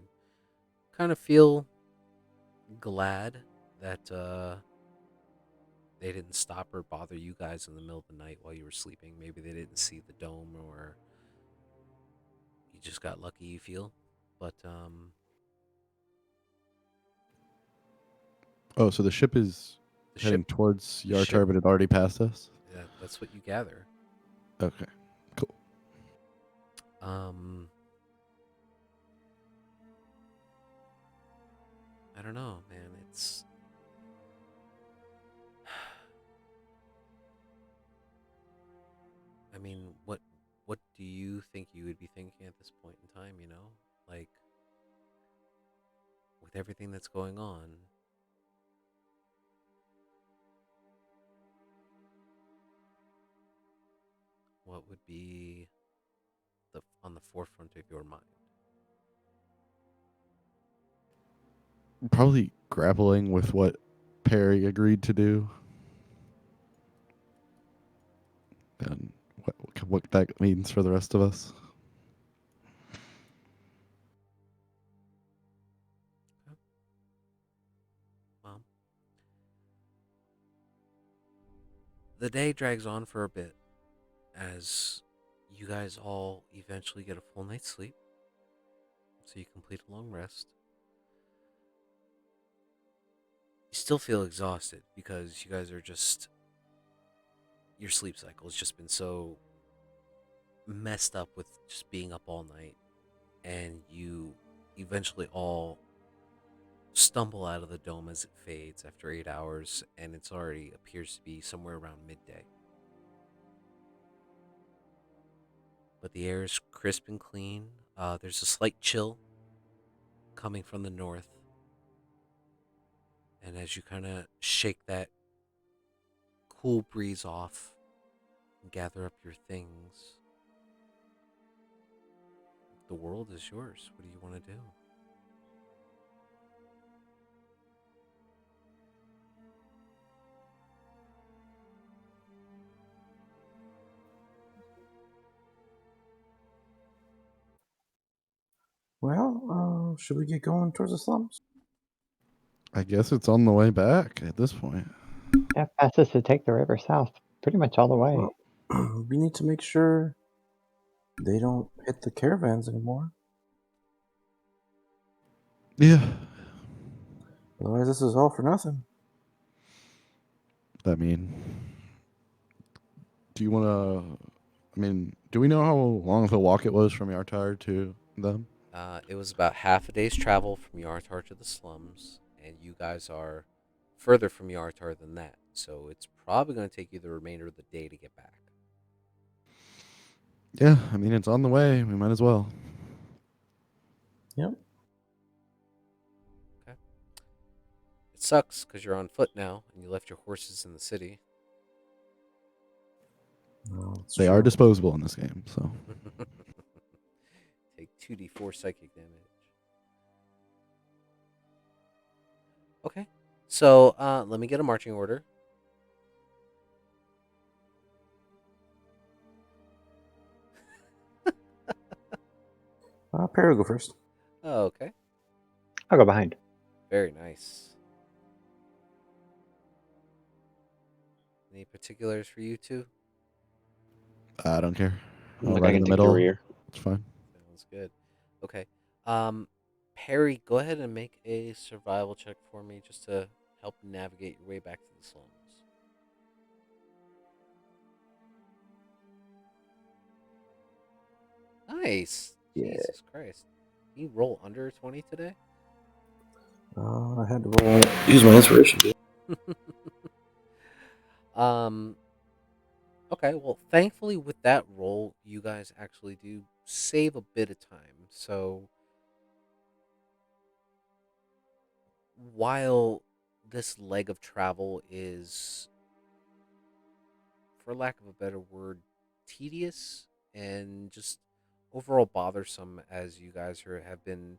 kind of feel glad that they didn't stop or bother you guys in the middle of the night while you were sleeping. Maybe they didn't see the dome, or you just got lucky, you feel. But Oh, so the ship is the heading ship, towards the Yartar, ship- but it already passed us? yeah, that's what you gather. Okay. Cool. I don't know, man. mean, what do you think you would be thinking at this point in time? Like with everything that's going on. What would be on the forefront of your mind? Probably grappling with what Perry agreed to do and what that means for the rest of us. Okay. Well, the day drags on for a bit as you guys all eventually get a full night's sleep. So you complete a long rest. You still feel exhausted because you guys are just, your sleep cycle has just been so messed up with just being up all night, and you eventually all stumble out of the dome as it fades after 8 hours, and it's already appears to be somewhere around midday. But the air is crisp and clean. There's a slight chill coming from the north, and as you kind of shake that cool breeze off and gather up your things, the world is yours. What do you want to do? Well, should we get going towards the slums? I guess it's on the way back at this point. Yeah, fastest to take the river south, pretty much all the way. Well, we need to make sure they don't hit the caravans anymore. Yeah. Otherwise, this is all for nothing. I mean, do you want to? I mean, do we know how long of a walk it was from Yartar to them? It was about half a day's travel from Yartar to the slums, and you guys are further from Yartar than that, so it's probably going to take you the remainder of the day to get back. Yeah, I mean, it's on the way. We might as well. Yep. Okay. It sucks because you're on foot now, and you left your horses in the city. No, it's They true. are disposable in this game, so. Take 2d4 psychic damage. Okay. So let me get a marching order. Perry, go first. Oh, okay. I'll go behind. Very nice. Any particulars for you two? I don't care. I'll Like ride I in can the take the middle. rear. It's fine. Sounds good. Okay. Perry, go ahead and make a survival check for me just to help navigate your way back to the slums. Nice. Yeah. Jesus Christ. You roll under 20 today? I had to use my inspiration. um okay, well thankfully with that roll you guys actually do save a bit of time. So while this leg of travel is, for lack of a better word, tedious and just overall bothersome, as you guys have been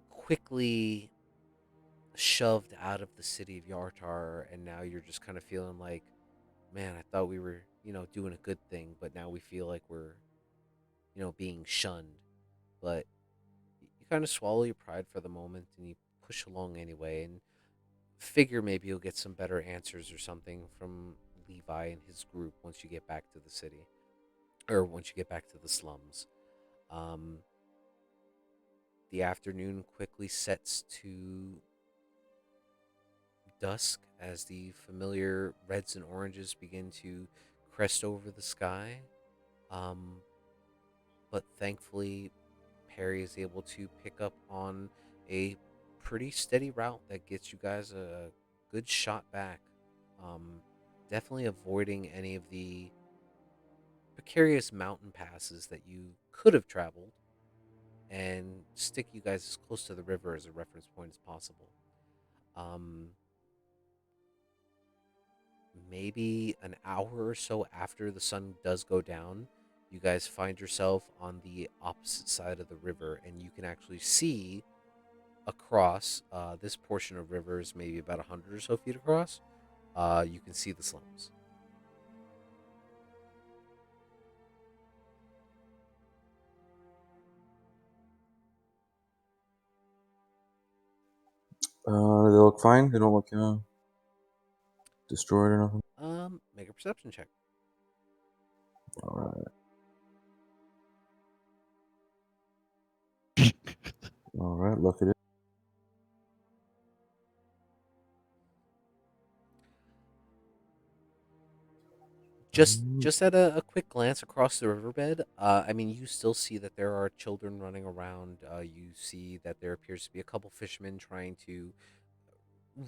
quickly shoved out of the city of Yartar, and now you're just kind of feeling like, man, I thought we were, doing a good thing, but now we feel like we're, being shunned. But you kind of swallow your pride for the moment and you push along anyway, and figure maybe you'll get some better answers or something from Levi and his group once you get back to the city, or once you get back to the slums. Um, the afternoon quickly sets to dusk as the familiar reds and oranges begin to crest over the sky. Um, but thankfully, Perry is able to pick up on a pretty steady route that gets you guys a good shot back. Definitely avoiding any of the precarious mountain passes that you could have traveled and stick you guys as close to the river as a reference point as possible. Um, Maybe an hour or so after the sun does go down, you guys find yourself on the opposite side of the river, and you can actually see across this portion of rivers, maybe about 100 or so feet across. You can see the slums. They look fine. They don't look destroyed or nothing. Make a perception check. All right. All right. Look at it. Just at a quick glance across the riverbed, I mean, you still see that there are children running around. You see that there appears to be a couple fishermen trying to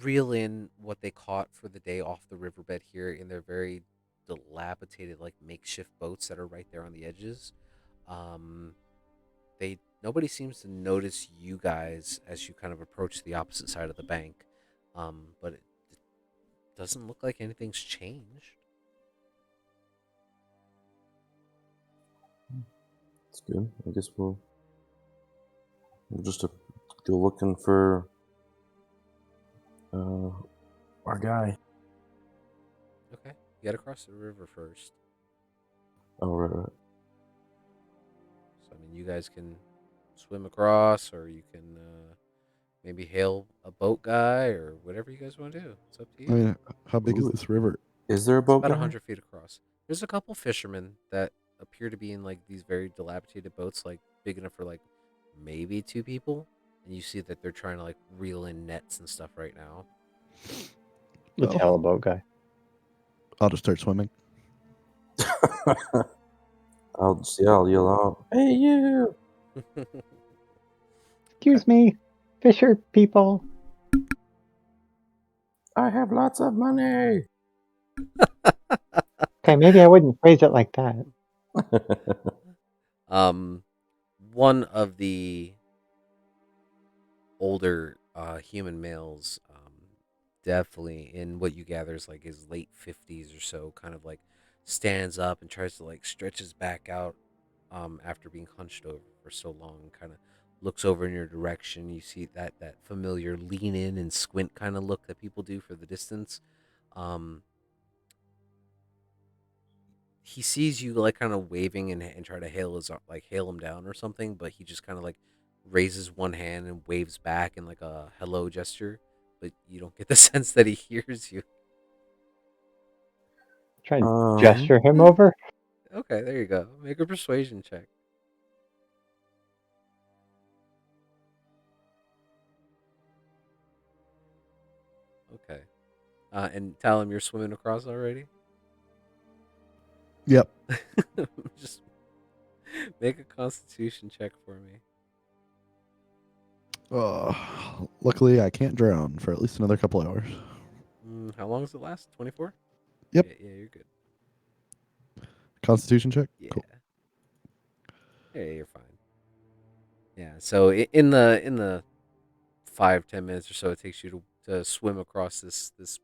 reel in what they caught for the day off the riverbed here in their very dilapidated, like makeshift boats that are right there on the edges. Um, they Nobody seems to notice you guys as you kind of approach the opposite side of the bank, but it doesn't look like anything's changed. It's good. I guess we'll just go looking for our guy. Okay, you gotta cross the river first. Oh, right. So I mean, you guys can swim across, or you can maybe hail a boat guy, or whatever you guys want to do. It's up to I you. mean, how big is Ooh. this river? Is there a It's boat about guy? 100 feet across. There's a couple fishermen that appear to be in like these very dilapidated boats, like big enough for like maybe two people. And you see that they're trying to like reel in nets and stuff right now. Let's Oh. hail a boat guy. I'll just start swimming. I'll yell out, "Hey, you!" Excuse me, fisher people. I have lots of money. Okay, maybe I wouldn't phrase it like that. One of the older human males, definitely in what you gather is like his late 50s or so, kind of like stands up and tries to like stretch his back out after being hunched over for so long, kind of looks over in your direction. You see that familiar lean in and squint kind of look that people do for the distance. um he sees you like kind of waving and try to hail him down or something, but he just kind of like raises one hand and waves back in like a hello gesture, but you don't get the sense that he hears you. Try and gesture him over. Okay, there you go. Make a persuasion check. Okay. And tell him you're swimming across already. Yep. Just make a constitution check for me. Luckily, I can't drown for at least another couple hours. How long does it last? 24? Yep. Yeah, you're good. Constitution check? Yeah. Cool. Yeah, you're fine. Yeah, so in the 5-10 minutes or so it takes you to swim across this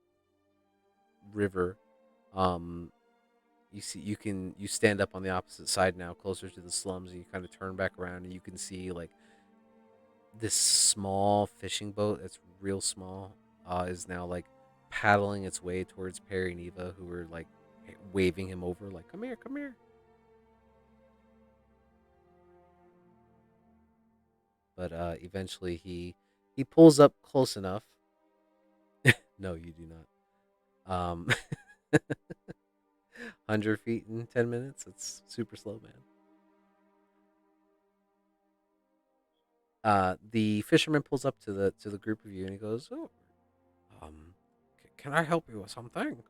river, you stand up on the opposite side now, closer to the slums, and you kind of turn back around and you can see like this small fishing boat that's real small, is now like paddling its way towards Perry and Eva, who are like waving him over, like, come here, come here. But eventually he pulls up close enough. No, you do not. 100 feet in 10 minutes. It's super slow, man. The fisherman pulls up to the group of you and he goes, "Oh, can I help you with something?"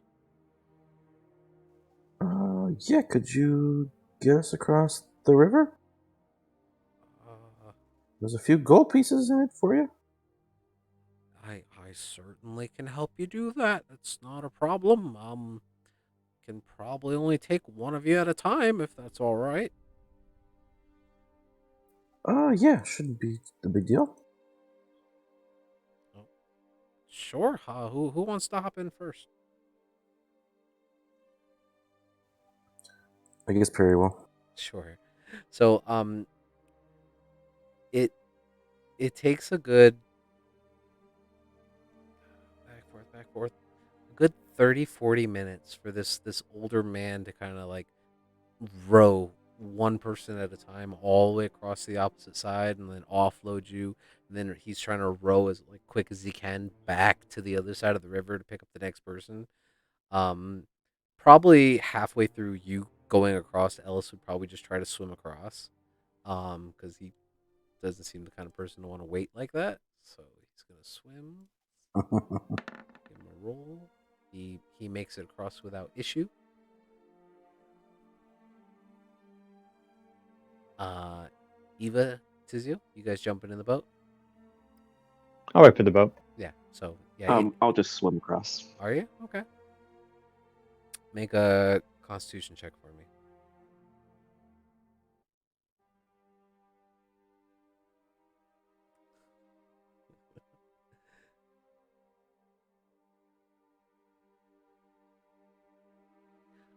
Yeah. Could you get us across the river? There's a few gold pieces in it for you. I certainly can help you do that. It's not a problem. can probably only take one of you at a time, if that's all right. Yeah, shouldn't be the big deal. Oh, sure. Who wants to hop in first? I guess Perry will. Sure. So it it takes a good back forth, a good 30-40 minutes for this older man to kind of like row one person at a time all the way across the opposite side and then offload you, and then he's trying to row as like quick as he can back to the other side of the river to pick up the next person. um Probably halfway through you going across, Ellis would probably just try to swim across, because he doesn't seem the kind of person to want to wait like that, so he's gonna swim. Give him a roll. He makes it across without issue. Uh, Eva, Tizio, you guys jumping in the boat? I'll wait for the boat. Yeah. So yeah, I'll just swim across. are you okay? Make a Constitution check for me.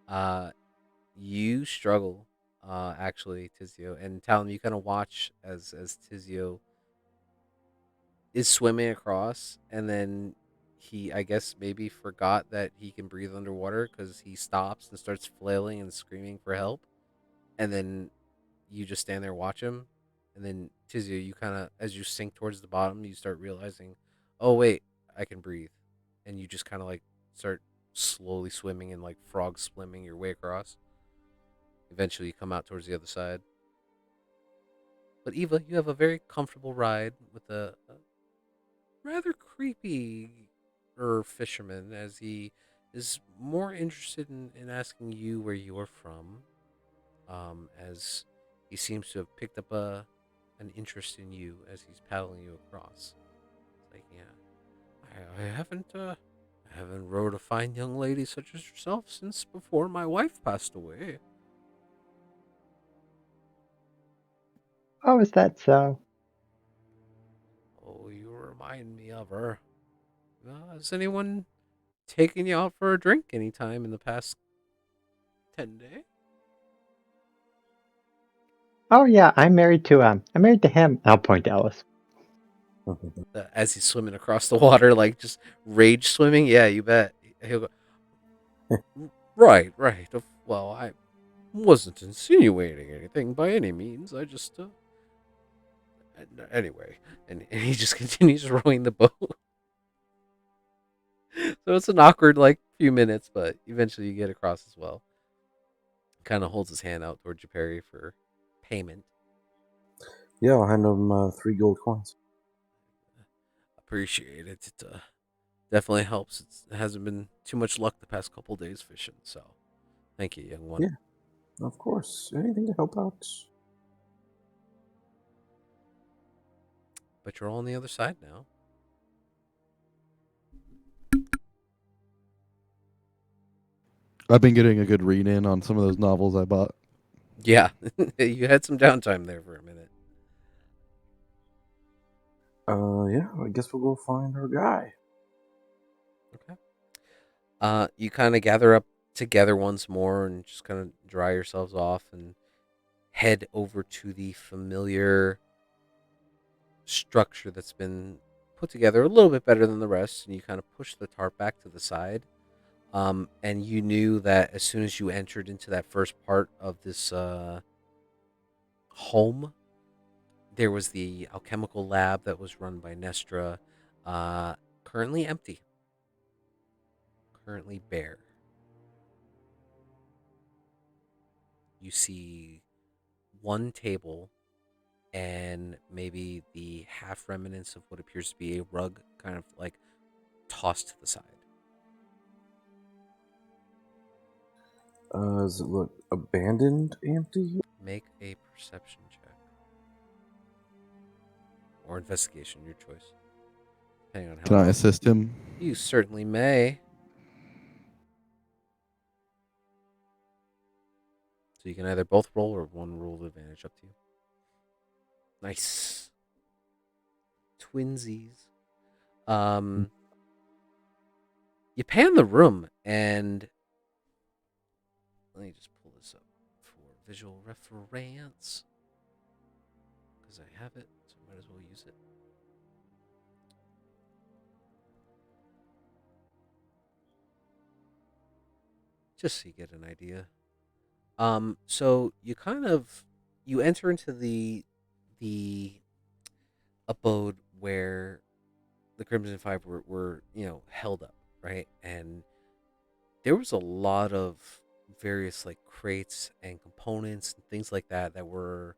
Uh, you struggle, actually, Tizio, and Talon. You kind of watch as Tizio is swimming across, and then he, I guess, maybe forgot that he can breathe underwater because he stops and starts flailing and screaming for help, and then you just stand there watch him, and then Tizio, you kind of as you sink towards the bottom, you start realizing, oh wait, I can breathe, and you just kind of like start slowly swimming and like frog swimming your way across. Eventually, you come out towards the other side. But Eva, you have a very comfortable ride with a rather creepy fisherman, as he is more interested in asking you where you're from, as he seems to have picked up an interest in you as he's paddling you across. It's like, yeah, I haven't rode a fine young lady such as yourself since before my wife passed away. Oh, is that so? Oh, you remind me of her. Has anyone taken you out for a drink anytime in the past 10 days? Oh yeah, I'm married to him. I'll point to Ellis. As he's swimming across the water, like just rage swimming. Yeah, you bet. He'll go, right, right. Well, I wasn't insinuating anything by any means. I just, anyway. And he just continues rowing the boat. So it's an awkward, like, few minutes, but eventually you get across as well. Kind of holds his hand out towards you, Perry, for payment. Yeah, I'll hand him 3 gold coins. Appreciate it. It definitely helps. It hasn't been too much luck the past couple days fishing, so thank you, young one. Yeah. Of course. Anything to help out? But you're all on the other side now. I've been getting a good read in on some of those novels I bought. Yeah, you had some downtime there for a minute. Yeah, I guess we'll go find our guy. Okay. You kind of gather up together once more and just kind of dry yourselves off and head over to the familiar structure that's been put together a little bit better than the rest, and you kind of push the tarp back to the side. And you knew that as soon as you entered into that first part of this home, there was the alchemical lab that was run by Nestra, currently empty, currently bare. You see one table and maybe the half remnants of what appears to be a rug kind of like tossed to the side. Does it look abandoned, empty? Make a perception check or investigation, your choice. Depending on how Can I assist him? you certainly may. So you can either both roll or one roll of advantage, up to you. Nice. Twinsies. You pan the room, and let me just pull this up for visual reference because I have it, so I might as well use it. Just so you get an idea. So you enter into the abode where the Crimson Five were held up, right? And there was a lot of various like crates and components and things like that that were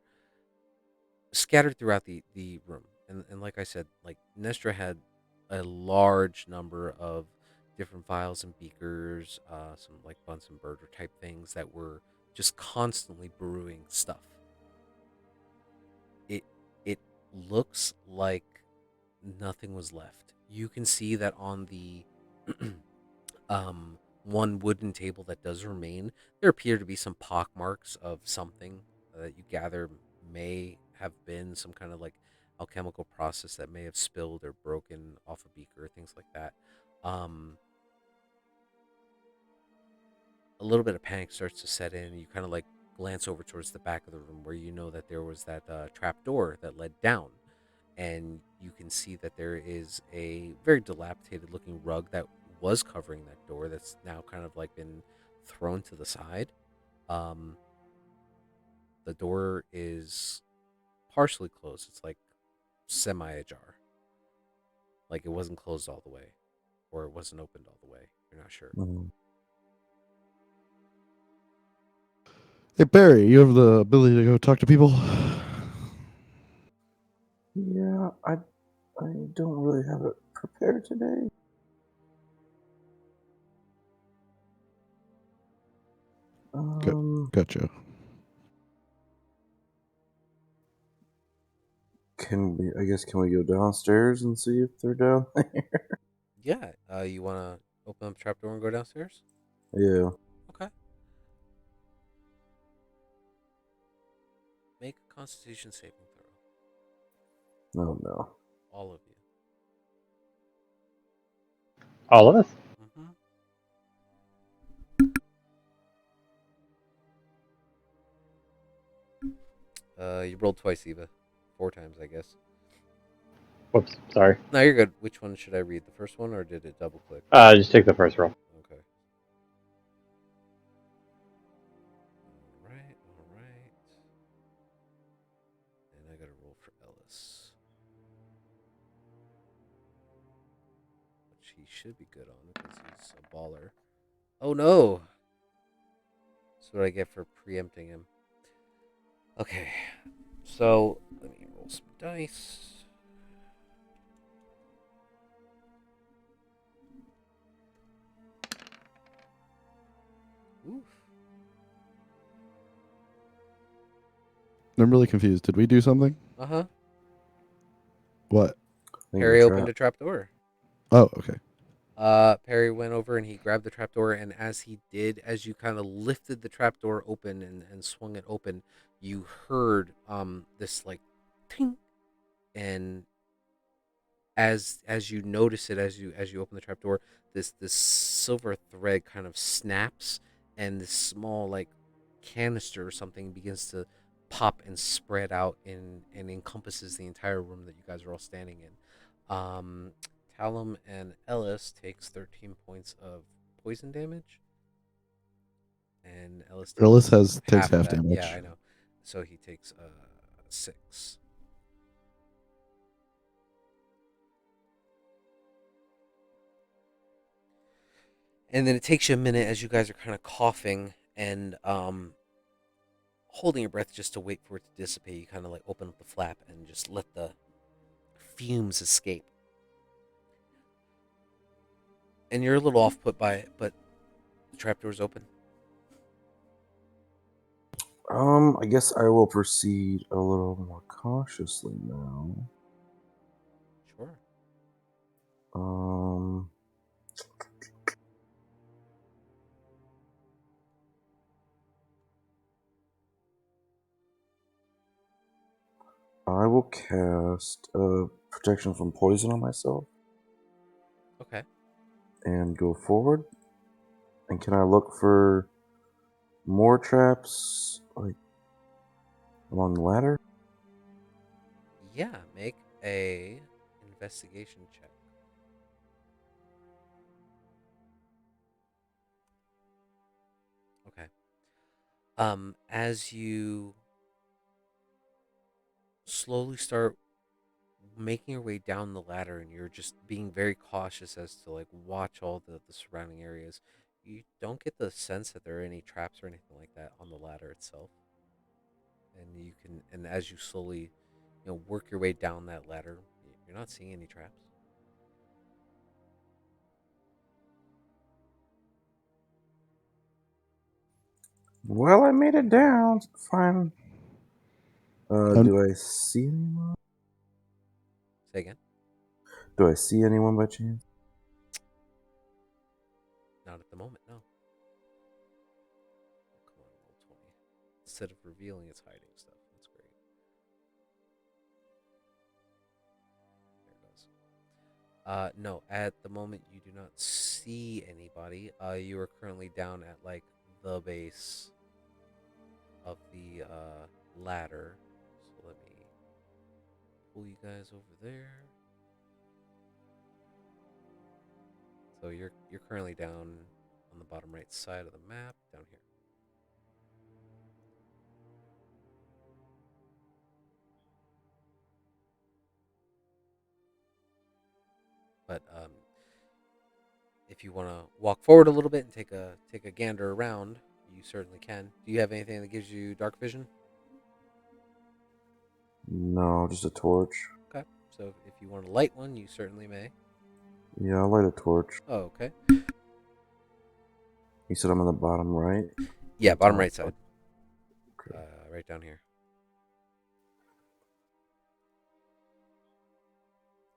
scattered throughout the room. And like I said, like Nestra had a large number of different vials and beakers, some like Bunsen burner type things that were just constantly brewing stuff. It looks like nothing was left. You can see that on the one wooden table that does remain, there appear to be some pock marks of something that you gather may have been some kind of like alchemical process that may have spilled or broken off a beaker, things like that. A little bit of panic starts to set in. You kind of like glance over towards the back of the room where you know that there was that trap door that led down, and you can see that there is a very dilapidated looking rug that was covering that door that's now kind of like been thrown to the side. Um, the door is partially closed. It's like semi ajar. Like it wasn't closed all the way, or it wasn't opened all the way. You're not sure. Mhm. Hey Barry, you have the ability to go talk to people. Yeah, I don't really have it prepared today. Gotcha. Can we? I guess can we go downstairs and see if they're down there? Yeah. You want to open up the trapdoor and go downstairs? Yeah. Okay. Make a Constitution saving throw. Oh no. All of you. All of us? Mm-hmm. You rolled twice, Eva. 4 times, I guess. Whoops, sorry. No, you're good. Which one should I read? The first one, or did it double click? Just take the first roll. Okay. All right, all right. And I gotta roll for Ellis, which he should be good on because he's a baller. Oh no! That's what I get for preempting him. Okay, so let me roll some dice. Oof. I'm really confused. Did we do something? Uh huh. What? Perry opened a trapdoor. Oh, okay. Perry went over and he grabbed the trapdoor, and as he did, as you kind of lifted the trapdoor open and swung it open, you heard this like ting, and as you notice it, as you open the trapdoor, this silver thread kind of snaps, and this small like canister or something begins to pop and spread out and encompasses the entire room that you guys are all standing in. Talum and Ellis takes 13 points of poison damage, and Ellis takes of half that. damage. Yeah, I know. So he takes 6. And then it takes you a minute as you guys are kind of coughing and holding your breath just to wait for it to dissipate. You kind of like open up the flap and just let the fumes escape. And you're a little off put by it, but the trapdoor's open. I guess I will proceed a little more cautiously now. Sure. I will cast protection from poison on myself Okay. and go forward. And can I look for more traps, like along the ladder? Yeah, make a investigation check. Okay. As you slowly start making your way down the ladder and you're just being very cautious as to like watch all the surrounding areas, you don't get the sense that there are any traps or anything like that on the ladder itself. And you can, and as you slowly, work your way down that ladder, you're not seeing any traps. Well, I made it down. Fine. Um, Do I see anyone? Say again. Do I see anyone by chance? Not at the moment, no. Come on, roll 20. Instead of revealing, it's hiding stuff. That's great. There it goes. No, at the moment you do not see anybody. You are currently down at like the base of the ladder. So let me pull you guys over there. So you're currently down on the bottom right side of the map, down here. But if you want to walk forward a little bit and take a gander around, you certainly can. Do you have anything that gives you dark vision? No, just a torch. Okay. So if you want to light one, you certainly may. Yeah, I'll light a torch. Oh, okay. You said I'm on the bottom right? Yeah, bottom Top. right side. Okay. Right down here.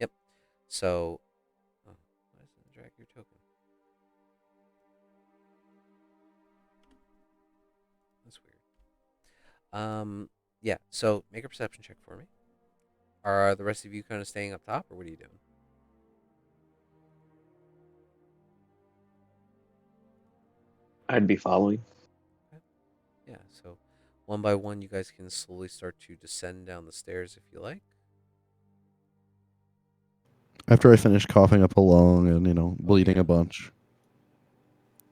Yep. So, oh, why doesn't it drag your token? That's weird. Yeah. So make a perception check for me. Are the rest of you kind of staying up top, or what are you doing? I'd be following. Okay. Yeah. So, one by one, you guys can slowly start to descend down the stairs if you like. after I finish coughing up a lung and bleeding dear. a bunch.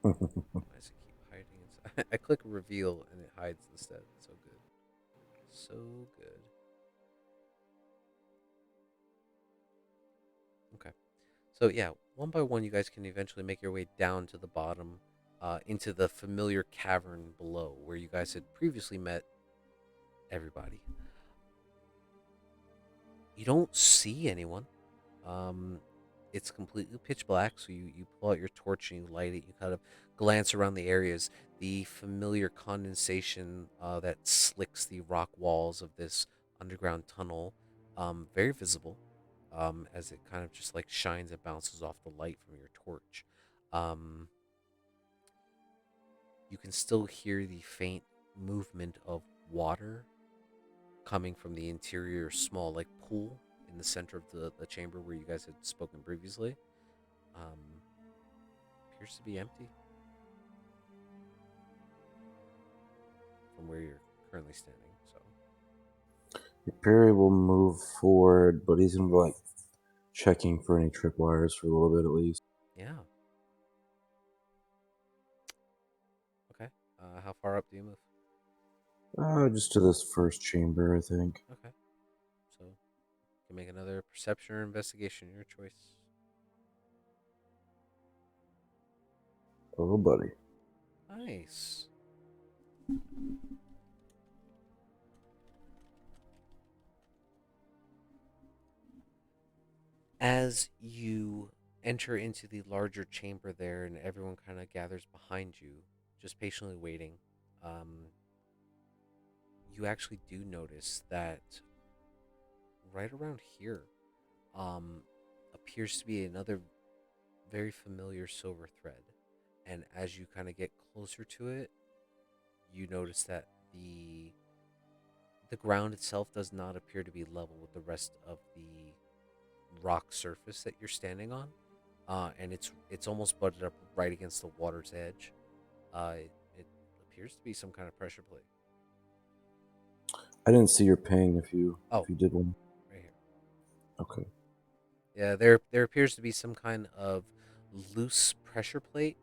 Why does it keep hiding inside? I click reveal and it hides instead. So good. So good. Okay. So yeah, one by one, you guys can eventually make your way down to the bottom, into the familiar cavern below, where you guys had previously met everybody. You don't see anyone. Um, it's completely pitch black, so you pull out your torch and you light it. You kind of glance around the areas. The familiar condensation that slicks the rock walls of this underground tunnel, very visible, as it kind of just like shines and bounces off the light from your torch. Um, you can still hear the faint movement of water coming from the interior small like pool in the center of the chamber where you guys had spoken previously. Um, appears to be empty from where you're currently standing. So Perry will move forward, but he's gonna be like checking for any tripwires for a little bit at least. yeah. Okay. How far up do you move? Just to this first chamber, I think. Okay. So you can make another perception or investigation, your choice. Oh, buddy. Nice. As you enter into the larger chamber there and everyone kind of gathers behind you, just patiently waiting, um, you actually do notice that right around here appears to be another very familiar silver thread. And as you kind of get closer to it, you notice that the ground itself does not appear to be level with the rest of the rock surface that you're standing on, and it's almost butted up right against the water's edge. It appears to be some kind of pressure plate. I didn't see your ping if you Oh, did one. right here. Okay. Yeah, there appears to be some kind of loose pressure plate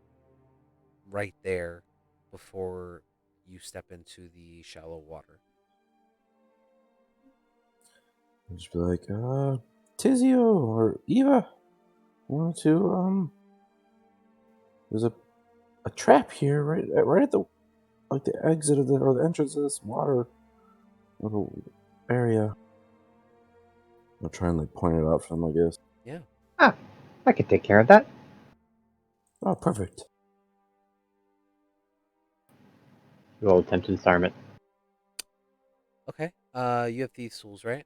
right there before you step into the shallow water. I'll just be like, Tizio or Eva, want to there's a trap here right at the exit of or the entrance of this water little area. I'll try and point it out for them, I guess. Yeah. Ah, I could take care of that. Oh, perfect. Roll attempt to disarm it. Okay. You have thieves' tools, right?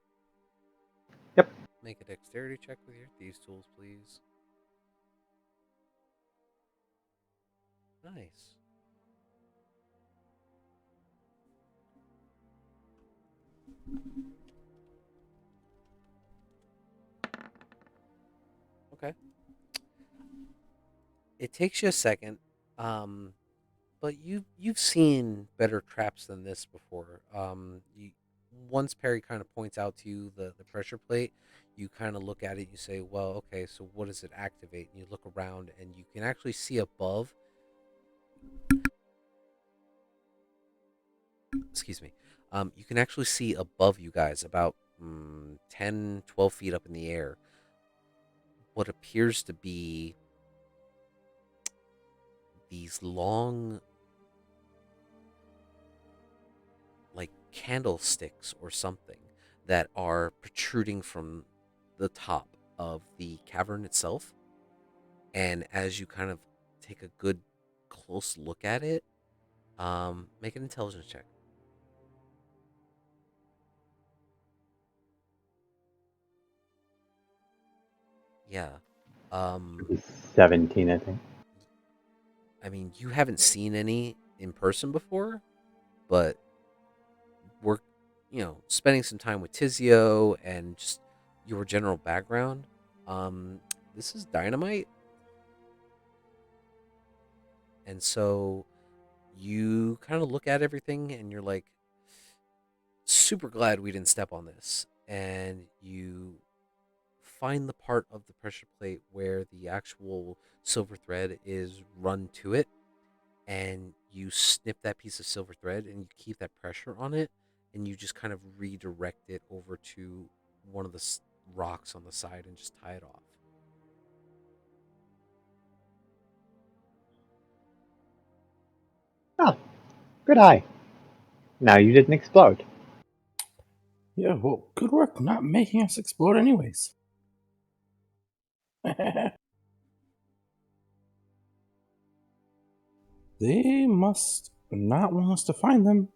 Yep. Make a dexterity check with your thieves' tools, please. Nice. Okay. It takes you a second, but you've seen better traps than this before. Once Perry kind of points out to you the pressure plate, you kind of look at it. You say, "Well, okay, so what does it activate?" And you look around, and you can actually see above. Excuse me. You can actually see above you guys, about 10, 12 feet up in the air, what appears to be these long, like candlesticks or something, that are protruding from the top of the cavern itself. And as you kind of take a good close look at it, make an intelligence check. Yeah. Um, 17, I think. I mean, you haven't seen any in person before, but we're, spending some time with Tizio and just your general background. Um, this is dynamite. And so you kind of look at everything and you're like, super glad we didn't step on this. And you find the part of the pressure plate where the actual silver thread is run to it, and you snip that piece of silver thread and you keep that pressure on it, and you just kind of redirect it over to one of the rocks on the side and just tie it off. Oh, good eye. Now you didn't explode. Yeah, well, good work not making us explode anyways. They must not want us to find them.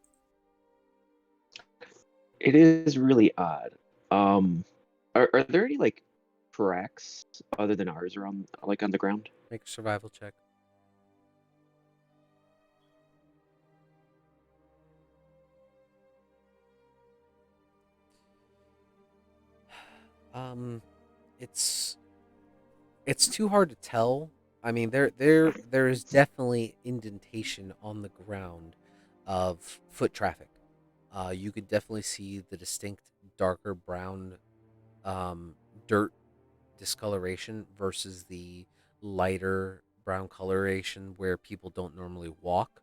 It is really odd. Are there any like tracks other than ours around, like on the ground? Make a survival check. Um, it's too hard to tell. I mean, there is definitely indentation on the ground of foot traffic. You could definitely see the distinct darker brown dirt discoloration versus the lighter brown coloration where people don't normally walk.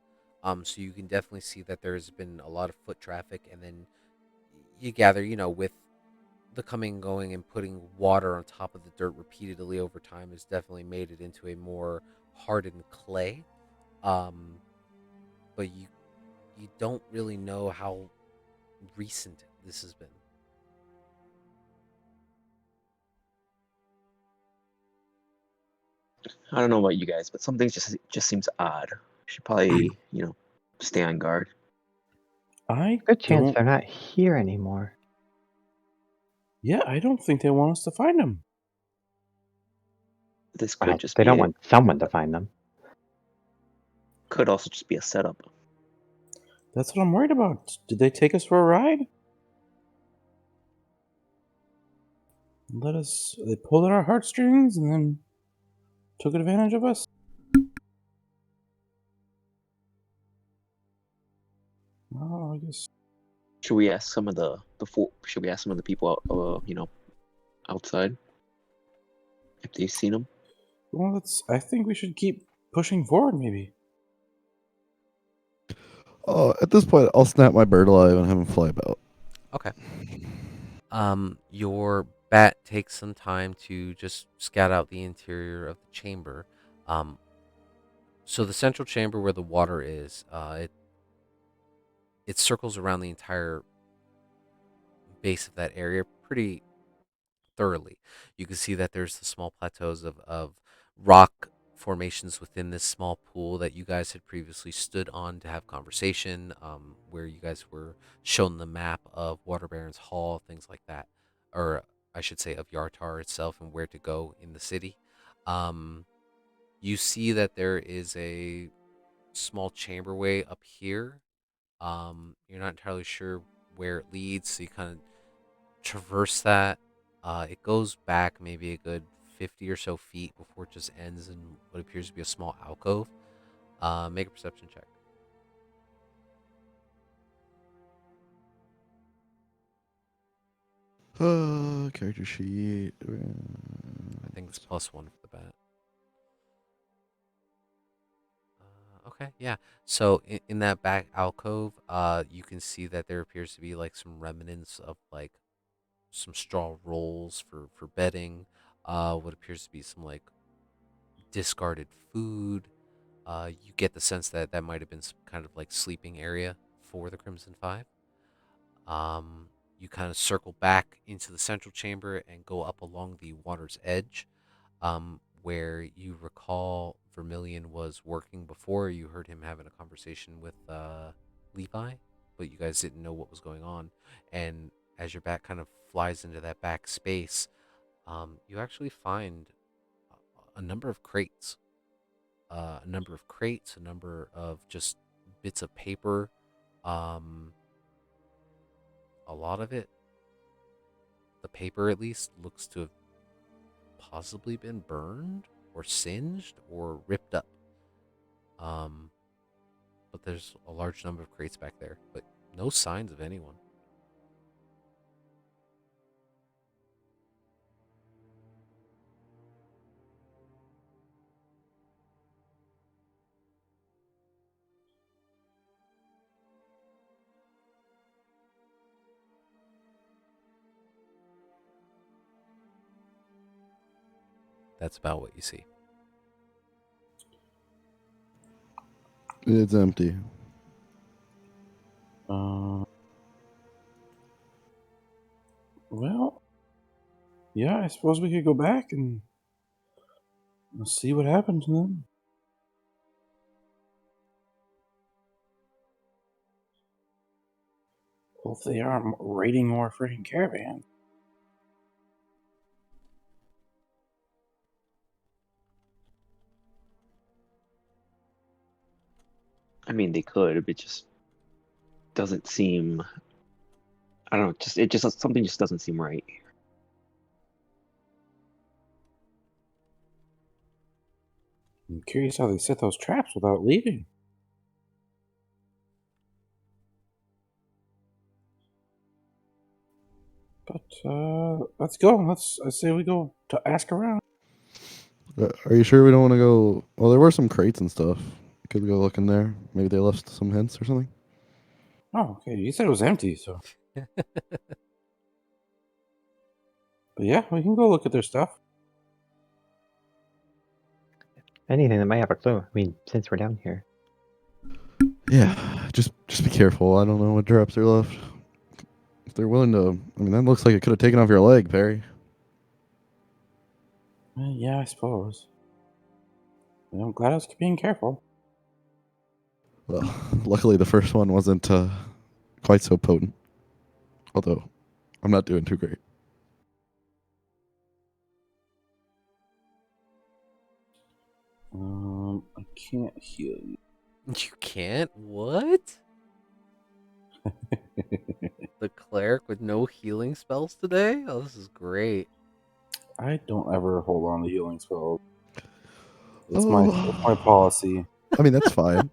So you can definitely see that there's been a lot of foot traffic, and then you gather, with the coming and going and putting water on top of the dirt repeatedly over time has definitely made it into a more hardened clay. Um, but you don't really know how recent this has been. I don't know about you guys, but something just seems odd. Should probably, stay on guard. I Good chance don't. they're not here anymore. Yeah, I don't think they want us to find them. This could Well, just they be don't want someone to find them. could also just be a setup. That's what I'm worried about. Did they take us for a ride? They pulled at our heartstrings and then took advantage of us. Oh, I guess. Should we ask some of should we ask some of the people out, outside if they've seen him? Well, I think we should keep pushing forward, maybe. At this point, I'll snap my bird alive and have him fly about. Okay. Your bat takes some time to just scout out the interior of the chamber. So the central chamber where the water is, it circles around the entire base of that area pretty thoroughly. You can see that there's the small plateaus of rock formations within this small pool that you guys had previously stood on to have conversation, where you guys were shown the map of Water Baron's Hall, things like that, or I should say of Yartar itself and where to go in the city. You see that there is a small chamberway up here. You're not entirely sure where it leads, so you kind of traverse that. It goes back maybe a good 50 or so feet before it just ends in what appears to be a small alcove. Make a perception check. Character sheet. I think it's +1 for the bat. Okay, yeah. So in that back alcove, you can see that there appears to be like some remnants of like some straw rolls for bedding. What appears to be some like discarded food. You get the sense that that might have been some kind of like sleeping area for the Crimson Five. You kind of circle back into the central chamber and go up along the water's edge, where you recall Vermilion was working before. You heard him having a conversation with Levi, but you guys didn't know what was going on. And as your bat kind of flies into that back space, you actually find a number of crates. A number of just bits of paper. Um, a lot of it, the paper at least, looks to have possibly been burned or singed or ripped up. But there's a large number of crates back there, but no signs of anyone. That's about what you see. It's empty. Well, yeah, I suppose we could go back and see what happened to them. Well, if they are raiding more freaking caravans. I mean, they could, but it just doesn't seem. I don't know. Something just doesn't seem right. I'm curious how they set those traps without leaving. But let's go. I say we go to ask around. Are you sure we don't want to go? Well, there were some crates and stuff. Could we go look in there? Maybe they left some hints or something. Oh, okay. You said it was empty, so. But yeah, we can go look at their stuff. Anything that might have a clue. I mean, since we're down here. Yeah, just be careful. I don't know what traps are left. If they're willing to, I mean, that looks like it could have taken off your leg, Perry. Yeah, I suppose. I'm glad I was being careful. Well, luckily the first one wasn't quite so potent. Although, I'm not doing too great. I can't heal you. You can't? What? The cleric with no healing spells today? Oh, this is great. I don't ever hold on to healing spells. It's Oh, my policy. I mean that's fine.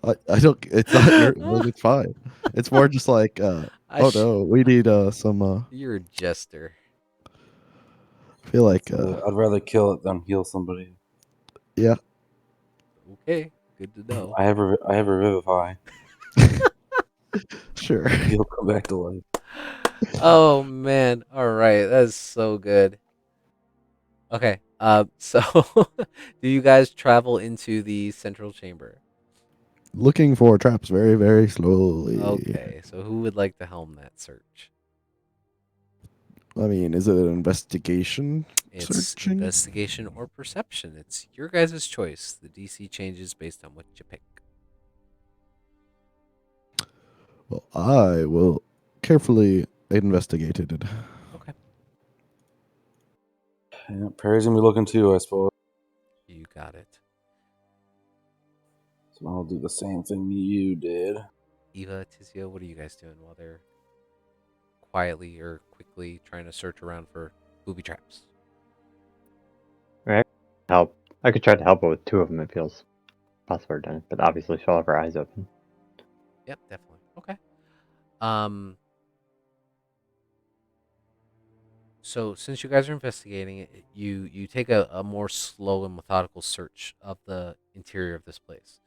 I don't. It's not your. Like, it's fine. It's more just like, I oh sh- no, we need some. You're a jester. I feel like, I'd rather kill it than heal somebody. yeah, Okay, good to know. I have revivify. sure. He'll come back to life. Oh man. All right, that's so good. Okay. So do you guys travel into the central chamber? Looking for traps very, very slowly. Okay. So who would like to helm that search? I mean, is it an investigation It's searching? investigation or perception. It's your guys' choice. The DC changes based on what you pick. Well, I will carefully investigate it. Okay. Yeah, Perry's gonna be looking too, I suppose. You got it. So I'll do the same thing you did. Eva, Tizio, what are you guys doing while they're quietly or quickly trying to search around for booby traps? Right? Help. I could try to help her with two of them. It feels possible done, but obviously she'll have her eyes open. Yep, definitely. Okay. Um. So since you guys are investigating it, you take a more slow and methodical search of the interior of this place.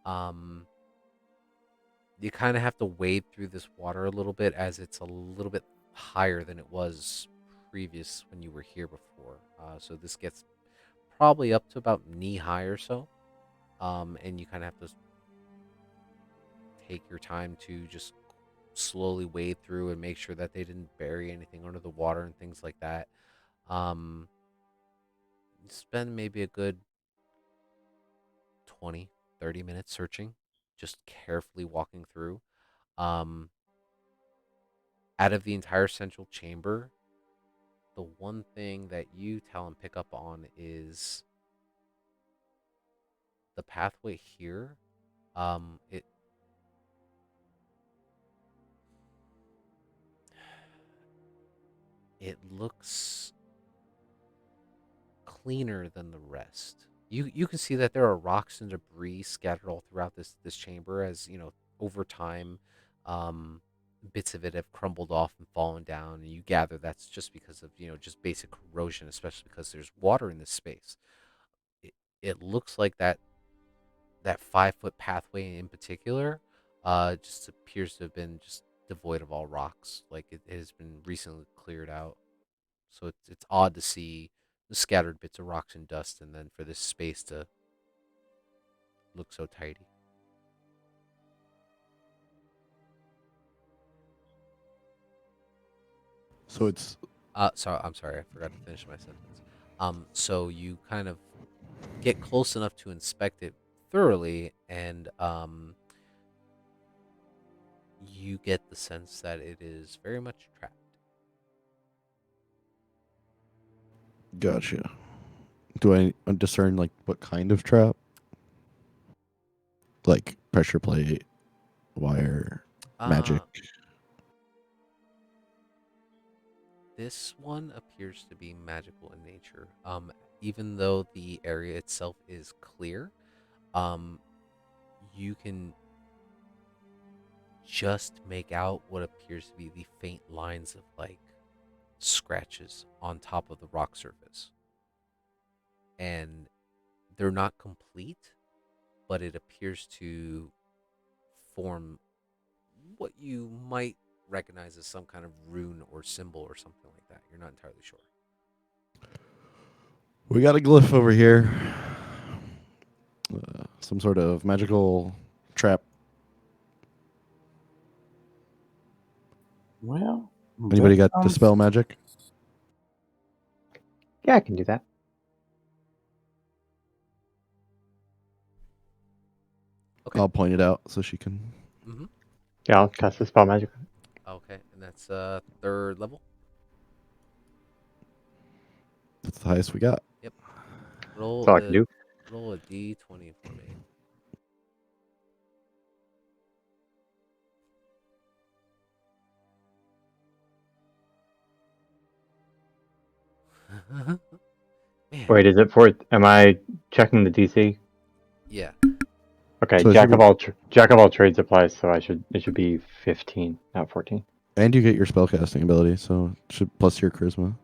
Um. You kind of have to wade through this water a little bit as it's a little bit higher than it was previous when you were here before. So this gets probably up to about knee high or so. And you kind of have to take your time to just slowly wade through and make sure that they didn't bury anything under the water and things like that. Um, spend maybe a good 20, 30 minutes searching, just carefully walking through. Um, Out of the entire central chamber, the one thing that you tell and pick up on is the pathway here. It it looks cleaner than the rest. You can see that there are rocks and debris scattered all throughout this chamber as, over time, um bits of it have crumbled off and fallen down, and you gather that's just because of, just basic corrosion, especially because there's water in this space. It looks like that 5 foot pathway in particular just appears to have been just devoid of all rocks. Like it has been recently cleared out. So it's odd to see the scattered bits of rocks and dust, and then for this space to look so tidy. So it's I'm sorry, I forgot to finish my sentence. So you kind of get close enough to inspect it thoroughly, and you get the sense that it is very much trapped. gotcha. Do I discern like what kind of trap? Like pressure plate, wire, magic. Uh, This one appears to be magical in nature. Even though the area itself is clear, um, you can just make out what appears to be the faint lines of like scratches on top of the rock surface. And they're not complete, but it appears to form what you might recognize as some kind of rune or symbol or something like that. You're not entirely sure. We got a glyph over here. Some sort of magical trap. Well, Anybody that got dispel magic? Yeah, I can do that. Okay. I'll point it out so she can. Mm-hmm. Yeah, I'll cast the spell magic. Okay, and that's third level. That's the highest we got. Yep. That's all I can do. Roll a d20 for me. Wait, is it for? Am I checking the DC? Yeah. Okay, So it jack should of be, all jack of all trades applies, so it should be 15, not 14. and you get your spellcasting ability, so it should plus your charisma.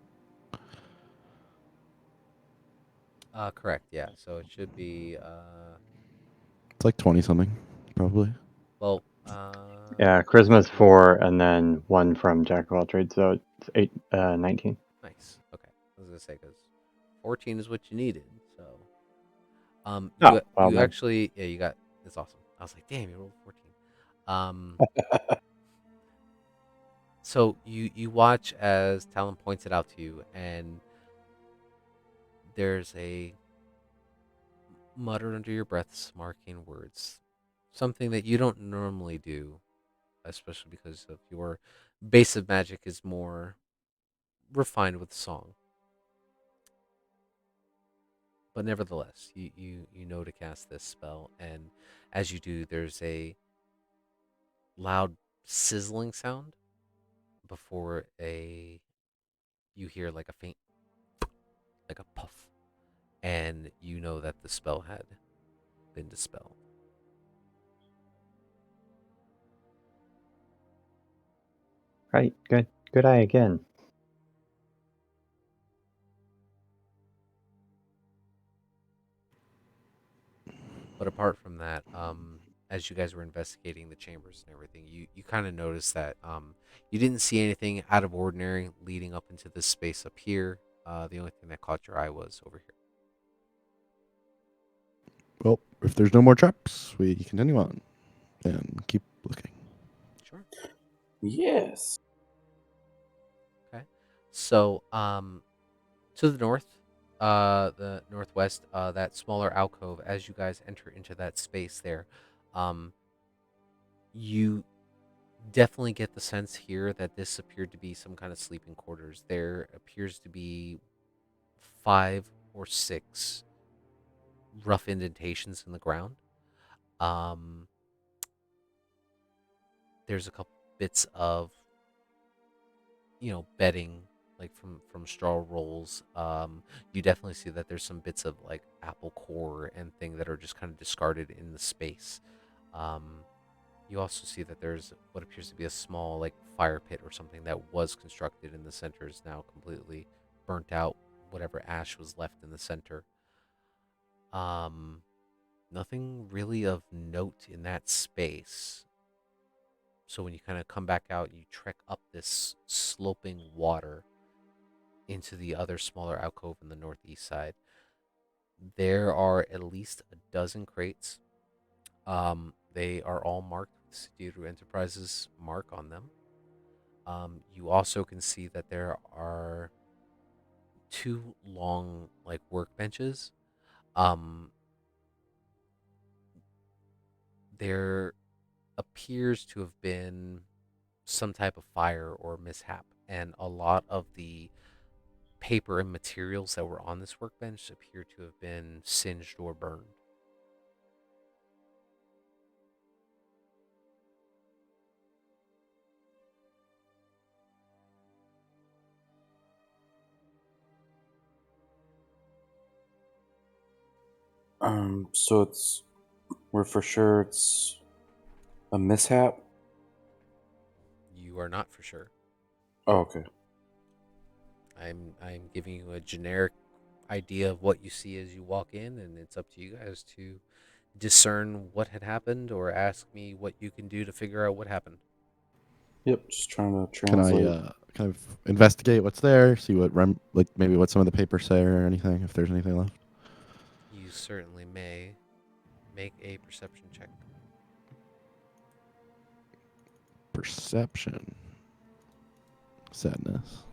Correct. Yeah. So it should be It's like 20 something, probably. well Yeah, charisma's 4, and then 1 from jack of all trades, so it's 19. nice. Okay. I was gonna say because 14 is what you needed. So Oh, you well, you my, actually you got it's awesome. I was like, damn, you rolled 14. Um. So you watch as Talon points it out to you, and there's a mutter under your breath, marking words, something that you don't normally do, especially because of your base of magic is more refined with song. But nevertheless, you know to cast this spell, and as you do, there's a loud sizzling sound before a you hear like a faint like a puff, and you know that the spell had been dispelled. right, good eye again. But apart from that, as you guys were investigating the chambers and everything, you kind of noticed that you didn't see anything out of ordinary leading up into this space up here. The only thing that caught your eye was over here. Well, if there's no more traps, we continue on and keep looking. Sure. Yes. Okay. So, to the northwest, that smaller alcove, as you guys enter into that space there, um, you definitely get the sense here that this appeared to be some kind of sleeping quarters. There appears to be 5 or 6 rough indentations in the ground. Um, there's a couple bits of bedding like from straw rolls. You definitely see that there's some bits of like apple core and thing that are just kind of discarded in the space. Um, you also see that there's what appears to be a small like fire pit or something that was constructed in the center is now completely burnt out. Whatever ash was left in the center. Um, Nothing really of note in that space. So when you kind of come back out, you trek up this sloping water into the other smaller alcove in the northeast side. There are at least a dozen crates. They are all marked with Theodore Enterprises mark on them. You also can see that there are 2 long like workbenches. Um, there appears to have been some type of fire or mishap, and a lot of the paper and materials that were on this workbench appear to have been singed or burned. So we're for sure it's a mishap. You are not for sure. Oh, okay. I'm giving you a generic idea of what you see as you walk in, and it's up to you guys to discern what had happened or ask me what you can do to figure out what happened. Yep. Just trying to Can I translate. kind of investigate what's there, see what like maybe what some of the papers say or anything, if there's anything left? You certainly may make a perception check. Perception. Sadness.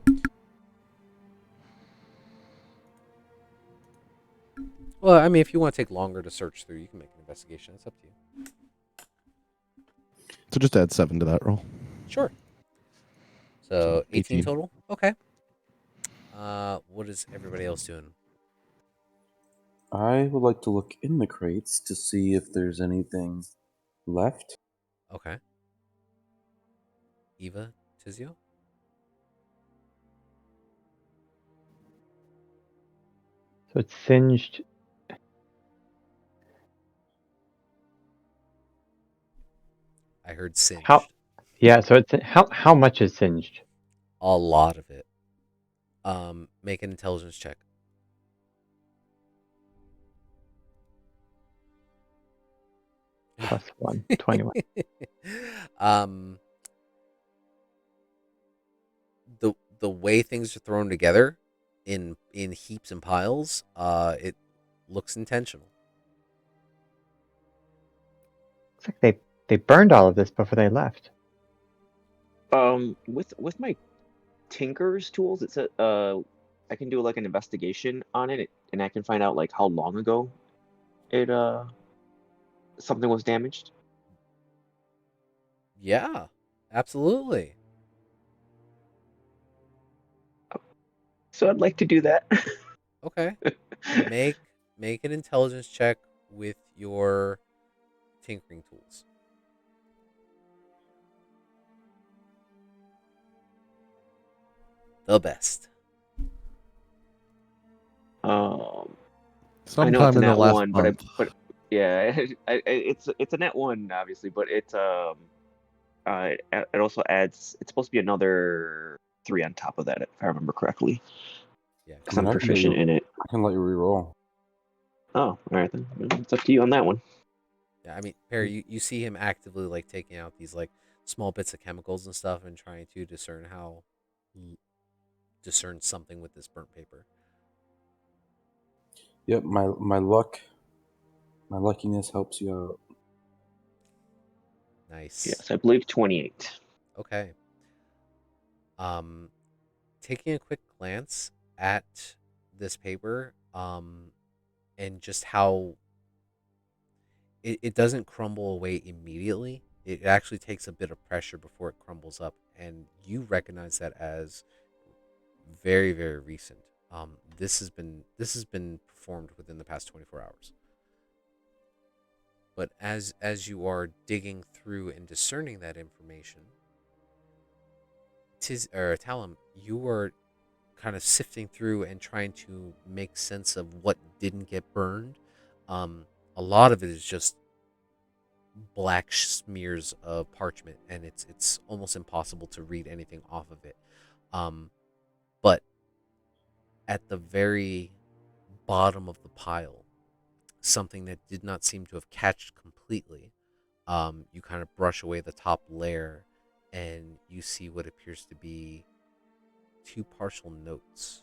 Well, I mean, if you want to take longer to search through, you can make an investigation. It's up to you. So just add 7 to that roll. Sure. So So 18 18. total. Okay. What is everybody else doing? I would like to look in the crates to see if there's anything left. Okay. Eva, So it's singed. I heard singed. Yeah, so it's how much is singed? A lot of it. Make an intelligence check. +1, 21. um, the way things are thrown together in heaps and piles, it looks intentional. Looks like they burned all of this before they left. With my Tinker's tools, it's I can do like an investigation on it, and I can find out like how long ago it something was damaged. Yeah, absolutely. So I'd like to do that. Okay. Make an intelligence check with your tinkering tools. The best. I know Sometime it's a in the nat last one, month. but yeah, it's a net one obviously, but it also adds. It's supposed to be another 3 on top of that, if I remember correctly, Yeah. because I mean, I'm proficient in it. I can let you reroll. Oh, all right then. It's up to you on that one. Yeah, I mean, Perry, you see him actively like taking out these like small bits of chemicals and stuff and trying to discern something with this burnt paper. Yep, my luckiness helps you out. Nice. Yes, I believe 28. Okay. Taking a quick glance at this paper, and just how it doesn't crumble away immediately. It actually takes a bit of pressure before it crumbles up, and you recognize that as very, very recent. This has been performed within the past 24 hours. But as you are digging through and discerning that information, Talum, you are kind of sifting through and trying to make sense of what didn't get burned. A lot of it is just black smears of parchment, and it's almost impossible to read anything off of it. But at the very bottom of the pile, something that did not seem to have catched completely, you kind of brush away the top layer, and you see what appears to be 2 partial notes.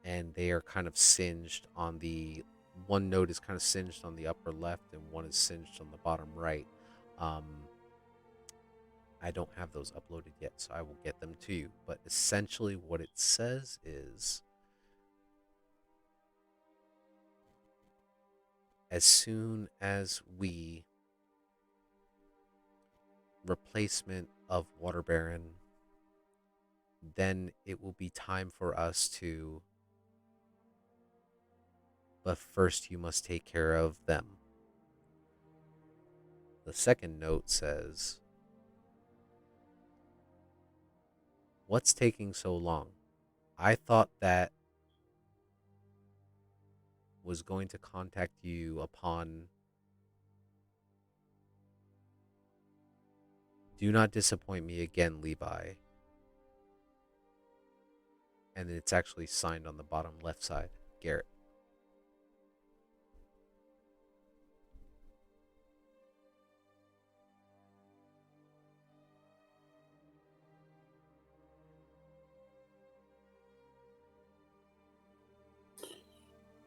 And they are kind of singed on the one note is kind of singed on the upper left, and one is singed on the bottom right. I don't have those uploaded yet, so I will get them to you. But essentially what it says is, as soon as we replacement of Water Baron, then it will be time for us to, but first you must take care of them. The second note says, what's taking so long? I thought that was going to contact you upon. Do not disappoint me again, Levi. And it's actually signed on the bottom left side, Garrett.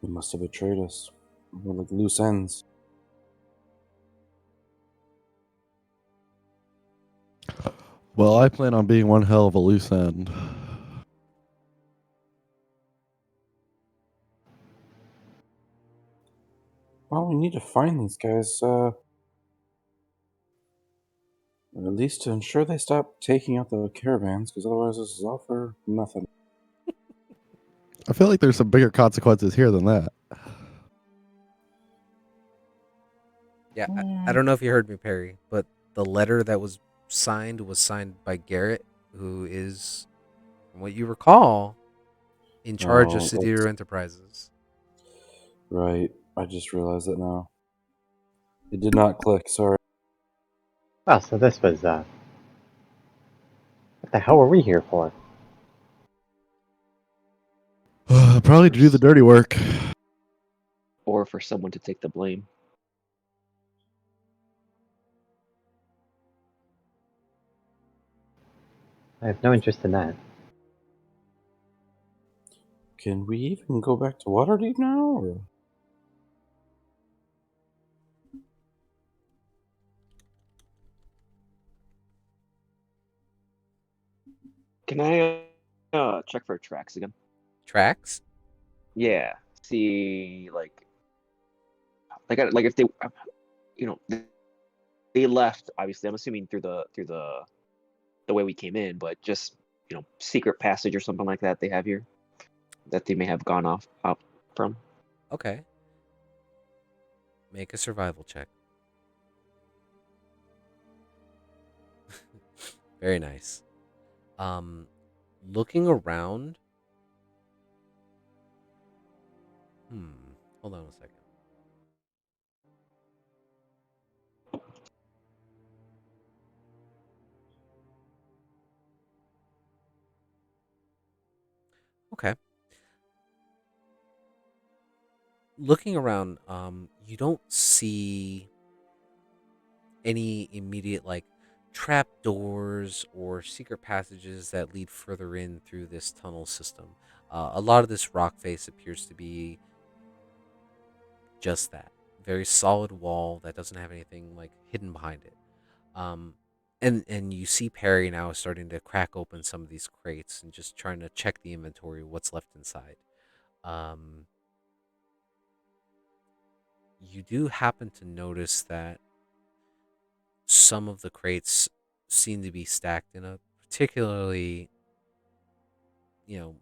He must have betrayed us. We're like loose ends. Well, I plan on being one hell of a loose end. Well, we need to find these guys, at least to ensure they stop taking out the caravans, because otherwise this is all for nothing. I feel like there's some bigger consequences here than that. Yeah, I don't know if you heard me, Perry, but the letter that was signed by Garrett, who is, from what you recall, in charge of Oh, Sedir Enterprises. right. I just realized it now. It did not click. Sorry. Well, so this was, what the hell were we here for? Probably to do the dirty work. Or for someone to take the blame. I have no interest in that. Can we even go back to Waterdeep now? Or? Can I check for tracks again? Tracks? Yeah. See, like if they, you know, they left. Obviously, I'm assuming through the way we came in, but just secret passage or something like that they have here that they may have gone off out from. Okay. Make a survival check. Very nice. Looking around. Hold on a second. Okay. Looking around, you don't see any immediate like trap doors or secret passages that lead further in through this tunnel system. A lot of this rock face appears to be just that very solid wall that doesn't have anything like hidden behind it. Um, and you see Perry now starting to crack open some of these crates and just trying to check the inventory, what's left inside. Um, you do happen to notice that some of the crates seem to be stacked in a particularly, you know,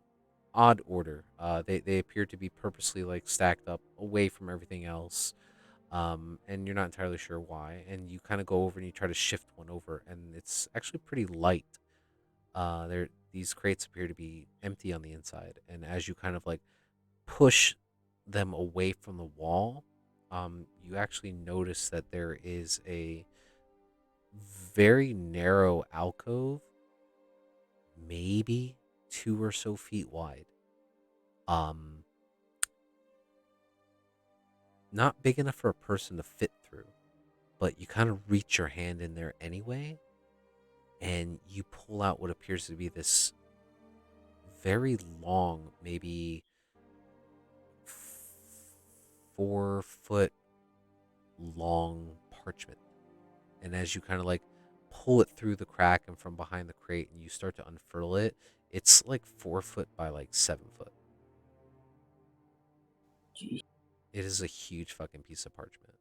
odd order. They appear to be purposely like stacked up away from everything else. And you're not entirely sure why. And you kind of go over and you try to shift one over, and it's actually pretty light. These crates appear to be empty on the inside, and as you kind of like push them away from the wall, you actually notice that there is a very narrow alcove, maybe 2 or so feet wide. Um, Not big enough for a person to fit through, but you kind of reach your hand in there anyway, and you pull out what appears to be this very long, maybe 4 foot long parchment. And as you kind of like pull it through the crack and from behind the crate and you start to unfurl it, it's like 4 foot by like 7 foot. Jeez. It is a huge fucking piece of parchment.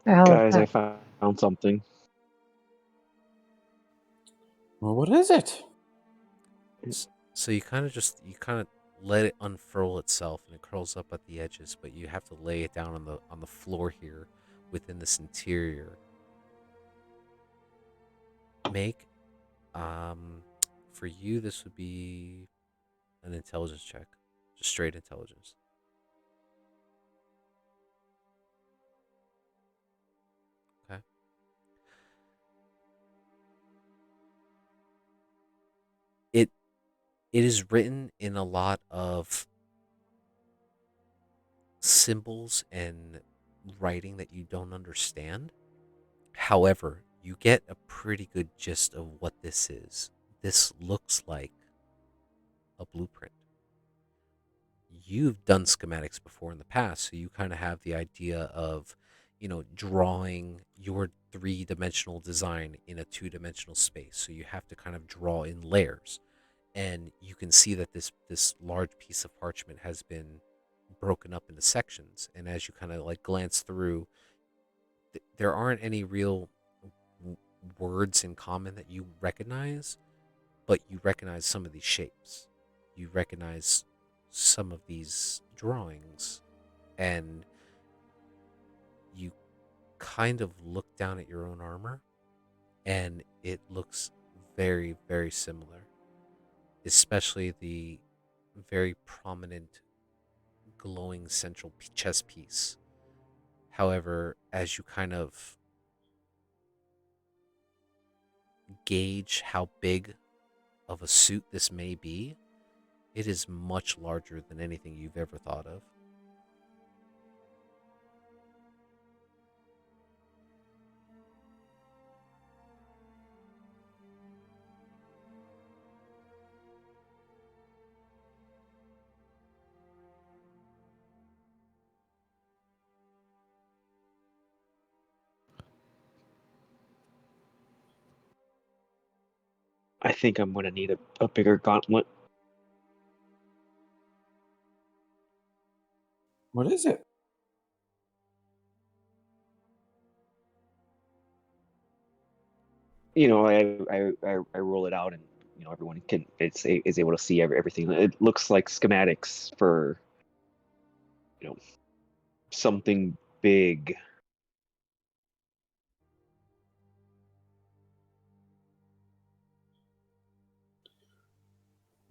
The hell is Guys, I that? found something. Well, what is it? So you kind of let it unfurl itself and it curls up at the edges, but you have to lay it down on the floor here within this interior. Make for you this would be an intelligence check. Just straight intelligence. Okay. It is written in a lot of symbols and writing that you don't understand. However, you get a pretty good gist of what this is. This looks like a blueprint. You've done schematics before in the past, so you kind of have the idea of, drawing your 3-dimensional design in a 2-dimensional space. So you have to kind of draw in layers. And you can see that this large piece of parchment has been broken up into sections. And as you kind of like glance through, there aren't any real words in common that you recognize, but you recognize some of these shapes. You recognize some of these drawings, and you kind of look down at your own armor, and it looks very, very similar, especially the very prominent, glowing central chess piece. However, as you kind of gauge how big of a suit this may be, it is much larger than anything you've ever thought of. I think I'm gonna need a bigger gauntlet. What is it? I roll it out, and everyone is able to see everything. It looks like schematics for you know something big.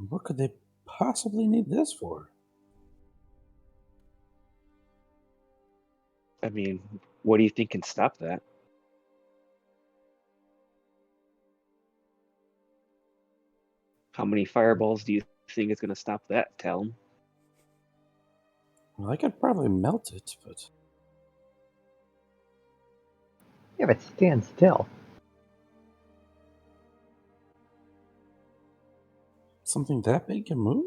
What could they possibly need this for? I mean, what do you think can stop that? How many fireballs do you think is gonna stop that, Talon? Well, I could probably melt it, but Yeah, but stand still. something that big can move?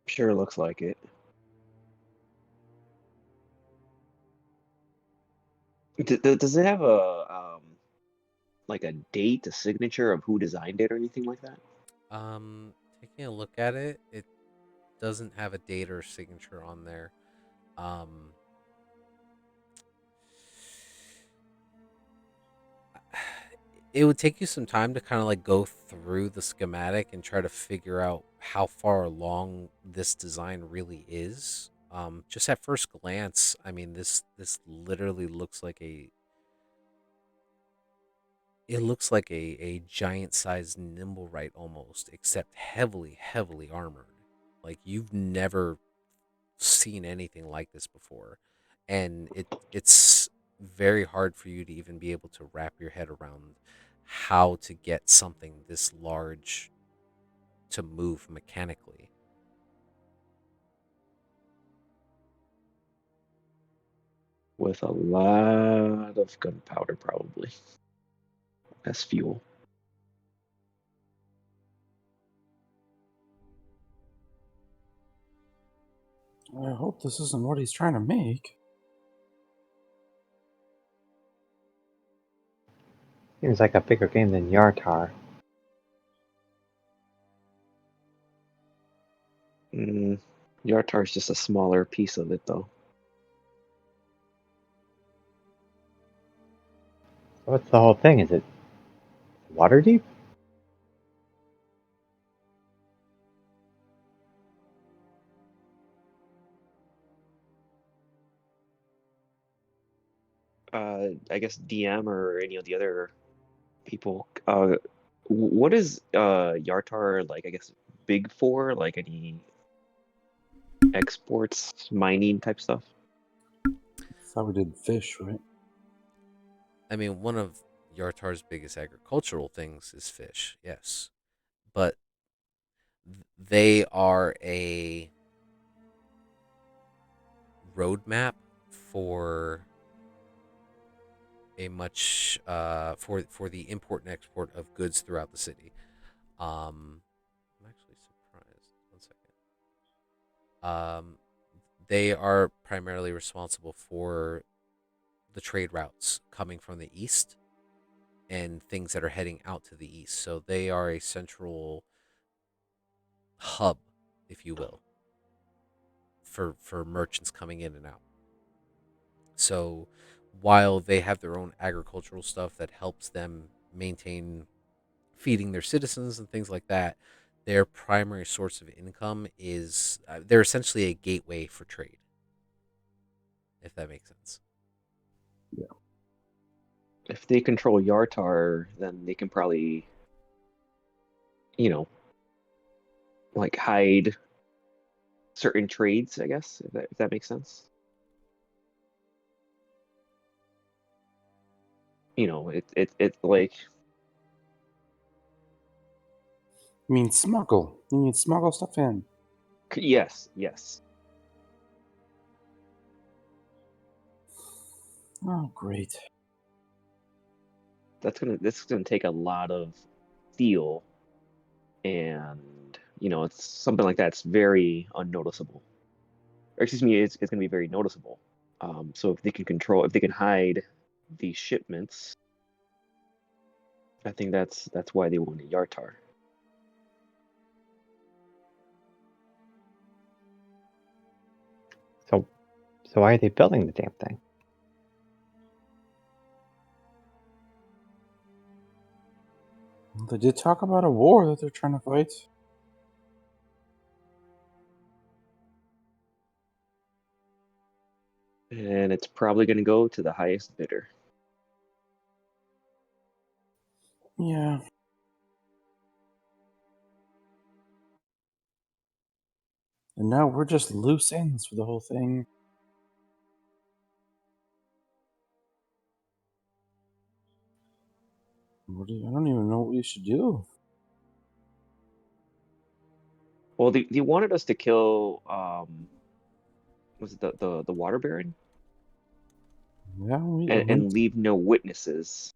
Sure looks like it. Does it have like a date, a signature of who designed it or anything like that? Taking a look at it, it doesn't have a date or signature on there. Um, it would take you some time to kind of like go through the schematic and try to figure out how far along this design really is. Just at first glance, I mean, this literally looks like a giant sized Nimblewright almost, except heavily armored. Like you've never seen anything like this before, and it's very hard for you to even be able to wrap your head around how to get something this large to move mechanically. With a lot of gunpowder, probably, as fuel. I hope this isn't what he's trying to make. Seems like a bigger game than Yartar. Mm, Yartar is just a smaller piece of it, though. So what's the whole thing? Is it water deep? I guess DM or any of the other people. What is Yartar like? I guess big for like any exports, mining type stuff. Thought we did fish, right? I mean, one of Yartar's biggest agricultural things is fish, yes, but they are a roadmap for a much for the import and export of goods throughout the city. I'm actually surprised. One second. They are primarily responsible for the trade routes coming from the east and things that are heading out to the east. So they are a central hub, if you will, for merchants coming in and out. So while they have their own agricultural stuff that helps them maintain feeding their citizens and things like that, their primary source of income is they're essentially a gateway for trade, if that makes sense. Yeah. if they control Yartar, then they can probably, like hide certain trades, I guess, if that makes sense. It like I mean, smuggle. You mean smuggle stuff in? yes, yes. Oh, great. This is gonna take a lot of steel, and it's something like that's very unnoticeable. Or excuse me, it's gonna be very noticeable. So if they can hide these shipments, I think that's why they wanted Yartar. So why are they building the damn thing? They did talk about a war that they're trying to fight. And it's probably gonna go to the highest bidder. Yeah. And now we're just loose ends for the whole thing. I don't even know what we should do. Well, they wanted us to kill was it the water baron Yeah, and leave no witnesses.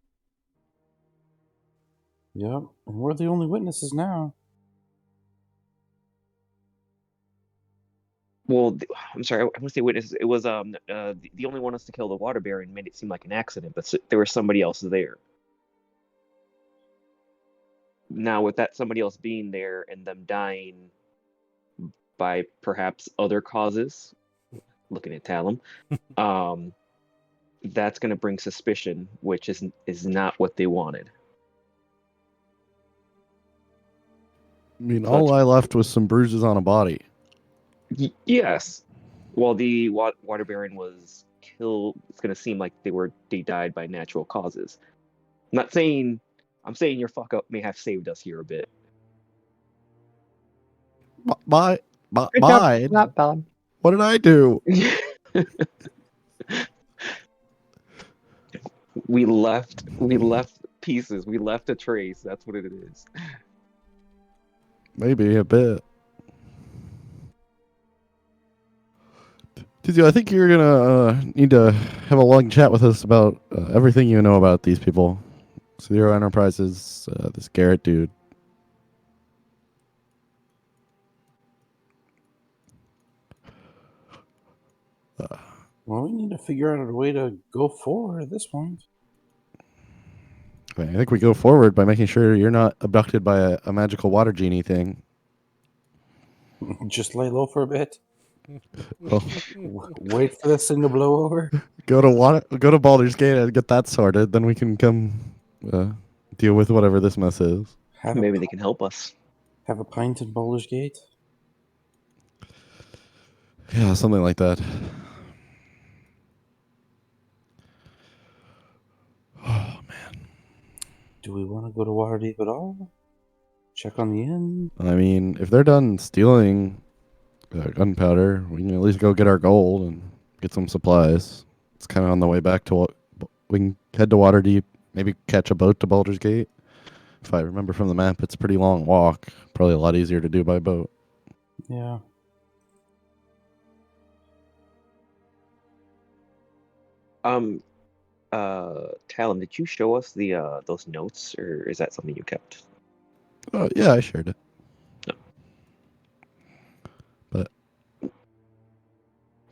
Yep, and we're the only witnesses now. Well, I'm sorry, I want to say witnesses. It was the only one us to kill the water baron made it seem like an accident, but there was somebody else there. Now, with that somebody else being there and them dying by perhaps other causes, looking at Talum, that's going to bring suspicion, which is not what they wanted. I mean, So all I left was some bruises on a body. Yes. Well, the water baron was killed. It's going to seem like they died by natural causes. I'm saying your fuck up may have saved us here a bit. Bye. Good job, not Bellum. What did I do? We left pieces. We left a trace. That's what it is. Maybe a bit. Tizio, I think you're gonna need to have a long chat with us about everything you know about these people. Zero Enterprises, this Garrett dude. Well, we need to figure out a way to go forward at this point. I think we go forward by making sure you're not abducted by a magical water genie thing. Just lay low for a bit. Well, Wait for this thing to blow over. go to Baldur's Gate and get that sorted. Then we can come deal with whatever this mess is. Maybe they can help us. Have a pint in Baldur's Gate. Yeah, something like that. Oh man. Do we want to go to Waterdeep at all? Check on the inn? I mean, if they're done stealing gunpowder, we can at least go get our gold and get some supplies. It's kind of on the way back to what we can head to Waterdeep, maybe catch a boat to Baldur's Gate. If I remember from the map, it's a pretty long walk. Probably a lot easier to do by boat. Yeah. Talon, did you show us the those notes, or is that something you kept? Oh yeah, I shared it. No. But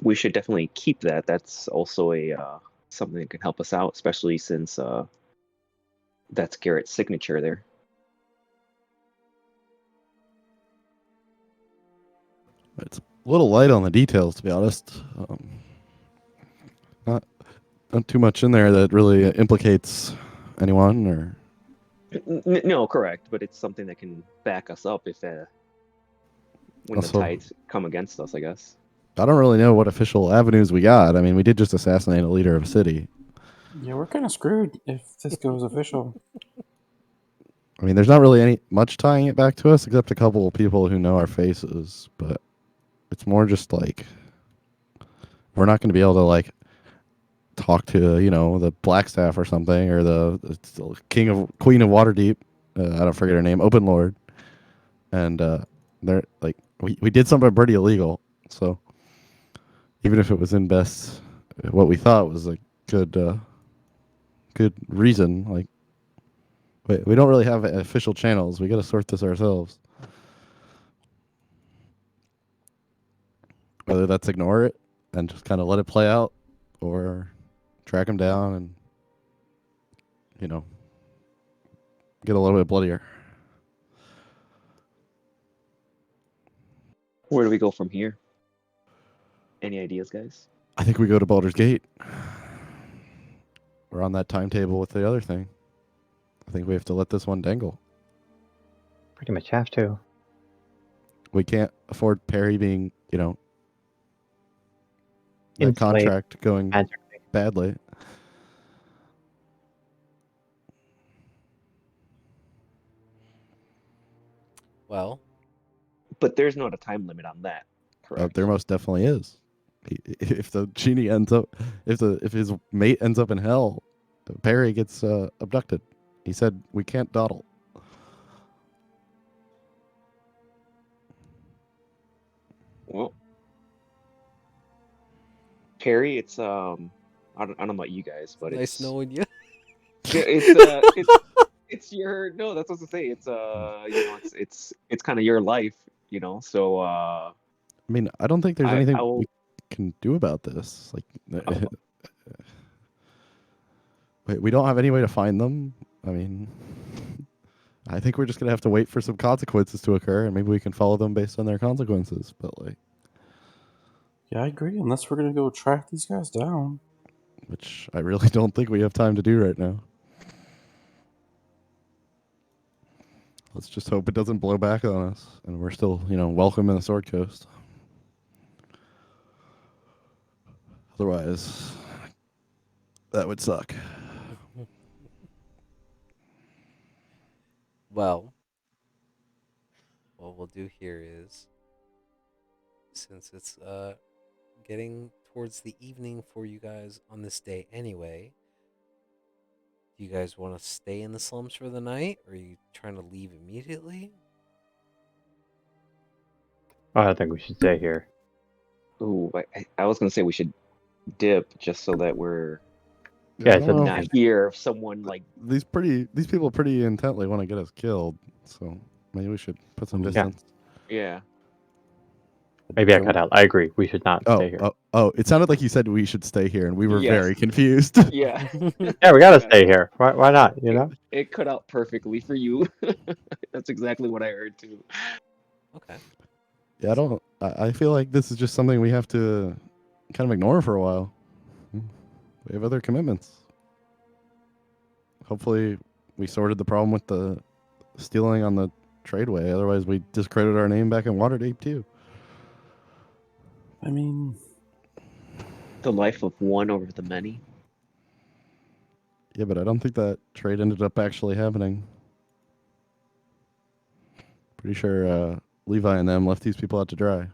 we should definitely keep that. That's also a something that can help us out, especially since that's Garrett's signature there. it's a little light on the details, to be honest. Not too much in there that really implicates anyone or. No, correct, but it's something that can back us up if when Also, the tides come against us, I guess. I don't really know what official avenues we got. I mean, we did just assassinate a leader of a city. Yeah, we're kind of screwed if this goes official. I mean, there's not really any much tying it back to us except a couple of people who know our faces, but it's more just like we're not going to be able to like talk to the Blackstaff or something or the Queen of Waterdeep. I don't forget her name, Open Lord, and they're like we did something pretty illegal. So even if it was in best, what we thought was a good reason, like we don't really have official channels. We got to sort this ourselves. Whether that's ignore it and just kind of let it play out, or track them down and get a little bit bloodier. Where do we go from here? Any ideas, guys? I think we go to Baldur's Gate. We're on that timetable with the other thing. I think we have to let this one dangle. Pretty much have to. We can't afford Perry being, that Enslaved contract going magically. badly. Well, But there's not a time limit on that, correct? There most definitely is. If the genie ends up, if his mate ends up in hell, Perry gets abducted. He said we can't dawdle. Well, Perry, it's I don't know about you guys, but nice it's knowing you. it's your no. That's what to say. It's it's kind of your life, So I mean, I don't think there's I anything will. we can do about this. Like, we don't have any way to find them. I mean, I think we're just gonna have to wait for some consequences to occur, and maybe we can follow them based on their consequences. But like, Yeah, I agree. Unless we're gonna go track these guys down. which I really don't think we have time to do right now. Let's just hope it doesn't blow back on us, and we're still, welcome in the Sword Coast. Otherwise, that would suck. Well, what we'll do here is, since it's getting towards the evening for you guys on this day anyway, do you guys want to stay in the slums for the night, or are you trying to leave immediately? I think we should stay here. Ooh, I was gonna say we should dip just so that we're Yeah, I I don't said know. not here if someone like. These people pretty intently want to get us killed, so maybe we should put some Yeah. distance. Yeah. maybe I cut out. I agree. We should not stay here. Oh! It sounded like you said we should stay here, and we were Yes. very confused. Yeah. Yeah, we gotta Yeah. stay here. Why not? You know. It cut out perfectly for you. That's exactly what I heard too. Okay. Yeah, I feel like this is just something we have to kind of ignore for a while. We have other commitments. Hopefully, we sorted the problem with the stealing on the tradeway. Otherwise, we discredit our name back in Waterdeep too. I mean, The life of one over the many. Yeah, but I don't think that trade ended up actually happening. Pretty sure Levi and them left these people out to dry.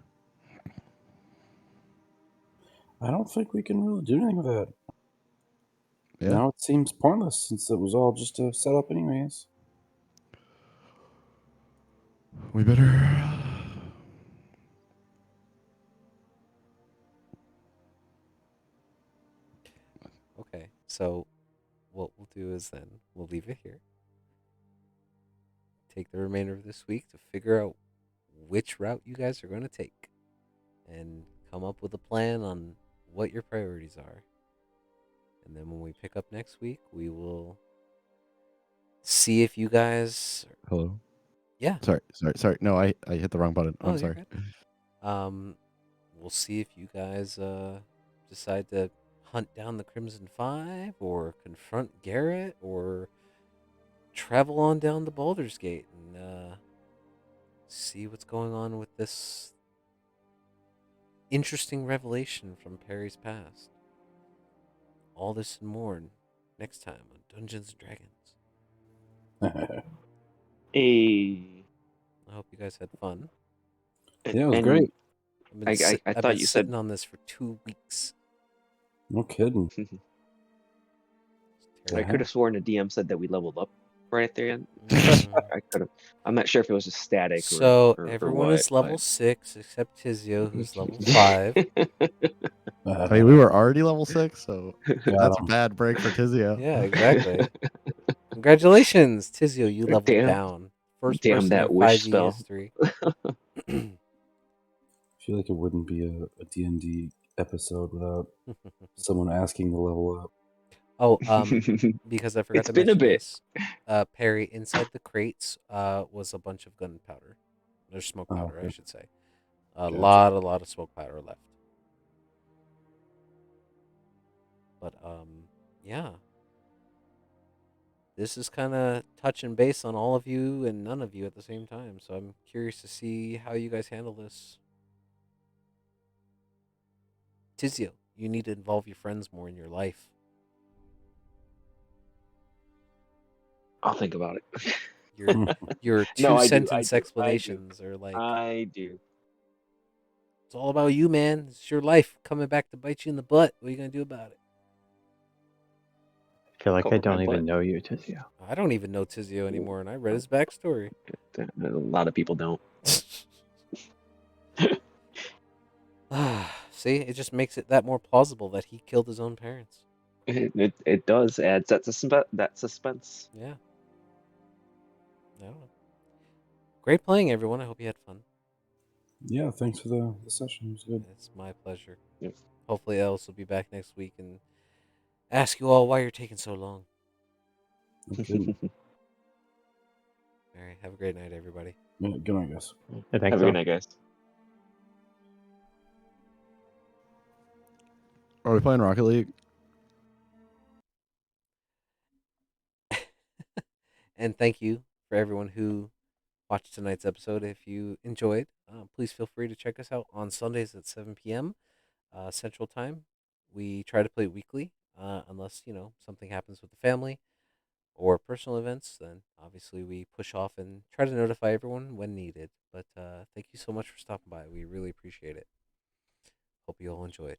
I don't think we can really do anything with that. Yeah. Now it seems pointless since it was all just a setup, anyways. We better. Okay. So, what we'll do is then we'll leave it here. Take the remainder of this week to figure out which route you guys are going to take, and come up with a plan on what your priorities are. And then when we pick up next week, we will see if you guys. Hello. Yeah. Sorry. No, I hit the wrong button. Oh, I'm you're sorry. good. We'll see if you guys decide to hunt down the Crimson Five, or confront Garrett, or travel on down to Baldur's Gate and see what's going on with this interesting revelation from Perry's past. All this and more Next time on Dungeons and Dragons. Hey. I hope you guys had fun. Yeah, it was And great. I I've thought been you said sitting on this for 2 weeks. No kidding. It's I terrible. could have sworn the DM said that we leveled up right at the end. Mm. I could have. I'm not sure if it was just static So or everyone what, is level 6 except Tizio, who's level 5. I mean, we were already level 6, so Got that's a 'em. bad break for Tizio. Yeah, exactly. Congratulations, Tizio, you leveled Damn. down. First Damn person that in wish 5e spell. history. I feel like it wouldn't be a D&D episode without someone asking to level up. Oh, because I forgot It's to been a mention bit. this. Perry, inside the crates was a bunch of gunpowder. There's smoke Oh, powder, I okay. should say. A Gotcha. lot of smoke powder left. But yeah. This is kind of touching base on all of you and none of you at the same time. So I'm curious to see how you guys handle this. Tizio, you need to involve your friends more in your life. I'll think about it. Your No, I do. I two-sentence do. explanations are like, I do. it's all about you, man. It's your life coming back to bite you in the butt. What are you going to do about it? I feel like I Cover my don't even butt. know you, Tizio. I don't even know Tizio anymore, and I read his backstory. A lot of people don't. See, it just makes it that more plausible that he killed his own parents. It does add that suspense. Yeah. I don't know. Great playing, everyone. I hope you had fun. Yeah, thanks for the session. It was good. It's my pleasure. Yep. Hopefully, Ellis will be back next week and ask you all why you're taking so long. No kidding. All right. Have a great night, everybody. Yeah, good night, guys. Yeah, thanks, Have a all. good night, guys. Are we playing Rocket League? And thank you for everyone who watched tonight's episode. If you enjoyed, please feel free to check us out on Sundays at 7 p.m. Central Time. We try to play weekly, unless something happens with the family or personal events. Then obviously we push off and try to notify everyone when needed. But thank you so much for stopping by. We really appreciate it. Hope you all enjoyed.